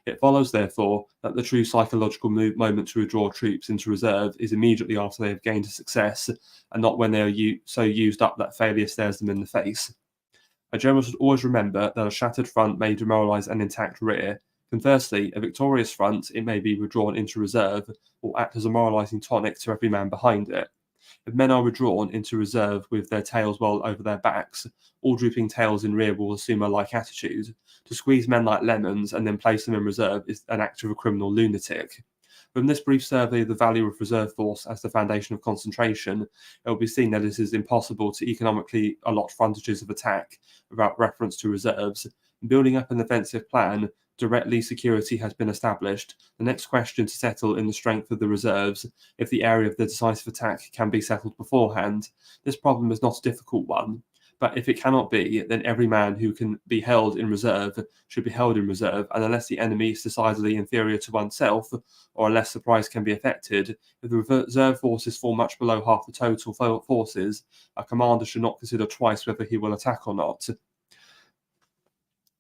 It follows, therefore, that the true psychological moment to withdraw troops into reserve is immediately after they have gained a success, and not when they are so used up that failure stares them in the face. A general should always remember that a shattered front may demoralize an intact rear. Conversely, a victorious front, it may be withdrawn into reserve, will act as a moralizing tonic to every man behind it. If men are withdrawn into reserve with their tails well over their backs, all drooping tails in rear will assume a like attitude. To squeeze men like lemons and then place them in reserve is an act of a criminal lunatic. From this brief survey of the value of reserve force as the foundation of concentration, it will be seen that it is impossible to economically allot frontages of attack without reference to reserves. In building up an offensive plan, directly security has been established. The next question to settle in the strength of the reserves, if the area of the decisive attack can be settled beforehand. This problem is not a difficult one, but if it cannot be, then every man who can be held in reserve should be held in reserve, and unless the enemy is decidedly inferior to oneself, or unless surprise can be effected, if the reserve forces fall much below half the total forces, a commander should not consider twice whether he will attack or not.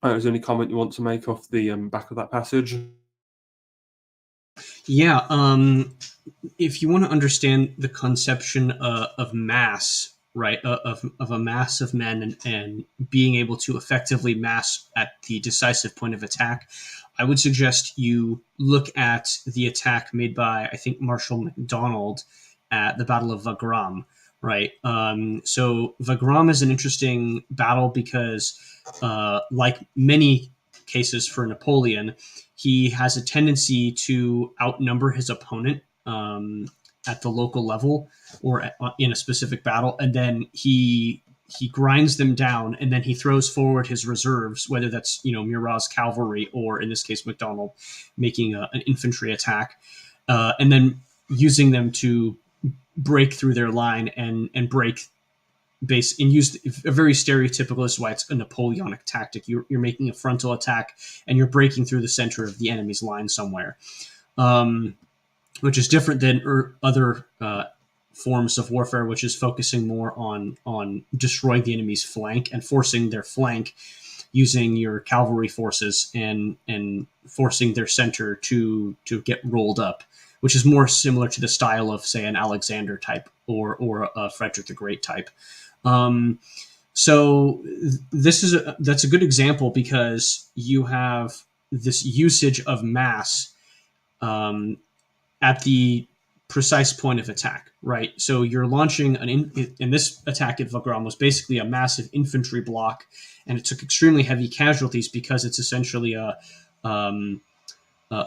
Is there any comment you want to make off the back of that passage? Yeah, if you want to understand the conception of mass, right, of a mass of men and being able to effectively mass at the decisive point of attack, I would suggest you look at the attack made by, I think, Marshal MacDonald at the Battle of Wagram, right? So Wagram is an interesting battle because, like many cases for Napoleon, he has a tendency to outnumber his opponent at the local level or in a specific battle, and then he grinds them down, and then he throws forward his reserves, whether that's Murat's cavalry or in this case MacDonald making an infantry attack, and then using them to break through their line and break base and use a very stereotypical. This is why it's a Napoleonic tactic. You're making a frontal attack and you're breaking through the center of the enemy's line somewhere, which is different than other forms of warfare, which is focusing more on destroying the enemy's flank and forcing their flank using your cavalry forces and forcing their center to get rolled up, which is more similar to the style of, say, an Alexander type or a Frederick the Great type. So that's a good example because you have this usage of mass at the precise point of attack, right? So you're launching in this attack at Wagram was basically a massive infantry block, and it took extremely heavy casualties because it's essentially a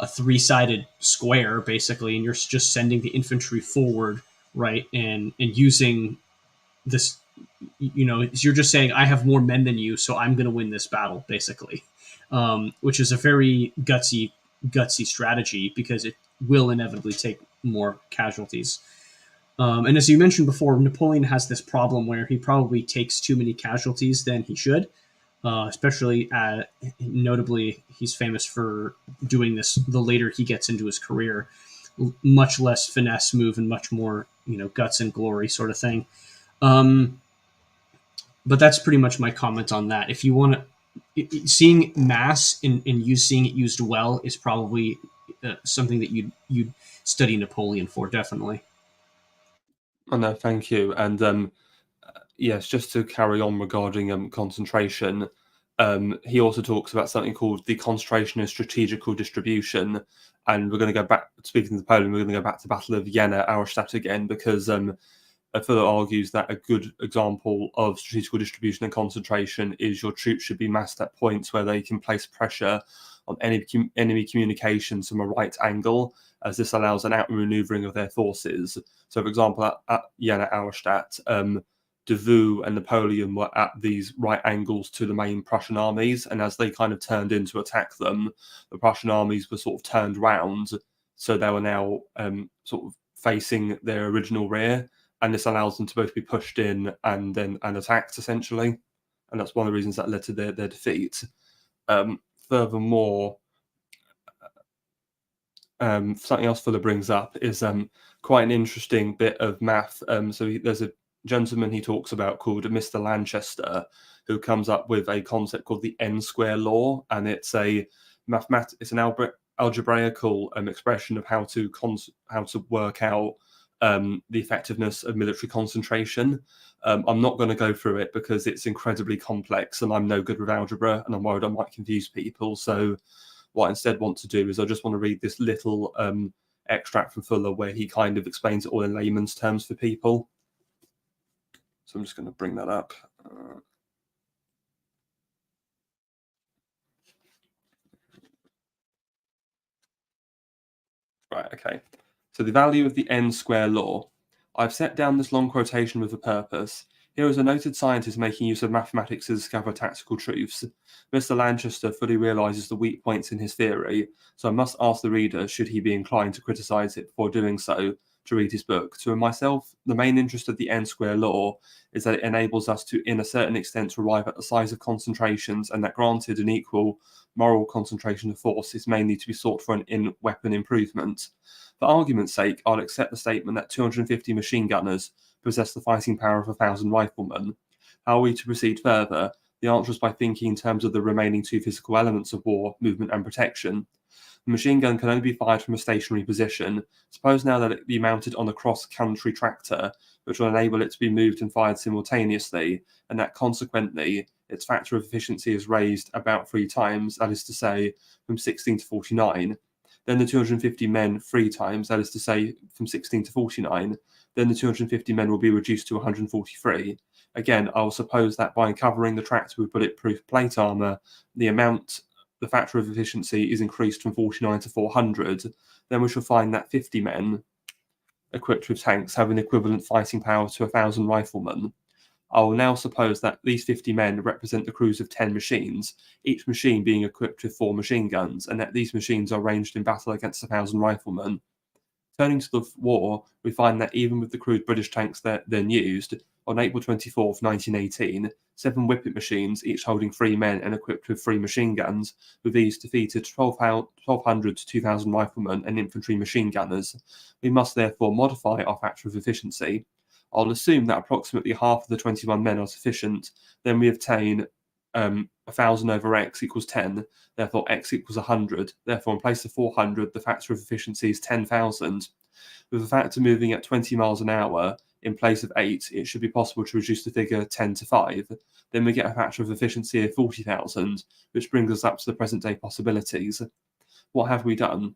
three-sided square, basically, and you're just sending the infantry forward, right? And using this, you're just saying, I have more men than you, so I'm going to win this battle, basically, which is a very gutsy strategy because it will inevitably take more casualties. And as you mentioned before, Napoleon has this problem where he probably takes too many casualties than he should. Especially notably, he's famous for doing this the later he gets into his career. Much less finesse move and much more, guts and glory sort of thing. But that's pretty much my comment on that. If you want to, seeing mass and seeing it used well is probably something that you'd study Napoleon for, definitely. Oh, no, thank you. And yes, just to carry on regarding concentration, he also talks about something called the concentration and strategical distribution. And we're going to go back, speaking of Napoleon, we're going to go back to the Battle of Jena, Auerstadt again, because Fuller argues that a good example of strategical distribution and concentration is your troops should be massed at points where they can place pressure on enemy communications from a right angle, as this allows an outmaneuvering of their forces. So, for example, at Jena, Auerstadt, Davout and Napoleon were at these right angles to the main Prussian armies, and as they kind of turned in to attack them, the Prussian armies were sort of turned round, so they were now sort of facing their original rear, and this allows them to both be pushed in and attacked, essentially, and that's one of the reasons that led to their defeat. Furthermore, something else Fuller brings up is quite an interesting bit of math. There's a gentleman he talks about called Mr. Lanchester, who comes up with a concept called the n-square law, and it's an algebraical expression of how to work out the effectiveness of military concentration. I'm not going to go through it because it's incredibly complex, and I'm no good with algebra, and I'm worried I might confuse people. So what I instead want to do is I just want to read this little extract from Fuller where he kind of explains it all in layman's terms for people. So I'm just going to bring that up. Right, okay. So the value of the n-square law. I've set down this long quotation with a purpose. Here is a noted scientist making use of mathematics to discover tactical truths. Mr. Lanchester fully realizes the weak points in his theory, so I must ask the reader, should he be inclined to criticize it before doing so, to read his book. To myself, the main interest of the n-square law is that it enables us to, in a certain extent, arrive at the size of concentrations, and that granted an equal moral concentration of force is mainly to be sought for an in-weapon improvement. For argument's sake, I'll accept the statement that 250 machine gunners possess the fighting power of 1,000 riflemen. How are we to proceed further? The answer is by thinking in terms of the remaining two physical elements of war, movement and protection. The machine gun can only be fired from a stationary position. Suppose now that it be mounted on a cross-country tractor, which will enable it to be moved and fired simultaneously, and that consequently its factor of efficiency is raised about 3 times, that is to say, from 16 to 49. Then the 250 men 3 times, that is to say, from 16 to 49. Then the 250 men will be reduced to 143. Again, I will suppose that by covering the tractor with bulletproof plate armor, the factor of efficiency is increased from 49 to 400. Then we shall find that 50 men equipped with tanks have an equivalent fighting power to 1,000 riflemen. I will now suppose that these 50 men represent the crews of 10 machines, each machine being equipped with 4 machine guns, and that these machines are ranged in battle against 1,000 riflemen. Turning to the war, we find that even with the crude British tanks then used, on April 24th, 1918, 7 Whippet machines, each holding 3 men and equipped with 3 machine guns, with these defeated 1,200 to 2,000 riflemen and infantry machine gunners. We must therefore modify our factor of efficiency. I'll assume that approximately half of the 21 men are sufficient. Then we obtain 1,000 over x equals 10. Therefore, x equals 100. Therefore, in place of 400, the factor of efficiency is 10,000. With the factor moving at 20 miles an hour, in place of 8, it should be possible to reduce the figure 10 to 5. Then we get a factor of efficiency of 40,000, which brings us up to the present-day possibilities. What have we done?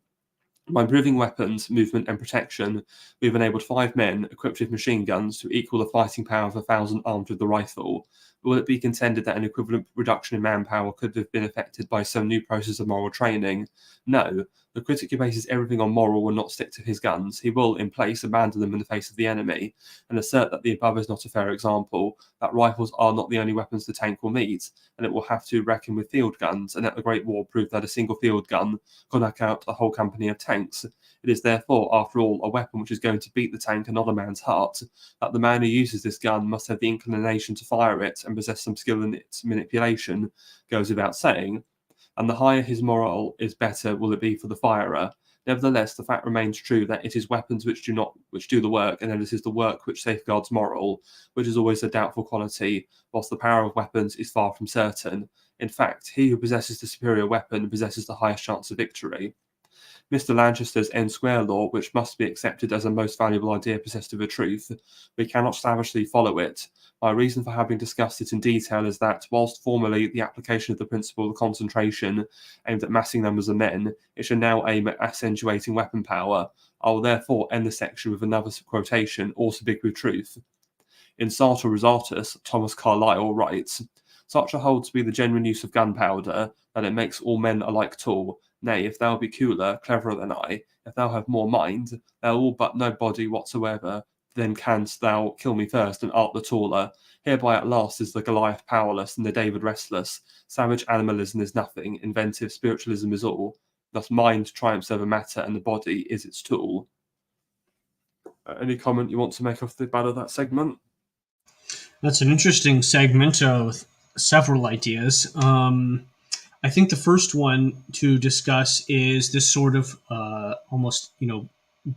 By improving weapons, movement, and protection, we've enabled 5 men equipped with machine guns to equal the fighting power of 1,000 armed with the rifle. Will it be contended that an equivalent reduction in manpower could have been effected by some new process of moral training? No. The critic who bases everything on moral will not stick to his guns. He will, in place, abandon them in the face of the enemy and assert that the above is not a fair example, that rifles are not the only weapons the tank will need, and it will have to reckon with field guns, and that the Great War proved that a single field gun could knock out a whole company of tanks. It is therefore, after all, a weapon which is going to beat the tank another man's heart, that the man who uses this gun must have the inclination to fire it and possess some skill in its manipulation, goes without saying, and the higher his moral is, better will it be for the firer. Nevertheless, the fact remains true that it is weapons which do the work, and that it is the work which safeguards moral, which is always a doubtful quality, whilst the power of weapons is far from certain. In fact, he who possesses the superior weapon possesses the highest chance of victory. Mr. Lanchester's N-square law, which must be accepted as a most valuable idea possessed of a truth, we cannot slavishly follow it. My reason for having discussed it in detail is that, whilst formerly the application of the principle of concentration aimed at massing numbers of men, it should now aim at accentuating weapon power. I will therefore end the section with another quotation, also big with truth. In Sartor Resartus, Thomas Carlyle writes, "Such I hold to be the genuine use of gunpowder, that it makes all men alike tall. Nay, if thou be cooler, cleverer than I, if thou have more mind, thou all but no body whatsoever, then canst thou kill me first, and art the taller. Hereby at last is the Goliath powerless, and the David restless. Savage animalism is nothing, inventive spiritualism is all. Thus mind triumphs over matter, and the body is its tool." Any comment you want to make off the bat of that segment? That's an interesting segment with several ideas. I think the first one to discuss is this sort of almost,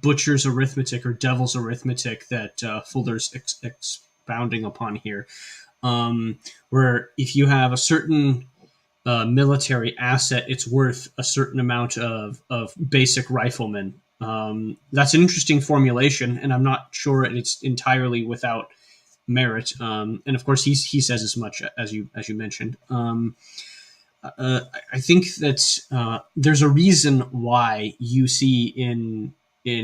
butcher's arithmetic or devil's arithmetic that Fuller's expounding upon here, where if you have a certain military asset, it's worth a certain amount of basic riflemen. That's an interesting formulation, and I'm not sure it's entirely without merit. And of course, he says as much as you mentioned. I think that there's a reason why you see in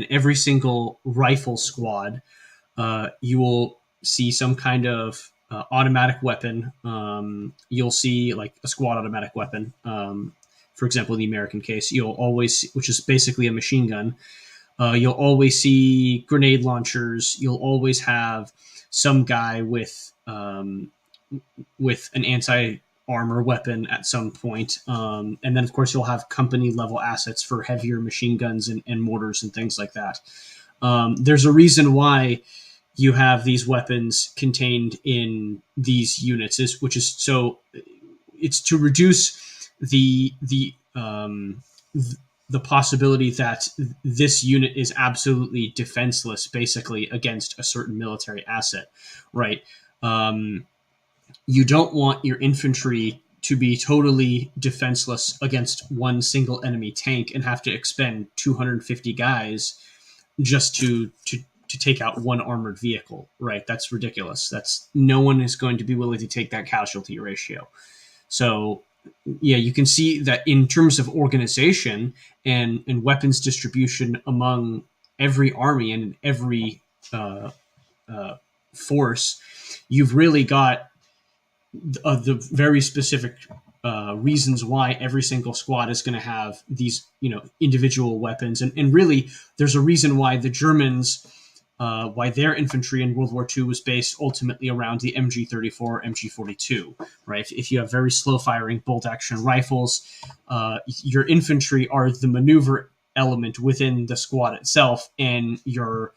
every single rifle squad, you will see some kind of automatic weapon. You'll see like a squad automatic weapon. For example, in the American case, you'll always, which is basically a machine gun. You'll always see grenade launchers. You'll always have some guy with an anti-armor weapon at some point. And then, of course, you'll have company-level assets for heavier machine guns and mortars and things like that. There's a reason why you have these weapons contained in these units, which is so it's to reduce the possibility that this unit is absolutely defenseless, basically, against a certain military asset, right? You don't want your infantry to be totally defenseless against one single enemy tank and have to expend 250 guys just to take out one armored vehicle, right? That's ridiculous. No one is going to be willing to take that casualty ratio. So, yeah, you can see that in terms of organization and weapons distribution among every army and every force, you've really got the very specific reasons why every single squad is going to have these, individual weapons. And really, there's a reason why the Germans, why their infantry in World War II was based ultimately around the MG34 or MG42, right? If you have very slow-firing bolt-action rifles, your infantry are the maneuver element within the squad itself, and your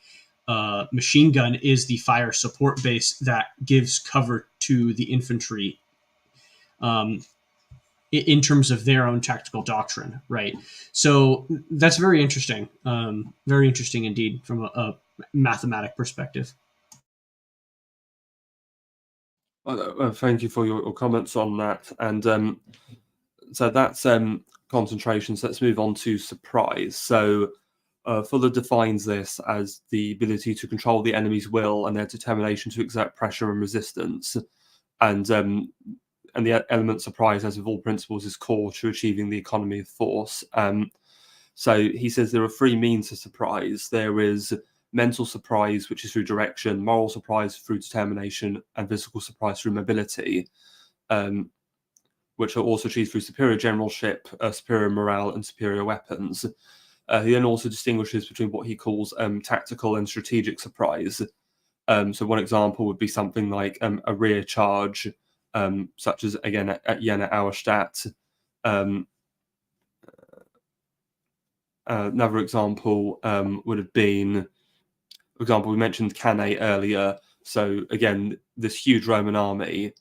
machine gun is the fire support base that gives cover to the infantry in terms of their own tactical doctrine, right? So that's very interesting indeed from a mathematic perspective. Thank you for your comments on that. And so that's concentration. So let's move on to surprise. So Fuller defines this as the ability to control the enemy's will and their determination to exert pressure and resistance. And the element surprise, as with all principles, is core to achieving the economy of force. So he says there are three means of surprise. There is mental surprise, which is through direction, moral surprise through determination, and physical surprise through mobility. which are also achieved through superior generalship, superior morale, and superior weapons. He then also distinguishes between what he calls tactical and strategic surprise. So one example would be something like a rear charge, such as, again, at Jena Auerstadt. Another example would have been, for example, we mentioned Cannae earlier. So again, this huge Roman army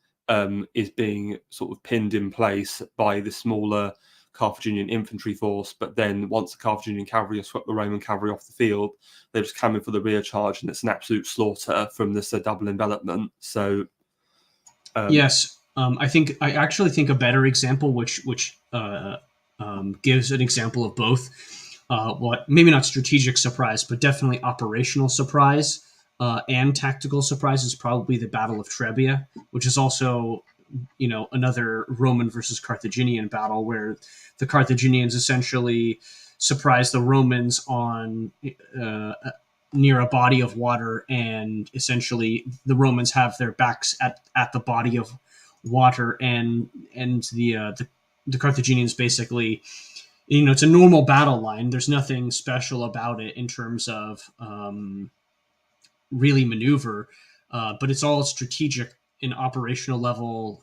is being sort of pinned in place by the smaller Carthaginian infantry force, but then once the Carthaginian cavalry have swept the Roman cavalry off the field, they just come in for the rear charge, and it's an absolute slaughter from this double envelopment. So yes, I actually think a better example, which gives an example of both, what maybe not strategic surprise, but definitely operational surprise and tactical surprise, is probably the Battle of Trebia, which is also, another Roman versus Carthaginian battle where the Carthaginians essentially surprise the Romans on near a body of water, and essentially the Romans have their backs at the body of water, and the Carthaginians basically, it's a normal battle line. There's nothing special about it in terms of really maneuver, but it's all strategic and operational level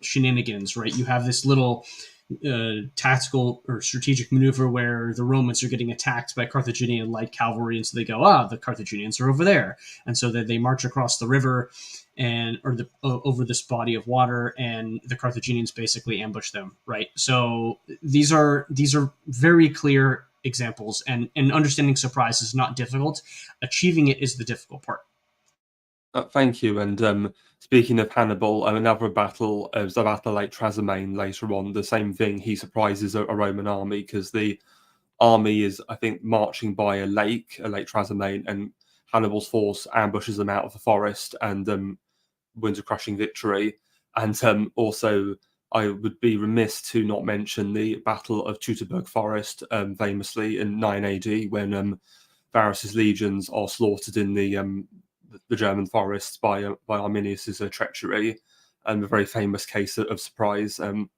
shenanigans, right? You have this little tactical or strategic maneuver where the Romans are getting attacked by Carthaginian light cavalry, and so they go, the Carthaginians are over there, and so they march across the river over this body of water, and the Carthaginians basically ambush them, right? So these are very clear examples, and understanding surprise is not difficult. Achieving it is the difficult part. Thank you. And speaking of Hannibal, another battle is the Battle of Lake Trasimene later on. The same thing, he surprises a Roman army because the army is, I think, marching by a lake Trasimene, and Hannibal's force ambushes them out of the forest and wins a crushing victory. And also, I would be remiss to not mention the Battle of Teutoburg Forest, famously in 9 AD, when Varus's legions are slaughtered in the German forests by Arminius's treachery, and a very famous case of surprise. And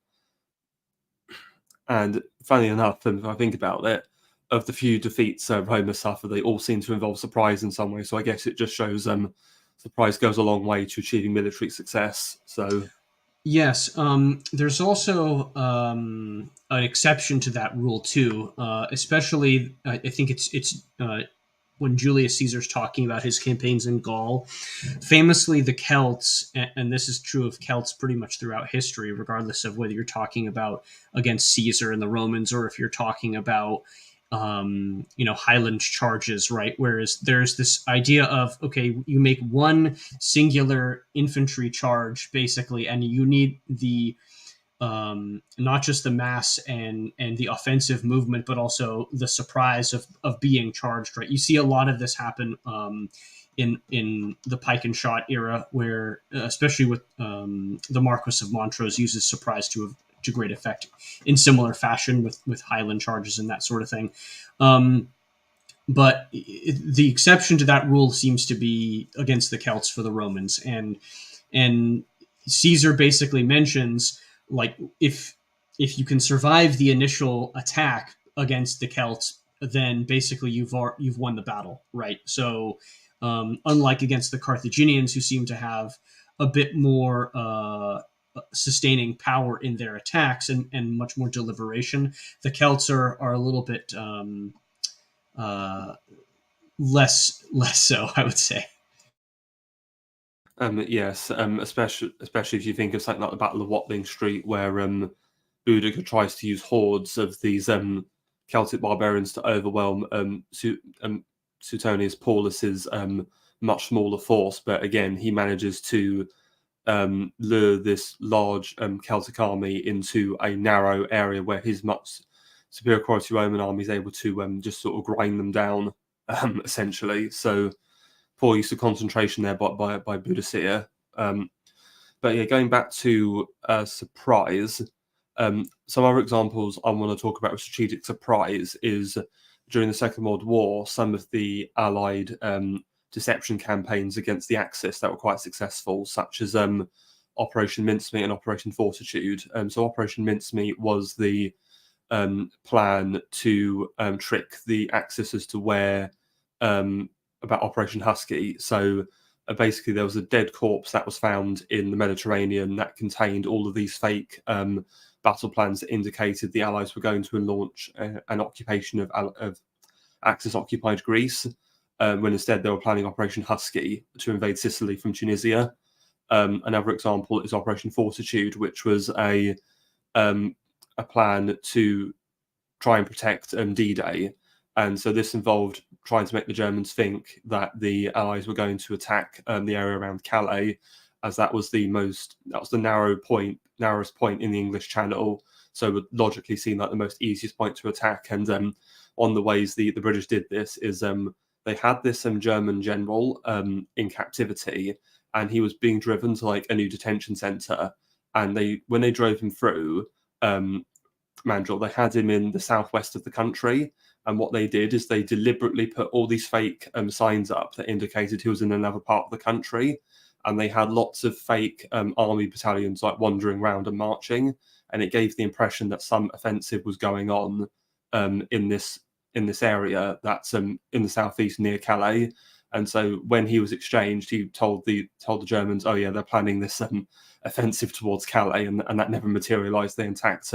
funny enough, if I think about it, of the few defeats Roma suffered, they all seem to involve surprise in some way. So I guess it just shows surprise goes a long way to achieving military success. So yes, there's also an exception to that rule too, especially I think it's when Julius Caesar's talking about his campaigns in Gaul. Famously, the Celts, and this is true of Celts pretty much throughout history, regardless of whether you're talking about against Caesar and the Romans, or if you're talking about Highland charges, right? Whereas there's this idea of, okay, you make one singular infantry charge basically, and you need the not just the mass and the offensive movement, but also the surprise of being charged, right? You see a lot of this happen in the pike and shot era, where especially with the Marquis of Montrose uses surprise to great effect in similar fashion with Highland charges and that sort of thing. But the exception to that rule seems to be against the Celts for the Romans, and Caesar basically mentions, like, if you can survive the initial attack against the Celts, then basically you've won the battle, right? So unlike against the Carthaginians, who seem to have a bit more sustaining power in their attacks and much more deliberation, the Celts are a little bit less so, I would say. Yes, especially if you think of something like the Battle of Watling Street, where Boudicca tries to use hordes of these Celtic barbarians to overwhelm Suetonius Paulus's much smaller force, but again he manages to lure this large Celtic army into a narrow area where his much superior quality Roman army is able to just sort of grind them down, essentially. So poor use of concentration there by Boudicca. But yeah, going back to surprise, some other examples I want to talk about with strategic surprise is during the Second World War, some of the Allied deception campaigns against the Axis that were quite successful, such as Operation Mincemeat and Operation Fortitude. So Operation Mincemeat was the plan to trick the Axis as to where about Operation Husky. So basically, there was a dead corpse that was found in the Mediterranean that contained all of these fake battle plans that indicated the Allies were going to launch an occupation of Axis-occupied Greece, when instead they were planning Operation Husky to invade Sicily from Tunisia. Another example is Operation Fortitude, which was a plan to try and protect D-Day. And so this involved trying to make the Germans think that the Allies were going to attack the area around Calais, as that was the narrowest point in the English Channel. So it would logically seem like the most easiest point to attack. And on the ways the British did this is they had this German general in captivity, and he was being driven to like a new detention center. And when they drove him through Mandrill, they had him in the southwest of the country. And what they did is they deliberately put all these fake signs up that indicated he was in another part of the country. And they had lots of fake army battalions like wandering around and marching. And it gave the impression that some offensive was going on in this area that's in the southeast near Calais. And so when he was exchanged, he told the Germans, "Oh yeah, they're planning this offensive towards Calais," and that never materialized. They attacked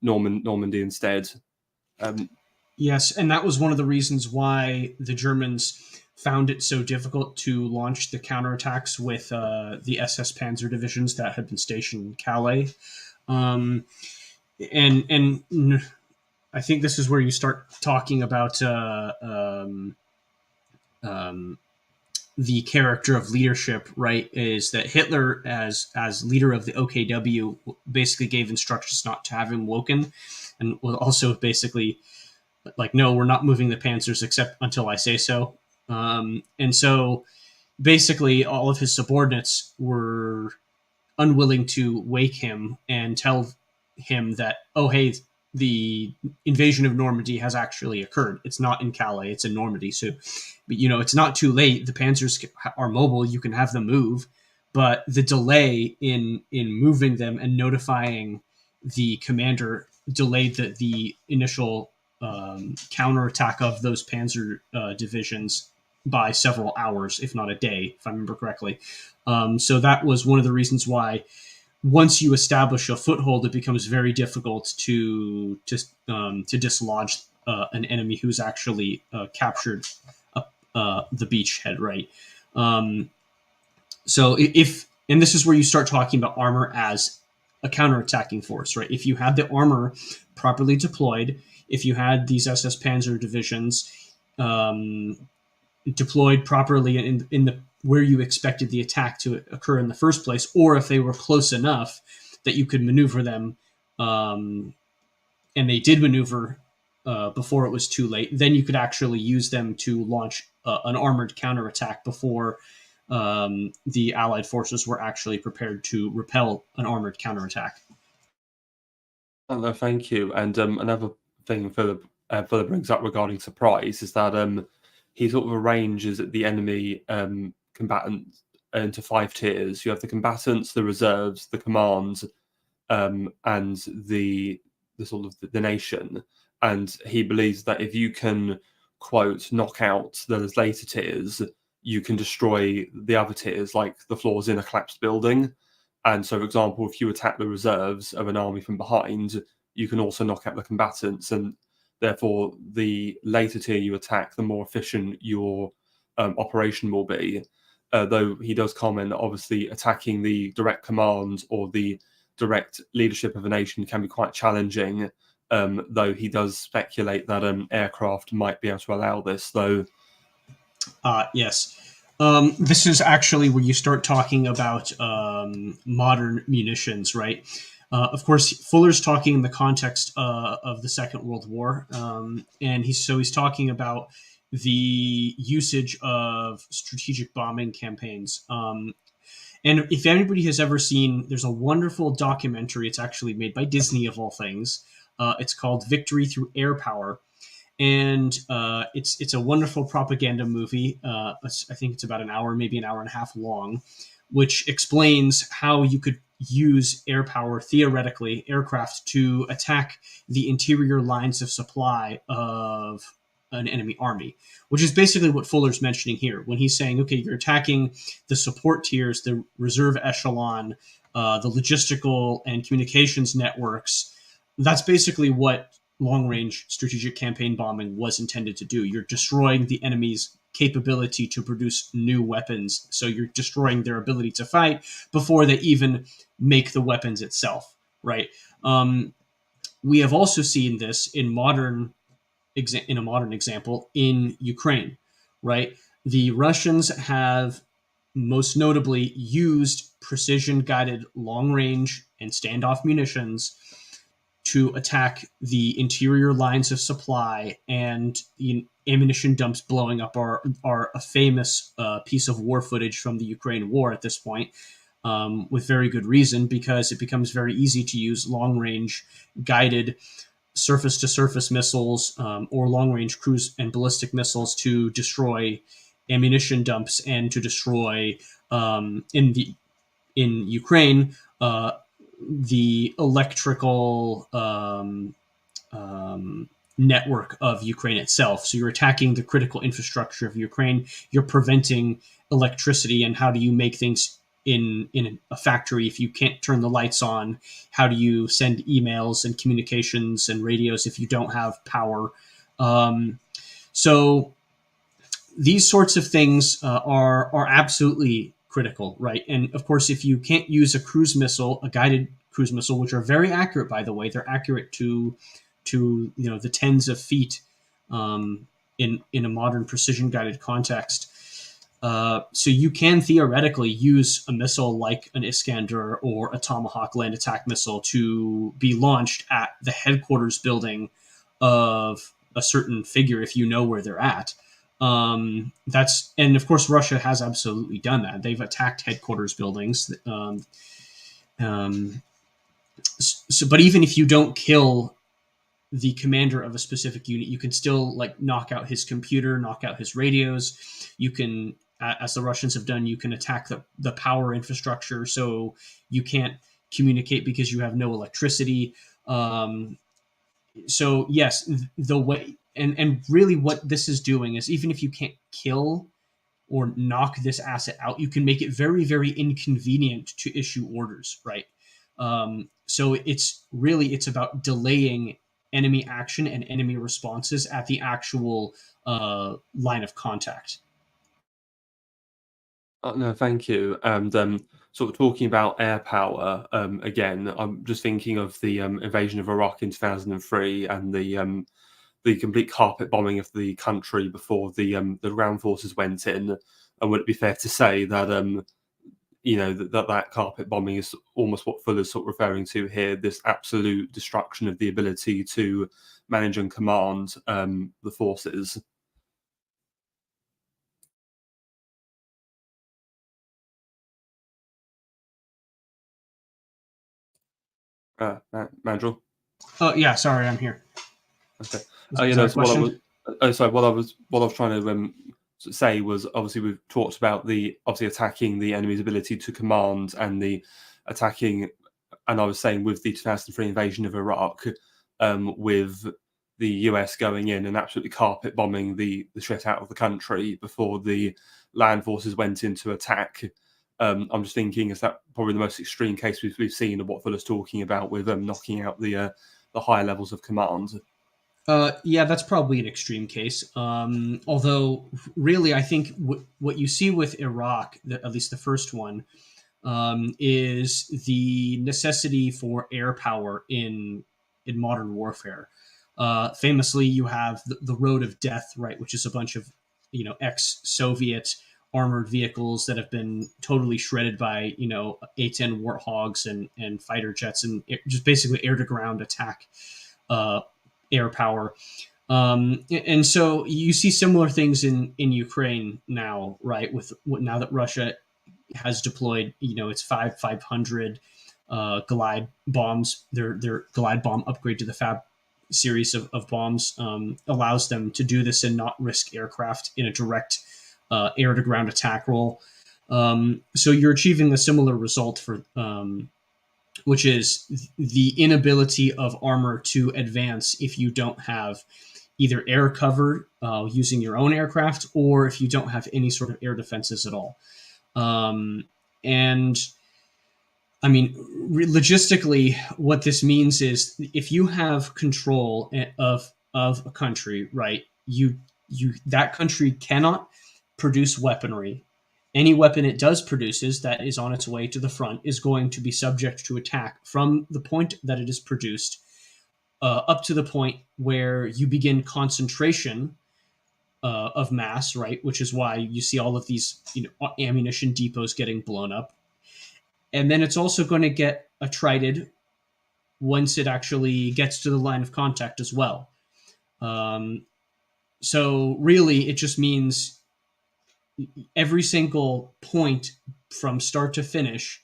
Normandy instead. Yes, and that was one of the reasons why the Germans found it so difficult to launch the counterattacks with the SS Panzer divisions that had been stationed in Calais. And I think this is where you start talking about the character of leadership, right? Is that Hitler, as leader of the OKW, basically gave instructions not to have him woken, and was also basically like, no, we're not moving the panzers except until I say so. And so basically all of his subordinates were unwilling to wake him and tell him that, oh, hey, the invasion of Normandy has actually occurred. It's not in Calais, it's in Normandy. So, but, it's not too late. The panzers are mobile. You can have them move. But the delay in moving them and notifying the commander delayed the initial counterattack of those panzer divisions by several hours, if not a day, if I remember correctly. So that was one of the reasons why once you establish a foothold, it becomes very difficult to dislodge an enemy who's actually captured the beachhead, right? So and this is where you start talking about armor as a counterattacking force, right? If you had the armor properly deployed, if you had these SS Panzer divisions deployed properly in the where you expected the attack to occur in the first place, or if they were close enough that you could maneuver them, and they did maneuver before it was too late, then you could actually use them to launch an armored counterattack before the Allied forces were actually prepared to repel an armored counterattack. No, thank you. And another thing Philip brings up regarding surprise is that he sort of arranges the enemy combatants into 5 tiers. You have the combatants, the reserves, the commands, and the sort of the nation. And he believes that if you can, quote, knock out those later tiers, you can destroy the other tiers, like the floors in a collapsed building. And so, for example, if you attack the reserves of an army from behind, you can also knock out the combatants, and therefore the later tier you attack, the more efficient your operation will be. Though he does comment that obviously attacking the direct command or the direct leadership of a nation can be quite challenging, though he does speculate that aircraft might be able to allow this, though. Yes. This is actually where you start talking about modern munitions, right? Of course, Fuller's talking in the context of the Second World War, and he's talking about the usage of strategic bombing campaigns. And if anybody has ever seen, there's a wonderful documentary. It's actually made by Disney, of all things. It's called Victory Through Air Power. And it's a wonderful propaganda movie. I think it's about an hour, maybe an hour and a half long, which explains how you could use air power, theoretically, aircraft, to attack the interior lines of supply of an enemy army, which is basically what Fuller's mentioning here when he's saying, okay, you're attacking the support tiers, the reserve echelon, the logistical and communications networks. That's basically what long-range strategic campaign bombing was intended to do. You're destroying the enemy's capability to produce new weapons. So you're destroying their ability to fight before they even make the weapons itself, right? We have also seen this in a modern example in Ukraine, right? The Russians have most notably used precision-guided long-range and standoff munitions to attack the interior lines of supply, and the ammunition dumps blowing up are a famous piece of war footage from the Ukraine war at this point, with very good reason, because it becomes very easy to use long-range guided surface-to-surface missiles or long-range cruise and ballistic missiles to destroy ammunition dumps and to destroy in Ukraine the electrical network of Ukraine itself. So you're attacking the critical infrastructure of Ukraine. You're preventing electricity. And how do you make things in a factory if you can't turn the lights on? How do you send emails and communications and radios if you don't have power? So these sorts of things are absolutely critical, right? And of course, if you can't use a cruise missile, a guided cruise missile, which are very accurate, by the way, they're accurate to the tens of feet in a modern precision guided context. So you can theoretically use a missile like an Iskander or a Tomahawk land attack missile to be launched at the headquarters building of a certain figure if you know where they're at. And of course Russia has absolutely done that. They've attacked headquarters buildings. But even if you don't kill the commander of a specific unit, you can still knock out his computer, knock out his radios. You can, as the Russians have done, you can attack the power infrastructure, so you can't communicate because you have no electricity. So yes, the way and really what this is doing is, even if you can't kill or knock this asset out, you can make it very, very inconvenient to issue orders, right? So it's about delaying enemy action and enemy responses at the actual line of contact. No, thank you. And sort of talking about air power again, I'm just thinking of the invasion of Iraq in 2003 and the complete carpet bombing of the country before the ground forces went in. And would it be fair to say that that carpet bombing is almost what Fuller's sort of referring to here, this absolute destruction of the ability to manage and command the forces? Mandrill? Oh yeah, sorry, I'm here. Okay. So what I was trying to say was, obviously we've talked about the attacking the enemy's ability to command and the attacking, and I was saying with the 2003 invasion of Iraq, with the US going in and absolutely carpet bombing the shit out of the country before the land forces went into attack. I'm just thinking, is that probably the most extreme case we've seen of what Fuller's talking about with knocking out the higher levels of command? Yeah, that's probably an extreme case. Although, really, I think what you see with Iraq, at least the first one, is the necessity for air power in modern warfare. Famously, you have the Road of Death, right, which is a bunch of ex-Soviet armored vehicles that have been totally shredded by A-10 Warthogs and fighter jets, and just basically air-to-ground attack air power. And so you see similar things in Ukraine now, right? Now that Russia has deployed, its 500 glide bombs, their glide bomb upgrade to the Fab series of bombs allows them to do this and not risk aircraft in a direct air to ground attack role. So you're achieving a similar result for, which is the inability of armor to advance if you don't have either air cover using your own aircraft, or if you don't have any sort of air defenses at all. And I mean, logistically, what this means is if you have control of a country, right? You that country cannot produce weaponry. Any weapon it does produces that is on its way to the front is going to be subject to attack from the point that it is produced up to the point where you begin concentration of mass, right? Which is why you see all of these, ammunition depots getting blown up. And then it's also going to get attrited once it actually gets to the line of contact as well. So really, it just means every single point from start to finish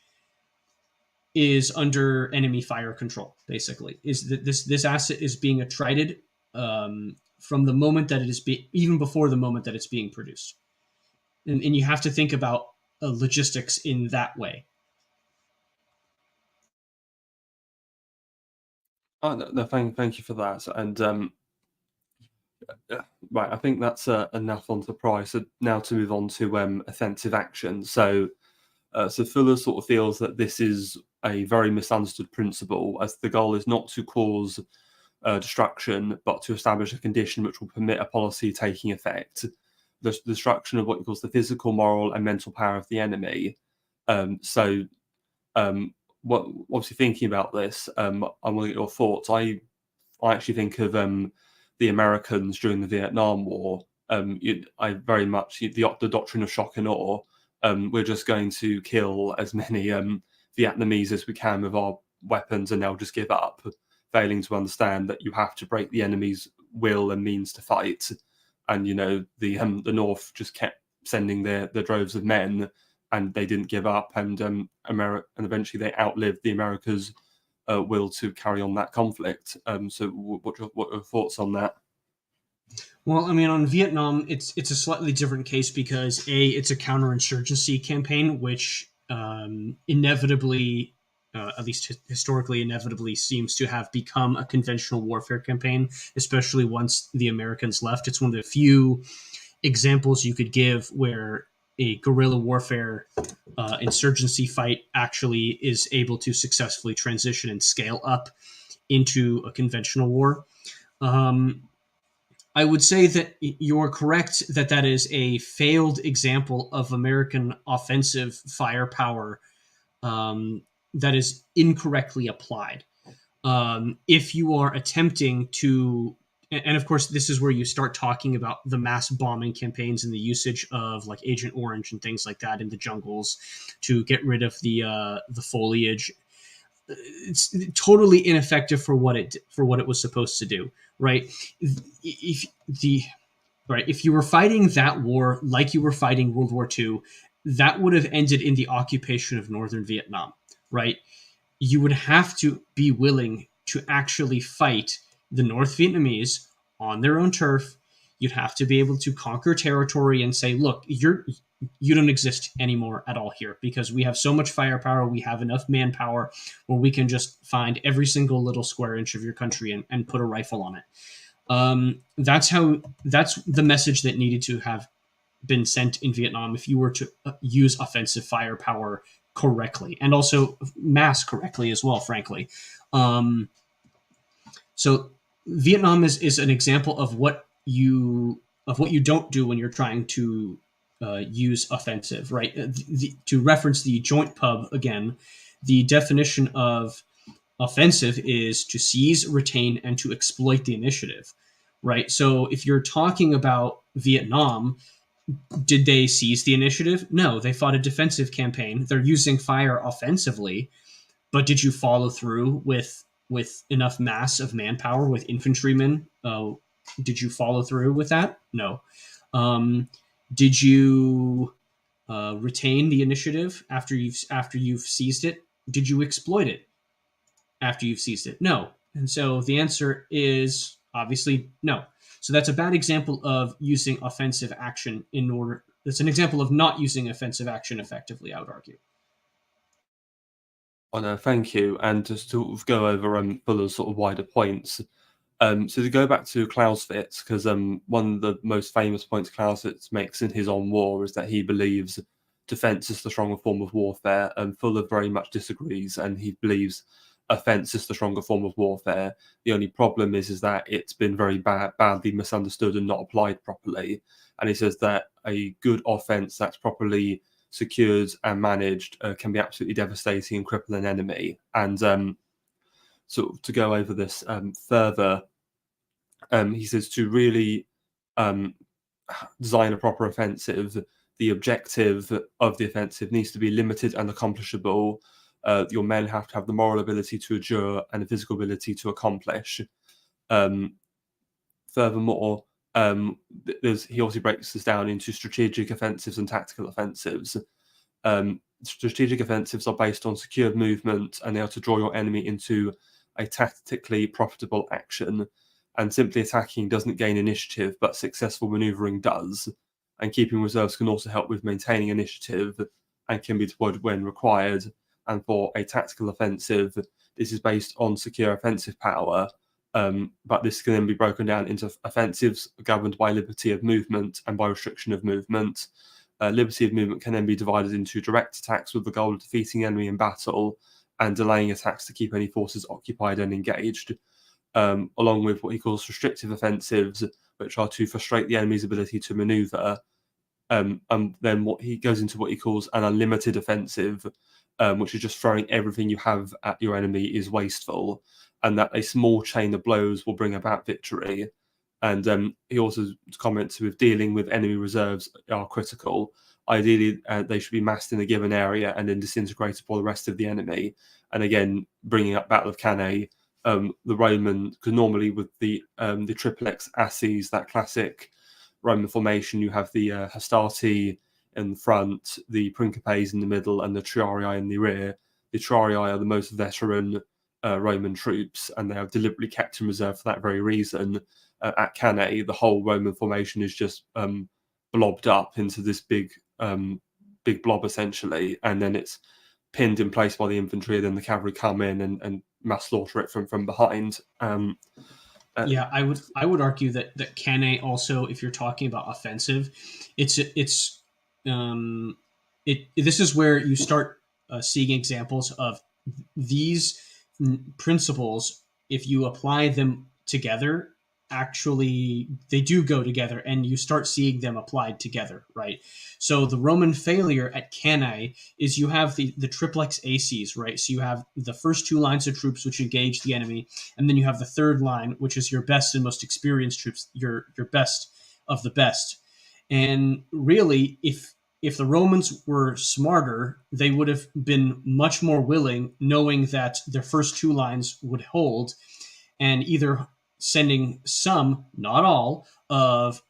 is under enemy fire control. Basically, is that this asset is being attrited from the moment that it is even before the moment that it's being produced, and you have to think about logistics in that way. Oh, no, thank you for that. And right, I think that's enough on the price. So now to move on to offensive action. So Fuller sort of feels that this is a very misunderstood principle, as the goal is not to cause destruction, but to establish a condition which will permit a policy taking effect. The destruction of what he calls the physical, moral, and mental power of the enemy. What obviously thinking about this, I want to get your thoughts. I actually think of the Americans during the Vietnam War. I very much the doctrine of shock and awe. We're just going to kill as many Vietnamese as we can with our weapons, and they'll just give up, failing to understand that you have to break the enemy's will and means to fight. And the North just kept sending their droves of men, and they didn't give up, and and eventually they outlived the America's will to carry on that conflict. So, what are your thoughts on that? Well, I mean, on Vietnam, it's a slightly different case because it's a counterinsurgency campaign, which inevitably, at least historically, inevitably seems to have become a conventional warfare campaign, especially once the Americans left. It's one of the few examples you could give where a guerrilla warfare insurgency fight actually is able to successfully transition and scale up into a conventional war. I would say that you're correct that is a failed example of American offensive firepower that is incorrectly applied. If you are attempting to, and of course, this is where you start talking about the mass bombing campaigns and the usage of like Agent Orange and things like that in the jungles to get rid of the foliage. It's totally ineffective for what it was supposed to do, right? If you were fighting that war like you were fighting World War II, that would have ended in the occupation of northern Vietnam, right? You would have to be willing to actually fight the North Vietnamese on their own turf. You'd have to be able to conquer territory and say, look, you don't exist anymore at all here because we have so much firepower, we have enough manpower where we can just find every single little square inch of your country and put a rifle on it. That's the message that needed to have been sent in Vietnam if you were to use offensive firepower correctly, and also mass correctly as well, frankly. So Vietnam is an example of what you don't do when you're trying to use offensive, right? To reference the joint pub again, the definition of offensive is to seize, retain, and to exploit the initiative, right? So if you're talking about Vietnam, did they seize the initiative? No, they fought a defensive campaign. They're using fire offensively, but did you follow through with enough mass of manpower with infantrymen? Did you follow through with that? No. Did you retain the initiative after you've seized it? Did you exploit it after you've seized it? No. And so the answer is obviously no. So that's a bad example of using offensive action in order that's an example of not using offensive action effectively, I would argue. Oh, no, thank you. And to sort of go over Fuller's sort of wider points. So to go back to Clausewitz, because one of the most famous points Clausewitz makes in his On War is that he believes defense is the stronger form of warfare, and Fuller very much disagrees, and he believes offense is the stronger form of warfare. The only problem is that it's been very badly misunderstood and not applied properly. And he says that a good offense that's properly secured and managed can be absolutely devastating and cripple an enemy. And sort of to go over this further, he says to really design a proper offensive, the objective of the offensive needs to be limited and accomplishable. Your men have to have the moral ability to endure and the physical ability to accomplish. Furthermore, he also breaks this down into strategic offensives and tactical offensives. Strategic offensives are based on secured movement, and they are to draw your enemy into a tactically profitable action. And simply attacking doesn't gain initiative, but successful maneuvering does. And keeping reserves can also help with maintaining initiative and can be deployed when required. And for a tactical offensive, this is based on secure offensive power, but this can then be broken down into offensives governed by liberty of movement and by restriction of movement. Liberty of movement can then be divided into direct attacks with the goal of defeating the enemy in battle and delaying attacks to keep any forces occupied and engaged, along with what he calls restrictive offensives, which are to frustrate the enemy's ability to maneuver. And then what he goes into what he calls an unlimited offensive, which is just throwing everything you have at your enemy is wasteful, and that a small chain of blows will bring about victory. And he also comments with dealing with enemy reserves are critical. Ideally, they should be massed in a given area and then disintegrated by the rest of the enemy. And again, bringing up Battle of Cannae, the Roman, because normally with the triplex asses, that classic Roman formation, you have the Hastati in the front, the Principes in the middle, and the Triarii in the rear. The Triarii are the most veteran Roman troops, and they are deliberately kept in reserve for that very reason. At Cannae, the whole Roman formation is just blobbed up into this big blob essentially, and then it's pinned in place by the infantry. Then the cavalry come in and mass slaughter it from behind. Yeah, I would argue that Cannae also, if you're talking about offensive, this is where you start seeing examples of these principles. If you apply them together, actually they do go together, and you start seeing them applied together, right? So the Roman failure at Cannae is you have the triplex aces, right? So you have the first two lines of troops which engage the enemy, and then you have the third line, which is your best and most experienced troops, your best of the best. And really, if the Romans were smarter, they would have been much more willing, knowing that their first two lines would hold, and either sending some, not all, of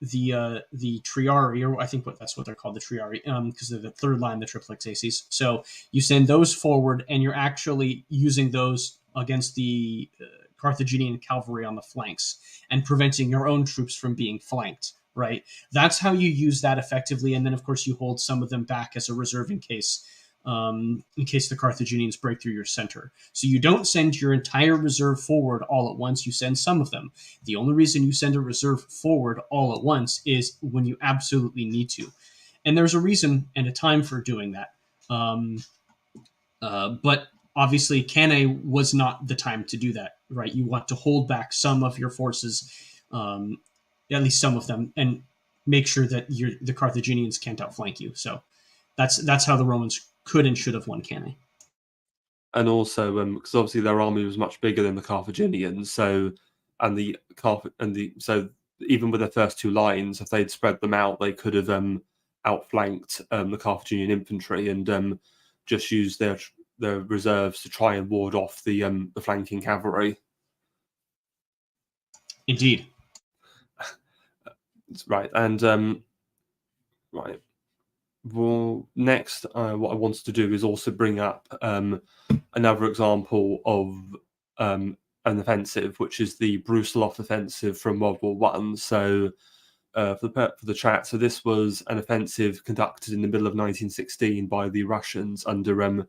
the triarii, or I think that's what they're called, the triarii, because they're the third line, the triplex aces. So you send those forward, and you're actually using those against the Carthaginian cavalry on the flanks and preventing your own troops from being flanked. Right, that's how you use that effectively, and then of course you hold some of them back as a reserve in case the Carthaginians break through your center. So you don't send your entire reserve forward all at once, you send some of them. The only reason you send a reserve forward all at once is when you absolutely need to. And there's a reason and a time for doing that. But obviously Cannae was not the time to do that, right? You want to hold back some of your forces, at least some of them, and make sure that the Carthaginians can't outflank you. So that's how the Romans could and should have won Cannae. And also, because obviously their army was much bigger than the Carthaginians, so even with their first two lines, if they'd spread them out, they could have outflanked the Carthaginian infantry and just used their reserves to try and ward off the flanking cavalry. Indeed. Right, and right. Well, next, what I wanted to do is also bring up another example of an offensive, which is the Brusilov offensive from World War One. So for the chat. So this was an offensive conducted in the middle of 1916 by the Russians under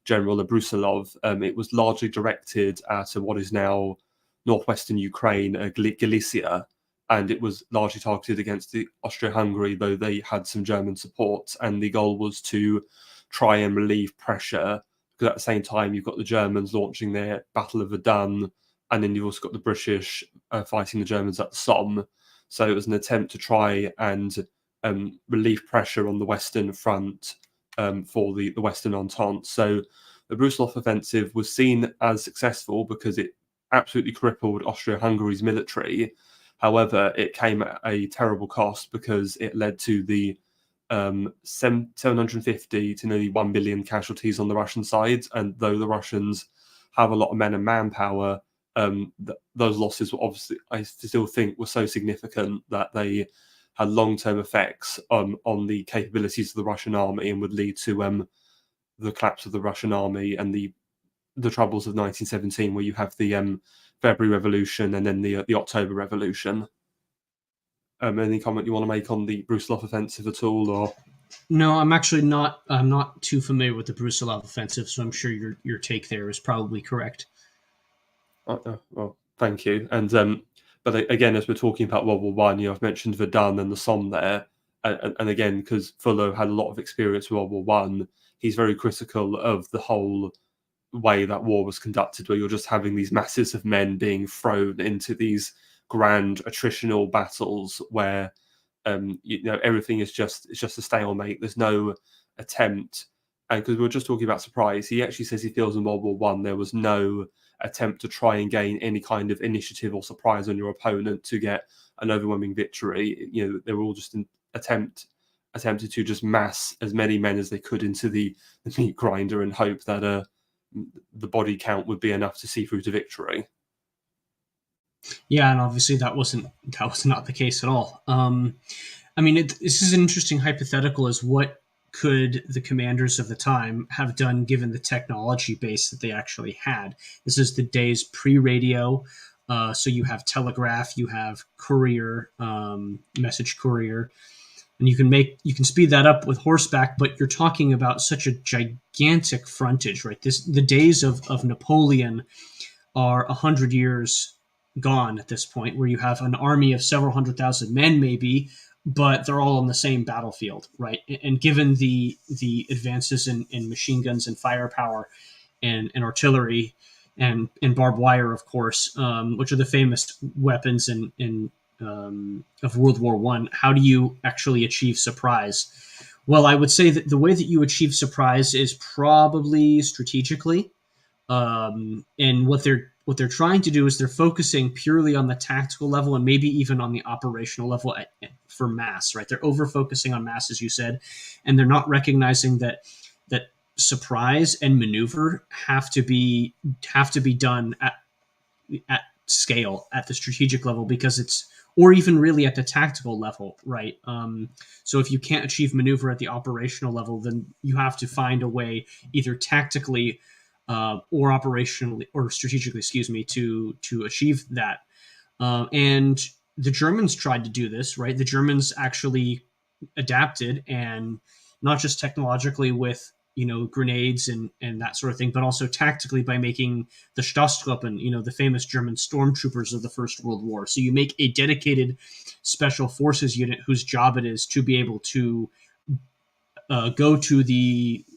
General Brusilov. It was largely directed at what is now northwestern Ukraine, Galicia, and it was largely targeted against the Austria-Hungary, though they had some German support. And the goal was to try and relieve pressure, because at the same time you've got the Germans launching their Battle of Verdun, and then you've also got the British fighting the Germans at the Somme. So it was an attempt to try and relieve pressure on the Western Front for the Western Entente. So the Brusilov offensive was seen as successful because it absolutely crippled Austria-Hungary's military. However, it came at a terrible cost because it led to the 750 to nearly 1 billion casualties on the Russian side. And though the Russians have a lot of men and manpower, those losses were obviously, I still think, were so significant that they had long-term effects on the capabilities of the Russian army and would lead to the collapse of the Russian army and the troubles of 1917, where you have the February Revolution and then the October Revolution. Any comment you want to make on the Brusilov offensive at all, or? No, I'm actually not. I'm not too familiar with the Brusilov offensive, so I'm sure your take there is probably correct. Well, thank you. And but again, as we're talking about World War One, I've mentioned Verdun and the Somme there, and again, because Fuller had a lot of experience with World War One, he's very critical of the whole way that war was conducted, where you're just having these masses of men being thrown into these grand attritional battles where everything is just a stalemate. There's no attempt, and because we were just talking about surprise, he actually says he feels in World War One there was no attempt to try and gain any kind of initiative or surprise on your opponent to get an overwhelming victory. They were all just attempted to just mass as many men as they could into the meat grinder and hope that the body count would be enough to see through to victory. Yeah, and obviously that was not the case at all. I mean, this is an interesting hypothetical: is what could the commanders of the time have done given the technology base that they actually had? This is the days pre-radio, so you have telegraph, you have courier, message courier, and you can speed that up with horseback, but you're talking about such a gigantic frontage, right? The days of Napoleon are 100 years gone at this point, where you have an army of several 100,000 men, maybe, but they're all on the same battlefield, right? And given the advances in machine guns and firepower and artillery and barbed wire, of course, which are the famous weapons of World War One, how do you actually achieve surprise? Well, I would say that the way that you achieve surprise is probably strategically. And what they're trying to do is they're focusing purely on the tactical level and maybe even on the operational level for mass, right? They're over focusing on mass, as you said, and they're not recognizing that surprise and maneuver have to be done at scale, at the strategic level, because or even really at the tactical level, right? So if you can't achieve maneuver at the operational level, then you have to find a way, either tactically or operationally or strategically, to achieve that. And the Germans tried to do this, right? The Germans actually adapted, and not just technologically with grenades and that sort of thing, but also tactically by making the Stahltruppen, the famous German stormtroopers of the First World War. So you make a dedicated special forces unit whose job it is to be able to go to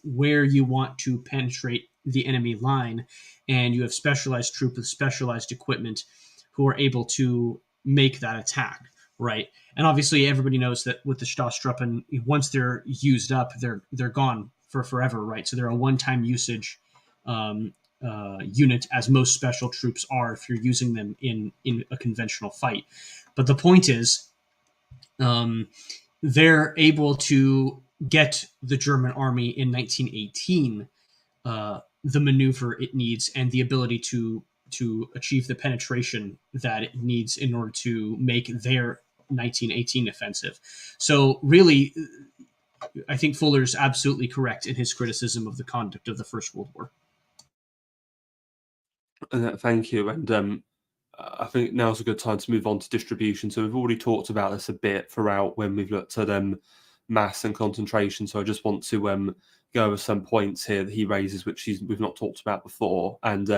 where you want to penetrate the enemy line, and you have specialized troops with specialized equipment who are able to make that attack, right? And obviously everybody knows that with the Stahltruppen, once they're used up, they're gone for forever, right? So they're a one-time usage unit, as most special troops are if you're using them in a conventional fight. But the point is, they're able to get the German army in 1918 the maneuver it needs and the ability to achieve the penetration that it needs in order to make their 1918 offensive. So really, I think Fuller's absolutely correct in his criticism of the conduct of the First World War. Thank you. And I think now's a good time to move on to distribution. So we've already talked about this a bit throughout when we've looked at mass and concentration. So I just want to go over some points here that he raises, which we've not talked about before. And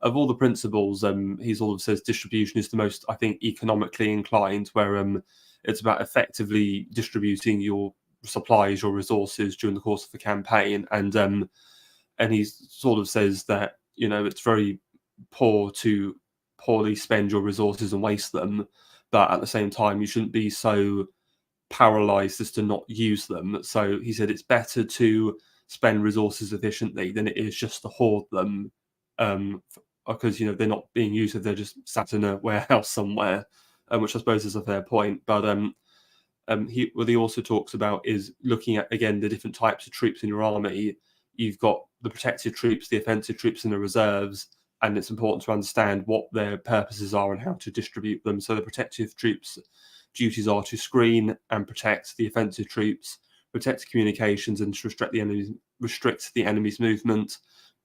of all the principles, he sort of says distribution is the most, I think, economically inclined, where it's about effectively distributing your supplies, your resources during the course of the campaign. And he sort of says that, it's very poor to poorly spend your resources and waste them, but at the same time, you shouldn't be so paralyzed as to not use them. So he said it's better to spend resources efficiently than it is just to hoard them, because they're not being used if they're just sat in a warehouse somewhere, which I suppose is a fair point. But what he also talks about is looking at, again, the different types of troops in your army. You've got the protective troops, the offensive troops, and the reserves, and it's important to understand what their purposes are and how to distribute them. So the protective troops' duties are to screen and protect the offensive troops, protect communications, and to restrict the enemy's movement.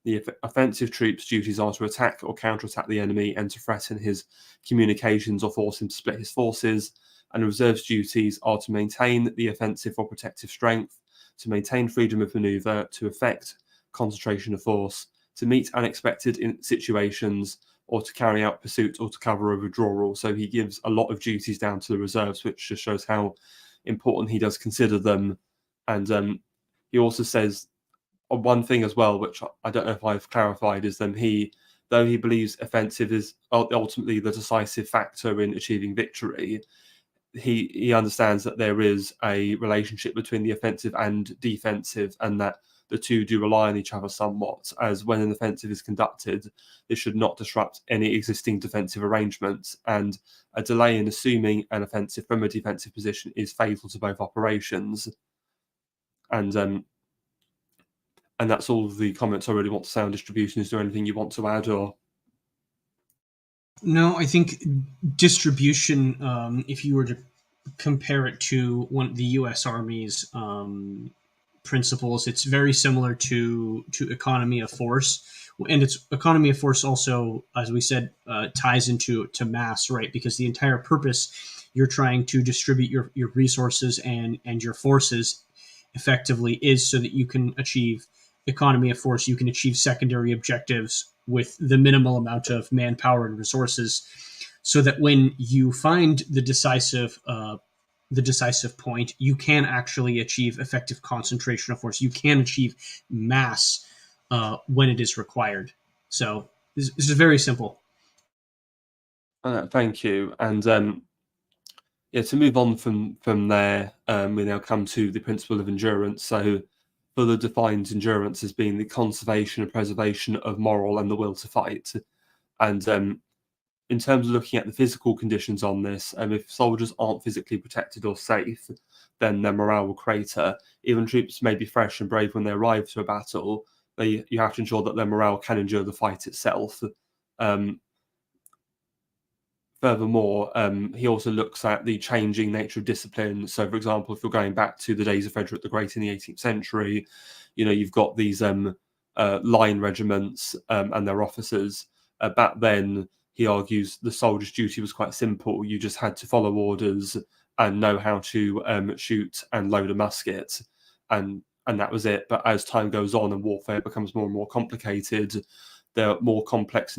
The offensive troops' duties are to attack or counterattack the enemy and to threaten his communications or force him to split his forces. And the reserves' duties are to maintain the offensive or protective strength, to maintain freedom of manoeuvre, to effect concentration of force, to meet unexpected situations, or to carry out pursuit or to cover a withdrawal. So he gives a lot of duties down to the reserves, which just shows how important he does consider them. And he also says one thing as well, which I don't know if I've clarified, is though he believes offensive is ultimately the decisive factor in achieving victory, he understands that there is a relationship between the offensive and defensive, and that the two do rely on each other somewhat, as when an offensive is conducted, this should not disrupt any existing defensive arrangements, and a delay in assuming an offensive from a defensive position is fatal to both operations. And that's all of the comments I really want to say on distribution. Is there anything you want to add, or? No, I think distribution, if you were to compare it to the U.S. Army's principles, it's very similar to economy of force. And its economy of force also, as we said, ties into mass, right? Because the entire purpose, you're trying to distribute your resources and your forces effectively, is so that you can achieve economy of force. You can achieve secondary objectives with the minimal amount of manpower and resources, so that when you find the decisive point, you can actually achieve effective concentration of force. You can achieve mass when it is required. So this is very simple. Thank you. And to move on from there, we now come to the principle of endurance. So Fuller defines endurance as being the conservation and preservation of moral and the will to fight. And in terms of looking at the physical conditions on this, if soldiers aren't physically protected or safe, then their morale will crater. Even troops may be fresh and brave when they arrive to a battle. You have to ensure that their morale can endure the fight itself. Furthermore, he also looks at the changing nature of discipline. So, for example, if you're going back to the days of Frederick the Great in the 18th century, you've got these line regiments and their officers. Back then, he argues the soldier's duty was quite simple. You just had to follow orders and know how to shoot and load a musket, and that was it. But as time goes on and warfare becomes more and more complicated, there are more complex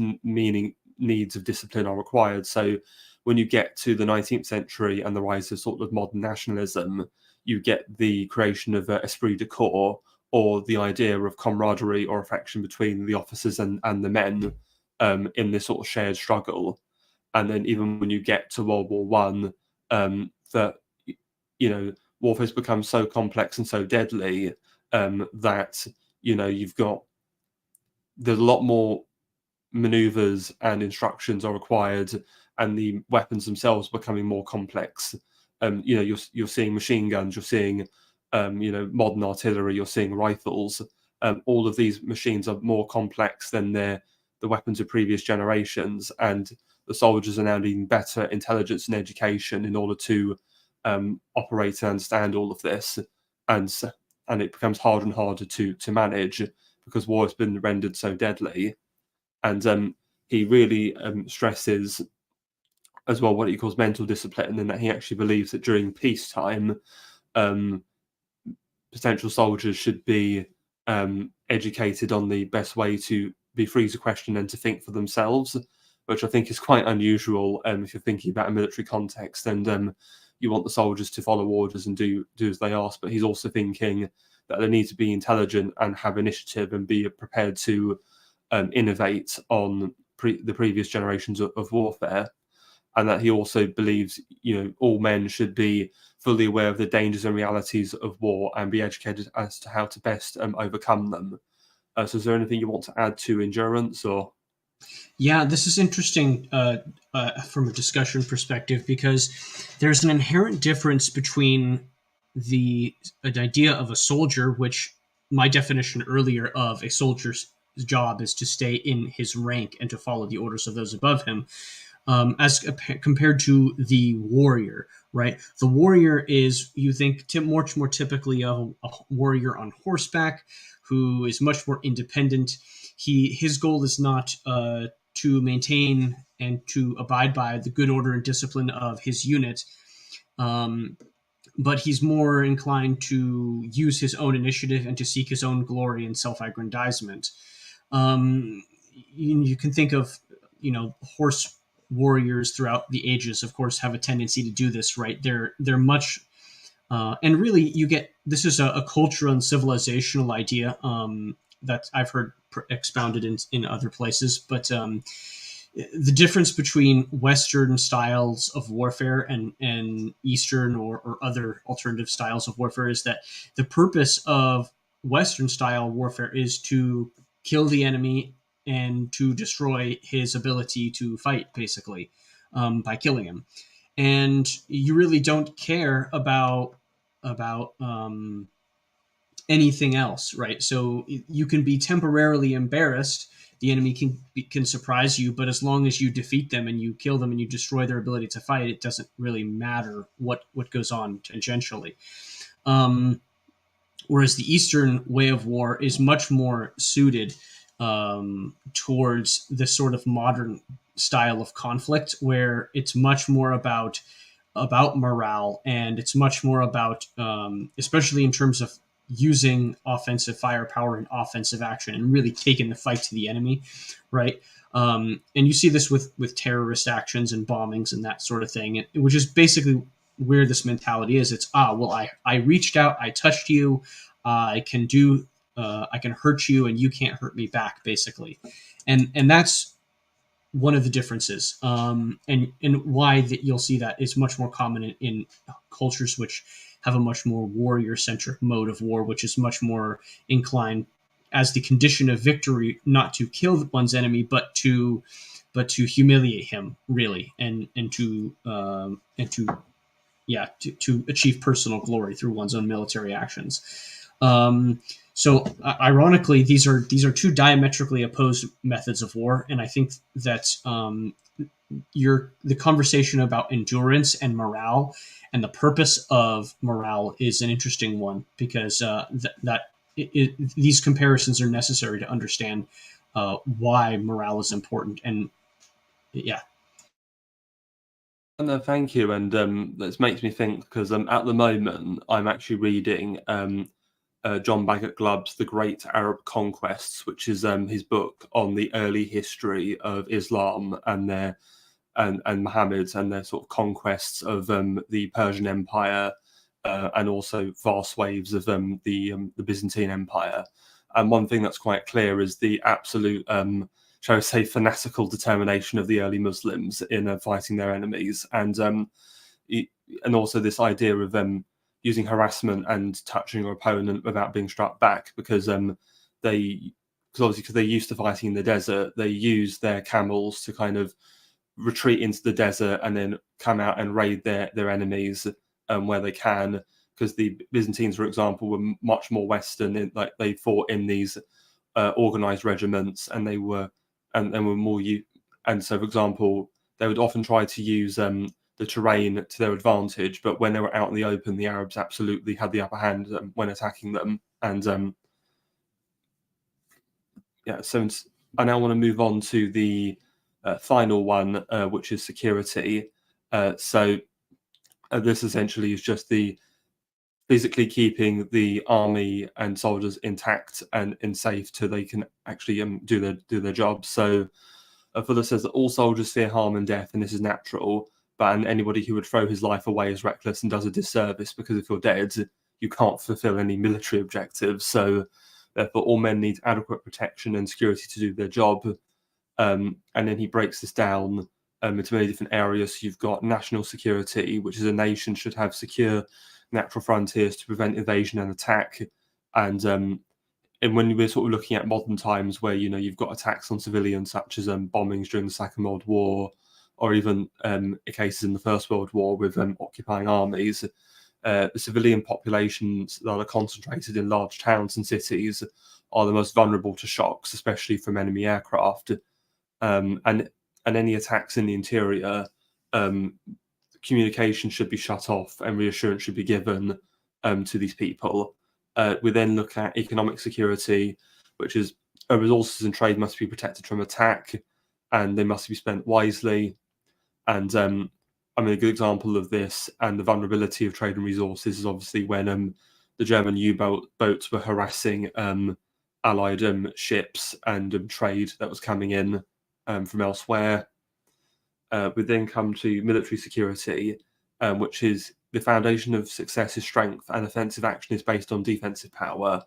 needs of discipline are required. So when you get to the 19th century and the rise of sort of modern nationalism, you get the creation of esprit de corps, or the idea of camaraderie or affection between the officers and the men in this sort of shared struggle. And then even when you get to World War One, that warfare's become so complex and so deadly that there's a lot more maneuvers and instructions are required, and the weapons themselves becoming more complex. You're seeing machine guns, you're seeing modern artillery, you're seeing rifles. All of these machines are more complex than the weapons of previous generations, and the soldiers are now needing better intelligence and education in order to operate and understand all of this, and it becomes harder and harder to manage because war has been rendered so deadly. And he really stresses as well what he calls mental discipline, and that he actually believes that during peacetime, potential soldiers should be educated on the best way to be free to question and to think for themselves, which I think is quite unusual if you're thinking about a military context and you want the soldiers to follow orders and do as they ask. But he's also thinking that they need to be intelligent and have initiative and be prepared to innovate on the previous generations of warfare. And that he also believes, all men should be fully aware of the dangers and realities of war and be educated as to how to best overcome them. So is there anything you want to add to endurance? Or Yeah, this is interesting from a discussion perspective, because there's an inherent difference between an idea of a soldier, which my definition earlier of a soldier's job is to stay in his rank and to follow the orders of those above him, as compared to the warrior, right? The warrior is, you think much more typically of a warrior on horseback who is much more independent. His goal is not to maintain and to abide by the good order and discipline of his unit, but he's more inclined to use his own initiative and to seek his own glory and self-aggrandizement. You can think of, horse warriors throughout the ages, of course, have a tendency to do this, right? They're much, and really, this is a cultural and civilizational idea that I've heard expounded in other places. But the difference between Western styles of warfare and Eastern or other alternative styles of warfare is that the purpose of Western style warfare is to kill the enemy and to destroy his ability to fight, basically, by killing him. And you really don't care about anything else, right? So you can be temporarily embarrassed. The enemy can surprise you, but as long as you defeat them and you kill them and you destroy their ability to fight, it doesn't really matter what goes on tangentially. Whereas the Eastern way of war is much more suited towards this sort of modern style of conflict, where it's much more about morale, and it's much more about, especially in terms of using offensive firepower and offensive action and really taking the fight to the enemy, right? And you see this with terrorist actions and bombings and that sort of thing, which is basically where this mentality is. It's, I reached out, I touched you, I can hurt you and you can't hurt me back, basically. And that's one of the differences, and why that you'll see that is much more common in cultures which have a much more warrior-centric mode of war, which is much more inclined, as the condition of victory, not to kill one's enemy, but to humiliate him, really, and to achieve personal glory through one's own military actions. So ironically, these are two diametrically opposed methods of war, and I think that the conversation about endurance and morale and the purpose of morale is an interesting one, because these comparisons are necessary to understand why morale is important. And yeah. No, thank you. And this makes me think, because at the moment I'm actually reading John Bagot-Glubb's The Great Arab Conquests, which is his book on the early history of Islam and Muhammad and their sort of conquests of the Persian Empire and also vast waves of the Byzantine Empire. And one thing that's quite clear is the absolute, shall I say, fanatical determination of the early Muslims in fighting their enemies, and also this idea of using harassment and touching your opponent without being struck back, because they're used to fighting in the desert. They use their camels to kind of retreat into the desert and then come out and raid their enemies where they can, because the Byzantines, for example, were much more Western. Like they fought in these organized regiments, and they were more. And so, for example, they would often try to use the terrain to their advantage, but when they were out in the open, the Arabs absolutely had the upper hand when attacking them. And so I now want to move on to the final one, which is security. So this essentially is just the physically keeping the army and soldiers intact and safe so they can actually do their jobs. So Fuller says that all soldiers fear harm and death, and this is natural. But anybody who would throw his life away is reckless and does a disservice, because if you're dead, you can't fulfill any military objectives. So therefore, all men need adequate protection and security to do their job. And then he breaks this down into many different areas. So you've got national security, which is a nation should have secure natural frontiers to prevent invasion and attack. And when we're sort of looking at modern times where, you've got attacks on civilians, such as bombings during the Second World War, or even cases in the First World War with occupying armies, the civilian populations that are concentrated in large towns and cities are the most vulnerable to shocks, especially from enemy aircraft. And any attacks in the interior, communication should be shut off and reassurance should be given to these people. We then look at economic security, which is resources and trade must be protected from attack, and they must be spent wisely. And a good example of this and the vulnerability of trade and resources is obviously when the German boats were harassing Allied ships and trade that was coming in from elsewhere. We then come to military security, which is the foundation of success is strength, and offensive action is based on defensive power.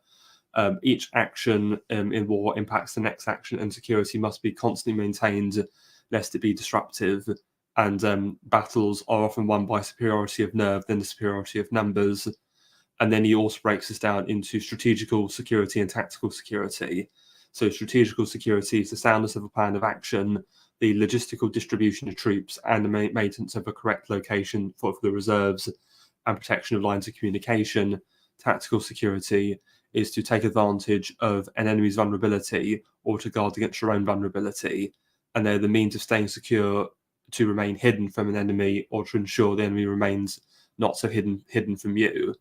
Each action in war impacts the next action, and security must be constantly maintained lest it be disruptive. And battles are often won by superiority of nerve than the superiority of numbers. And then he also breaks this down into strategical security and tactical security. So strategical security is the soundness of a plan of action, the logistical distribution of troops, and the maintenance of a correct location for the reserves, and protection of lines of communication. Tactical security is to take advantage of an enemy's vulnerability or to guard against your own vulnerability. And they're the means of staying secure to remain hidden from an enemy, or to ensure the enemy remains not so hidden from you.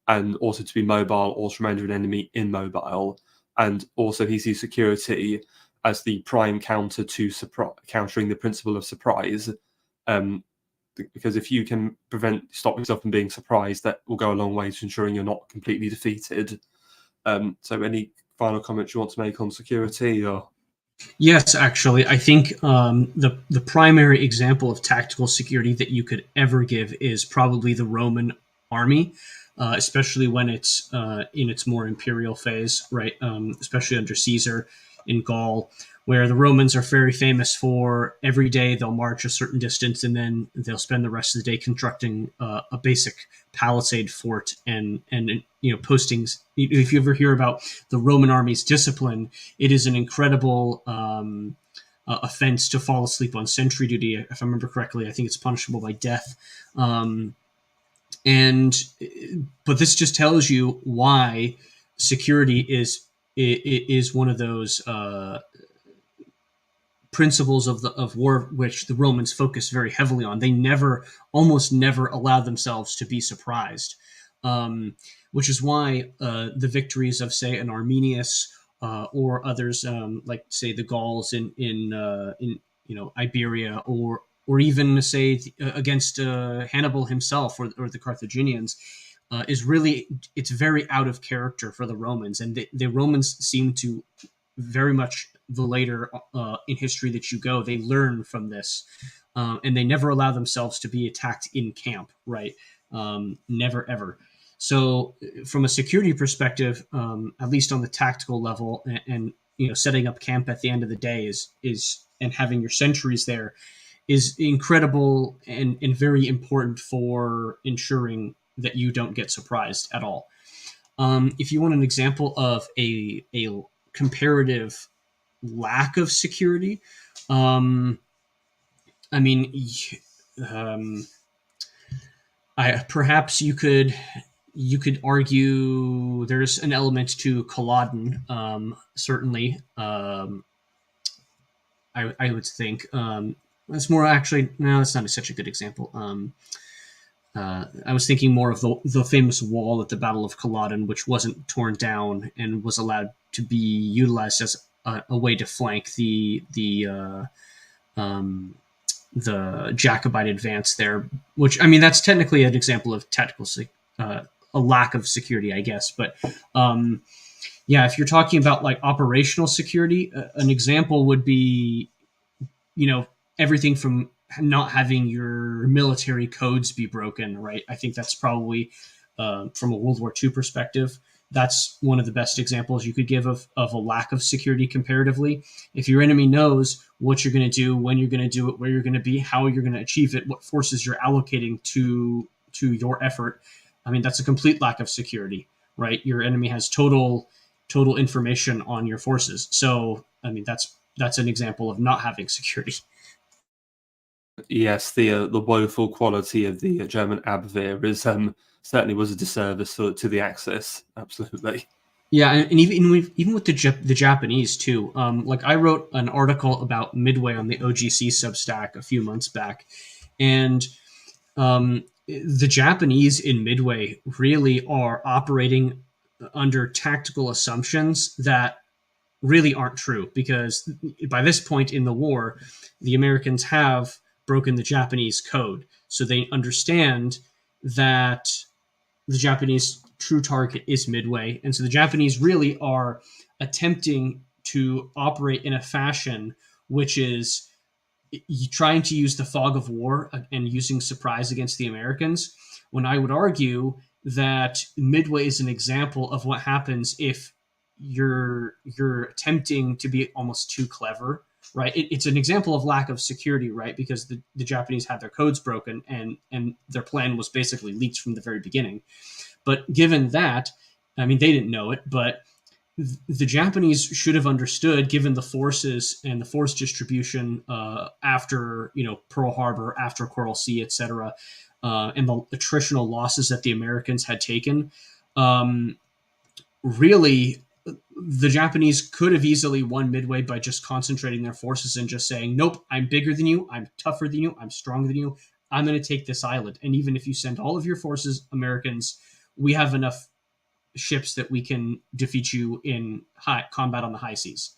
And also to be mobile or to render an enemy immobile. And also he sees security as the prime counter to countering the principle of surprise. Because if you can stop yourself from being surprised, that will go a long way to ensuring you're not completely defeated. So any final comments you want to make on security? Or Yes, actually, I think the primary example of tactical security that you could ever give is probably the Roman army, especially when it's in its more imperial phase, right? Especially under Caesar in Gaul, where the Romans are very famous for every day they'll march a certain distance and then they'll spend the rest of the day constructing a basic palisade fort and postings. If you ever hear about the Roman army's discipline, it is an incredible offense to fall asleep on sentry duty. If I remember correctly, I think it's punishable by death. But this just tells you why security is one of those principles of war, which the Romans focus very heavily on. They almost never allow themselves to be surprised, which is why the victories of, say, an Arminius or others, like say the Gauls in Iberia, or even say against Hannibal himself or the Carthaginians, it's very out of character for the Romans, and the Romans seem to very much the later in history that you go, they learn from this, and they never allow themselves to be attacked in camp, right? Never, ever. So from a security perspective, at least on the tactical level, and setting up camp at the end of the day is and having your sentries there is incredible and very important for ensuring that you don't get surprised at all. If you want an example of a comparative lack of security, perhaps you could argue there's an element to Culloden, certainly. I would think it's more actually. No, that's not such a good example. I was thinking more of the famous wall at the Battle of Culloden, which wasn't torn down and was allowed to be utilized as a way to flank the the Jacobite advance there, which, I mean, that's technically an example of a lack of security, I guess. But yeah, if you're talking about like operational security, an example would be, everything from not having your military codes be broken, right? I think that's probably from a World War II perspective. That's one of the best examples you could give of a lack of security comparatively. If your enemy knows what you're going to do, when you're going to do it, where you're going to be, how you're going to achieve it, what forces you're allocating to your effort, I mean, that's a complete lack of security, right? Your enemy has total information on your forces. So, I mean, that's an example of not having security. Yes, the woeful quality of the German Abwehr is certainly was a disservice to the Axis. Absolutely. Yeah, and even with the Japanese too. Like I wrote an article about Midway on the OGC Substack a few months back, and the Japanese in Midway really are operating under tactical assumptions that really aren't true, because by this point in the war, the Americans have broken the Japanese code. So they understand that the Japanese true target is Midway. And so the Japanese really are attempting to operate in a fashion which is trying to use the fog of war and using surprise against the Americans, when I would argue that Midway is an example of what happens if you're attempting to be almost too clever, right? It's an example of lack of security, right? Because the Japanese had their codes broken, and their plan was basically leaked from the very beginning. But given that, I mean, they didn't know it, but the Japanese should have understood, given the forces and the force distribution after Pearl Harbor, after Coral Sea, etc., and the attritional losses that the Americans had taken. Really, the Japanese could have easily won Midway by just concentrating their forces and just saying, "Nope, I'm bigger than you, I'm tougher than you, I'm stronger than you. I'm going to take this island. And even if you send all of your forces, Americans, we have enough ships that we can defeat you in high combat on the high seas."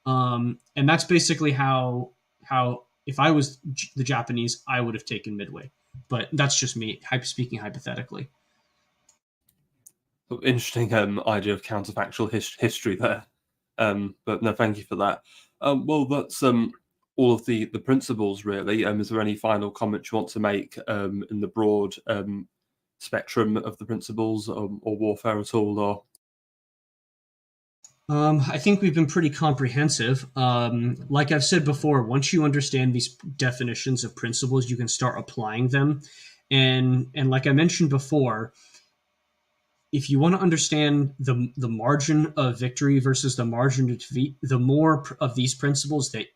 And that's basically how if I was the Japanese, I would have taken Midway. But that's just me speaking hypothetically. Interesting idea of counterfactual history there. But no, thank you for that. Well, that's all of the principles really. Is there any final comment you want to make in the broad spectrum of the principles or warfare at all? Or I think we've been pretty comprehensive. Like I've said before, once you understand these definitions of principles, you can start applying them. And like I mentioned before, if you want to understand the margin of victory versus the margin of defeat, the more of these principles that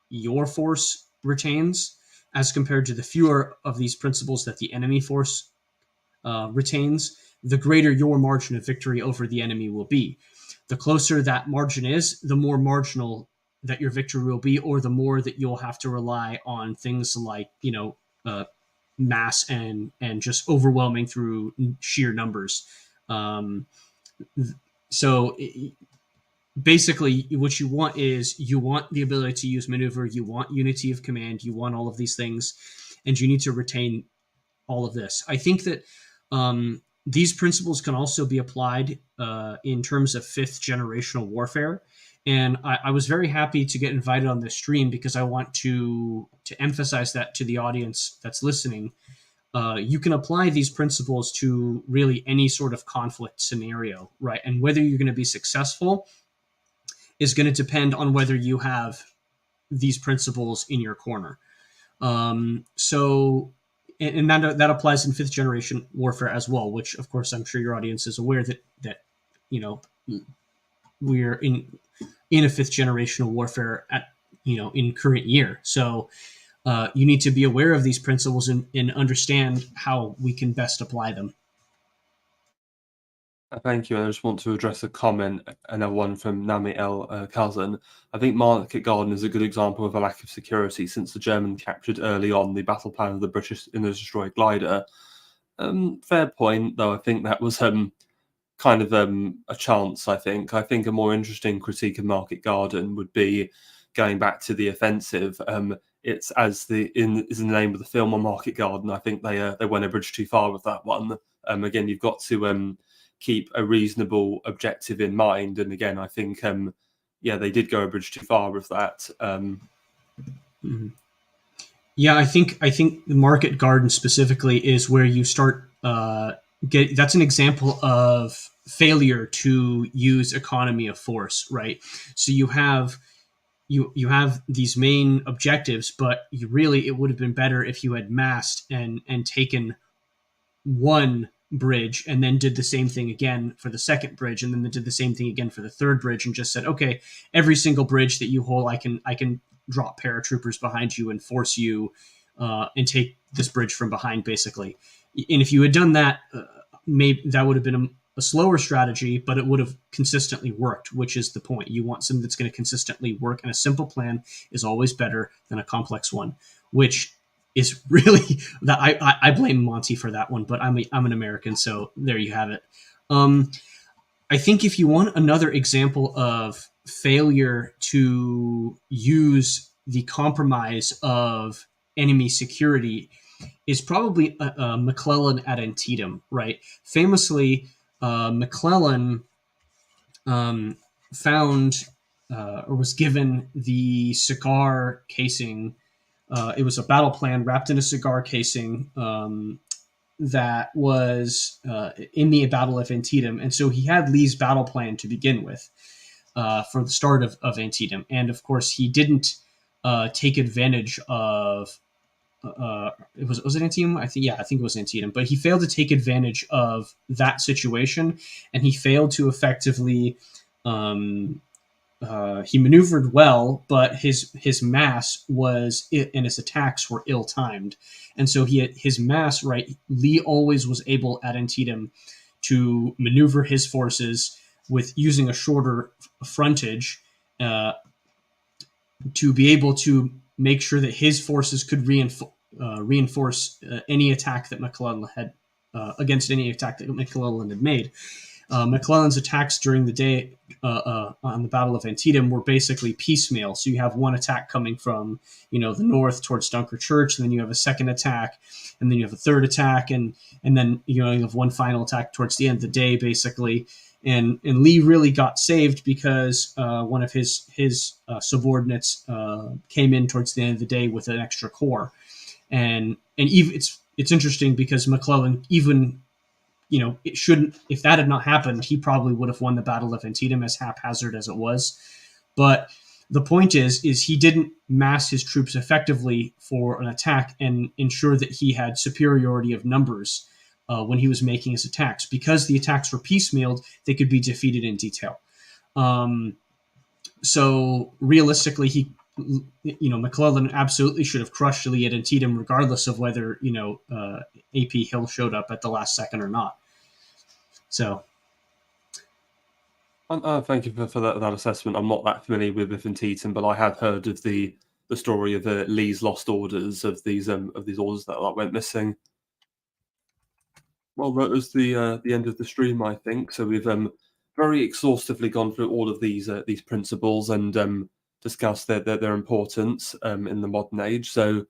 your force retains, as compared to the fewer of these principles that the enemy force retains, the greater your margin of victory over the enemy will be. The closer that margin is, the more marginal that your victory will be, or the more that you'll have to rely on things like mass and just overwhelming through sheer numbers. So basically, what you want is you want the ability to use maneuver, you want unity of command, you want all of these things, and you need to retain all of this. I think that these principles can also be applied in terms of fifth generational warfare. And I was very happy to get invited on this stream because I want to emphasize that to the audience that's listening. You can apply these principles to really any sort of conflict scenario, right? And whether you're going to be successful is going to depend on whether you have these principles in your corner. So, and that applies in fifth generation warfare as well, which of course I'm sure your audience is aware that we're in a fifth generational warfare at in current year. So you need to be aware of these principles and understand how we can best apply them. Thank you. And I just want to address a comment, another one from Nami El Kazan. I think Market Garden is a good example of a lack of security since the Germans captured early on the battle plan of the British in the destroyed glider. Fair point, though. I think that was kind of a chance. I think a more interesting critique of Market Garden would be going back to the offensive, it's as is in the name of the film, on Market Garden. I think they went a bridge too far with that one. Again, you've got to keep a reasonable objective in mind, and again, I think they did go a bridge too far with that. Mm-hmm. Yeah, I think the Market Garden specifically is where you start that's an example of failure to use economy of force, right? So you have these main objectives, but it would have been better if you had massed and taken one bridge and then did the same thing again for the second bridge, and then did the same thing again for the third bridge, and just said, okay, every single bridge that you hold, I can drop paratroopers behind you and force you and take this bridge from behind, basically. And if you had done that, maybe that would have been a slower strategy, but it would have consistently worked, which is the point. You want something that's going to consistently work, and a simple plan is always better than a complex one, which is really that I blame Monty for that one, but I'm an American, so there you have it. I think if you want another example of failure to use the compromise of enemy security, is probably McClellan at Antietam, right? Famously, McClellan found or was given the cigar casing. It was a battle plan wrapped in a cigar casing that was in the Battle of Antietam. And so he had Lee's battle plan to begin with for the start of Antietam. And of course, he didn't take advantage of was it Antietam? I think it was Antietam. But he failed to take advantage of that situation, and he failed to effectively. He maneuvered well, but his mass and his attacks were ill-timed, and so his mass, right. Lee always was able at Antietam to maneuver his forces with using a shorter frontage to be able to make sure that his forces could reinforce any attack that McClellan had against any attack that McClellan had made. McClellan's attacks during the day on the Battle of Antietam were basically piecemeal. So you have one attack coming from the north towards Dunker Church, and then you have a second attack, and then you have a third attack, and then you have one final attack towards the end of the day, basically. And Lee really got saved because one of his subordinates came in towards the end of the day with an extra corps, and even it's interesting because McClellan even. It shouldn't. If that had not happened, he probably would have won the Battle of Antietam, as haphazard as it was. But the point is he didn't mass his troops effectively for an attack and ensure that he had superiority of numbers when he was making his attacks. Because the attacks were piecemealed, they could be defeated in detail. So realistically, McClellan absolutely should have crushed Lee at Antietam, regardless of whether AP Hill showed up at the last second or not. So, thank you for that assessment. I'm not that familiar with Antietam, but I have heard of the story of Lee's lost orders, of these orders that went missing. Well, that was the end of the stream, I think. So we've very exhaustively gone through all of these principles and discussed their importance in the modern age. So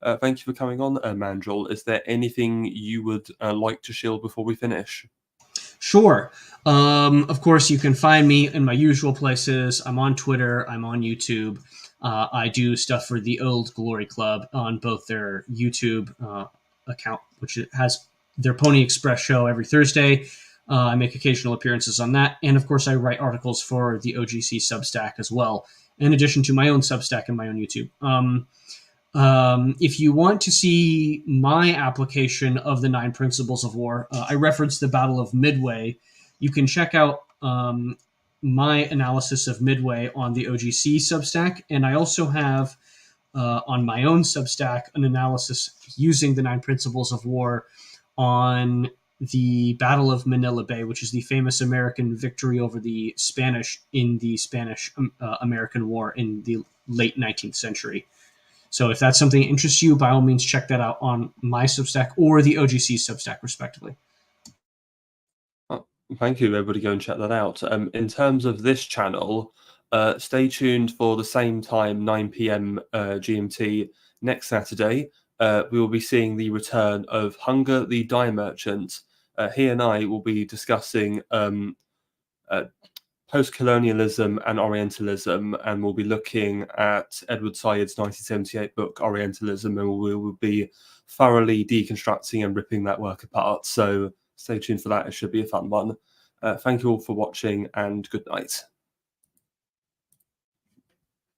thank you for coming on, Mandrill. Is there anything you would like to shield before we finish? Sure. Of course, you can find me in my usual places. I'm on Twitter. I'm on YouTube. I do stuff for the Old Glory Club on both their YouTube account, which has their Pony Express show every Thursday. I make occasional appearances on that. And of course, I write articles for the OGC Substack as well, in addition to my own Substack and my own YouTube. If you want to see my application of the 9 Principles of War, I referenced the Battle of Midway. You can check out my analysis of Midway on the OGC Substack, and I also have on my own Substack an analysis using the 9 Principles of War on the Battle of Manila Bay, which is the famous American victory over the Spanish in the Spanish-American War in the late 19th century. So if that's something that interests you, by all means, check that out on my Substack or the OGC Substack, respectively. Thank you. Everybody go and check that out. In terms of this channel, Stay tuned for the same time, 9 p.m. GMT next Saturday. We will be seeing the return of Hunger the Die Merchant. He and I will be discussing post-colonialism and Orientalism, and we'll be looking at Edward Said's 1978 book Orientalism, and we will be thoroughly deconstructing and ripping that work apart. So stay tuned for that. It should be a fun one. Thank you all for watching, and good night.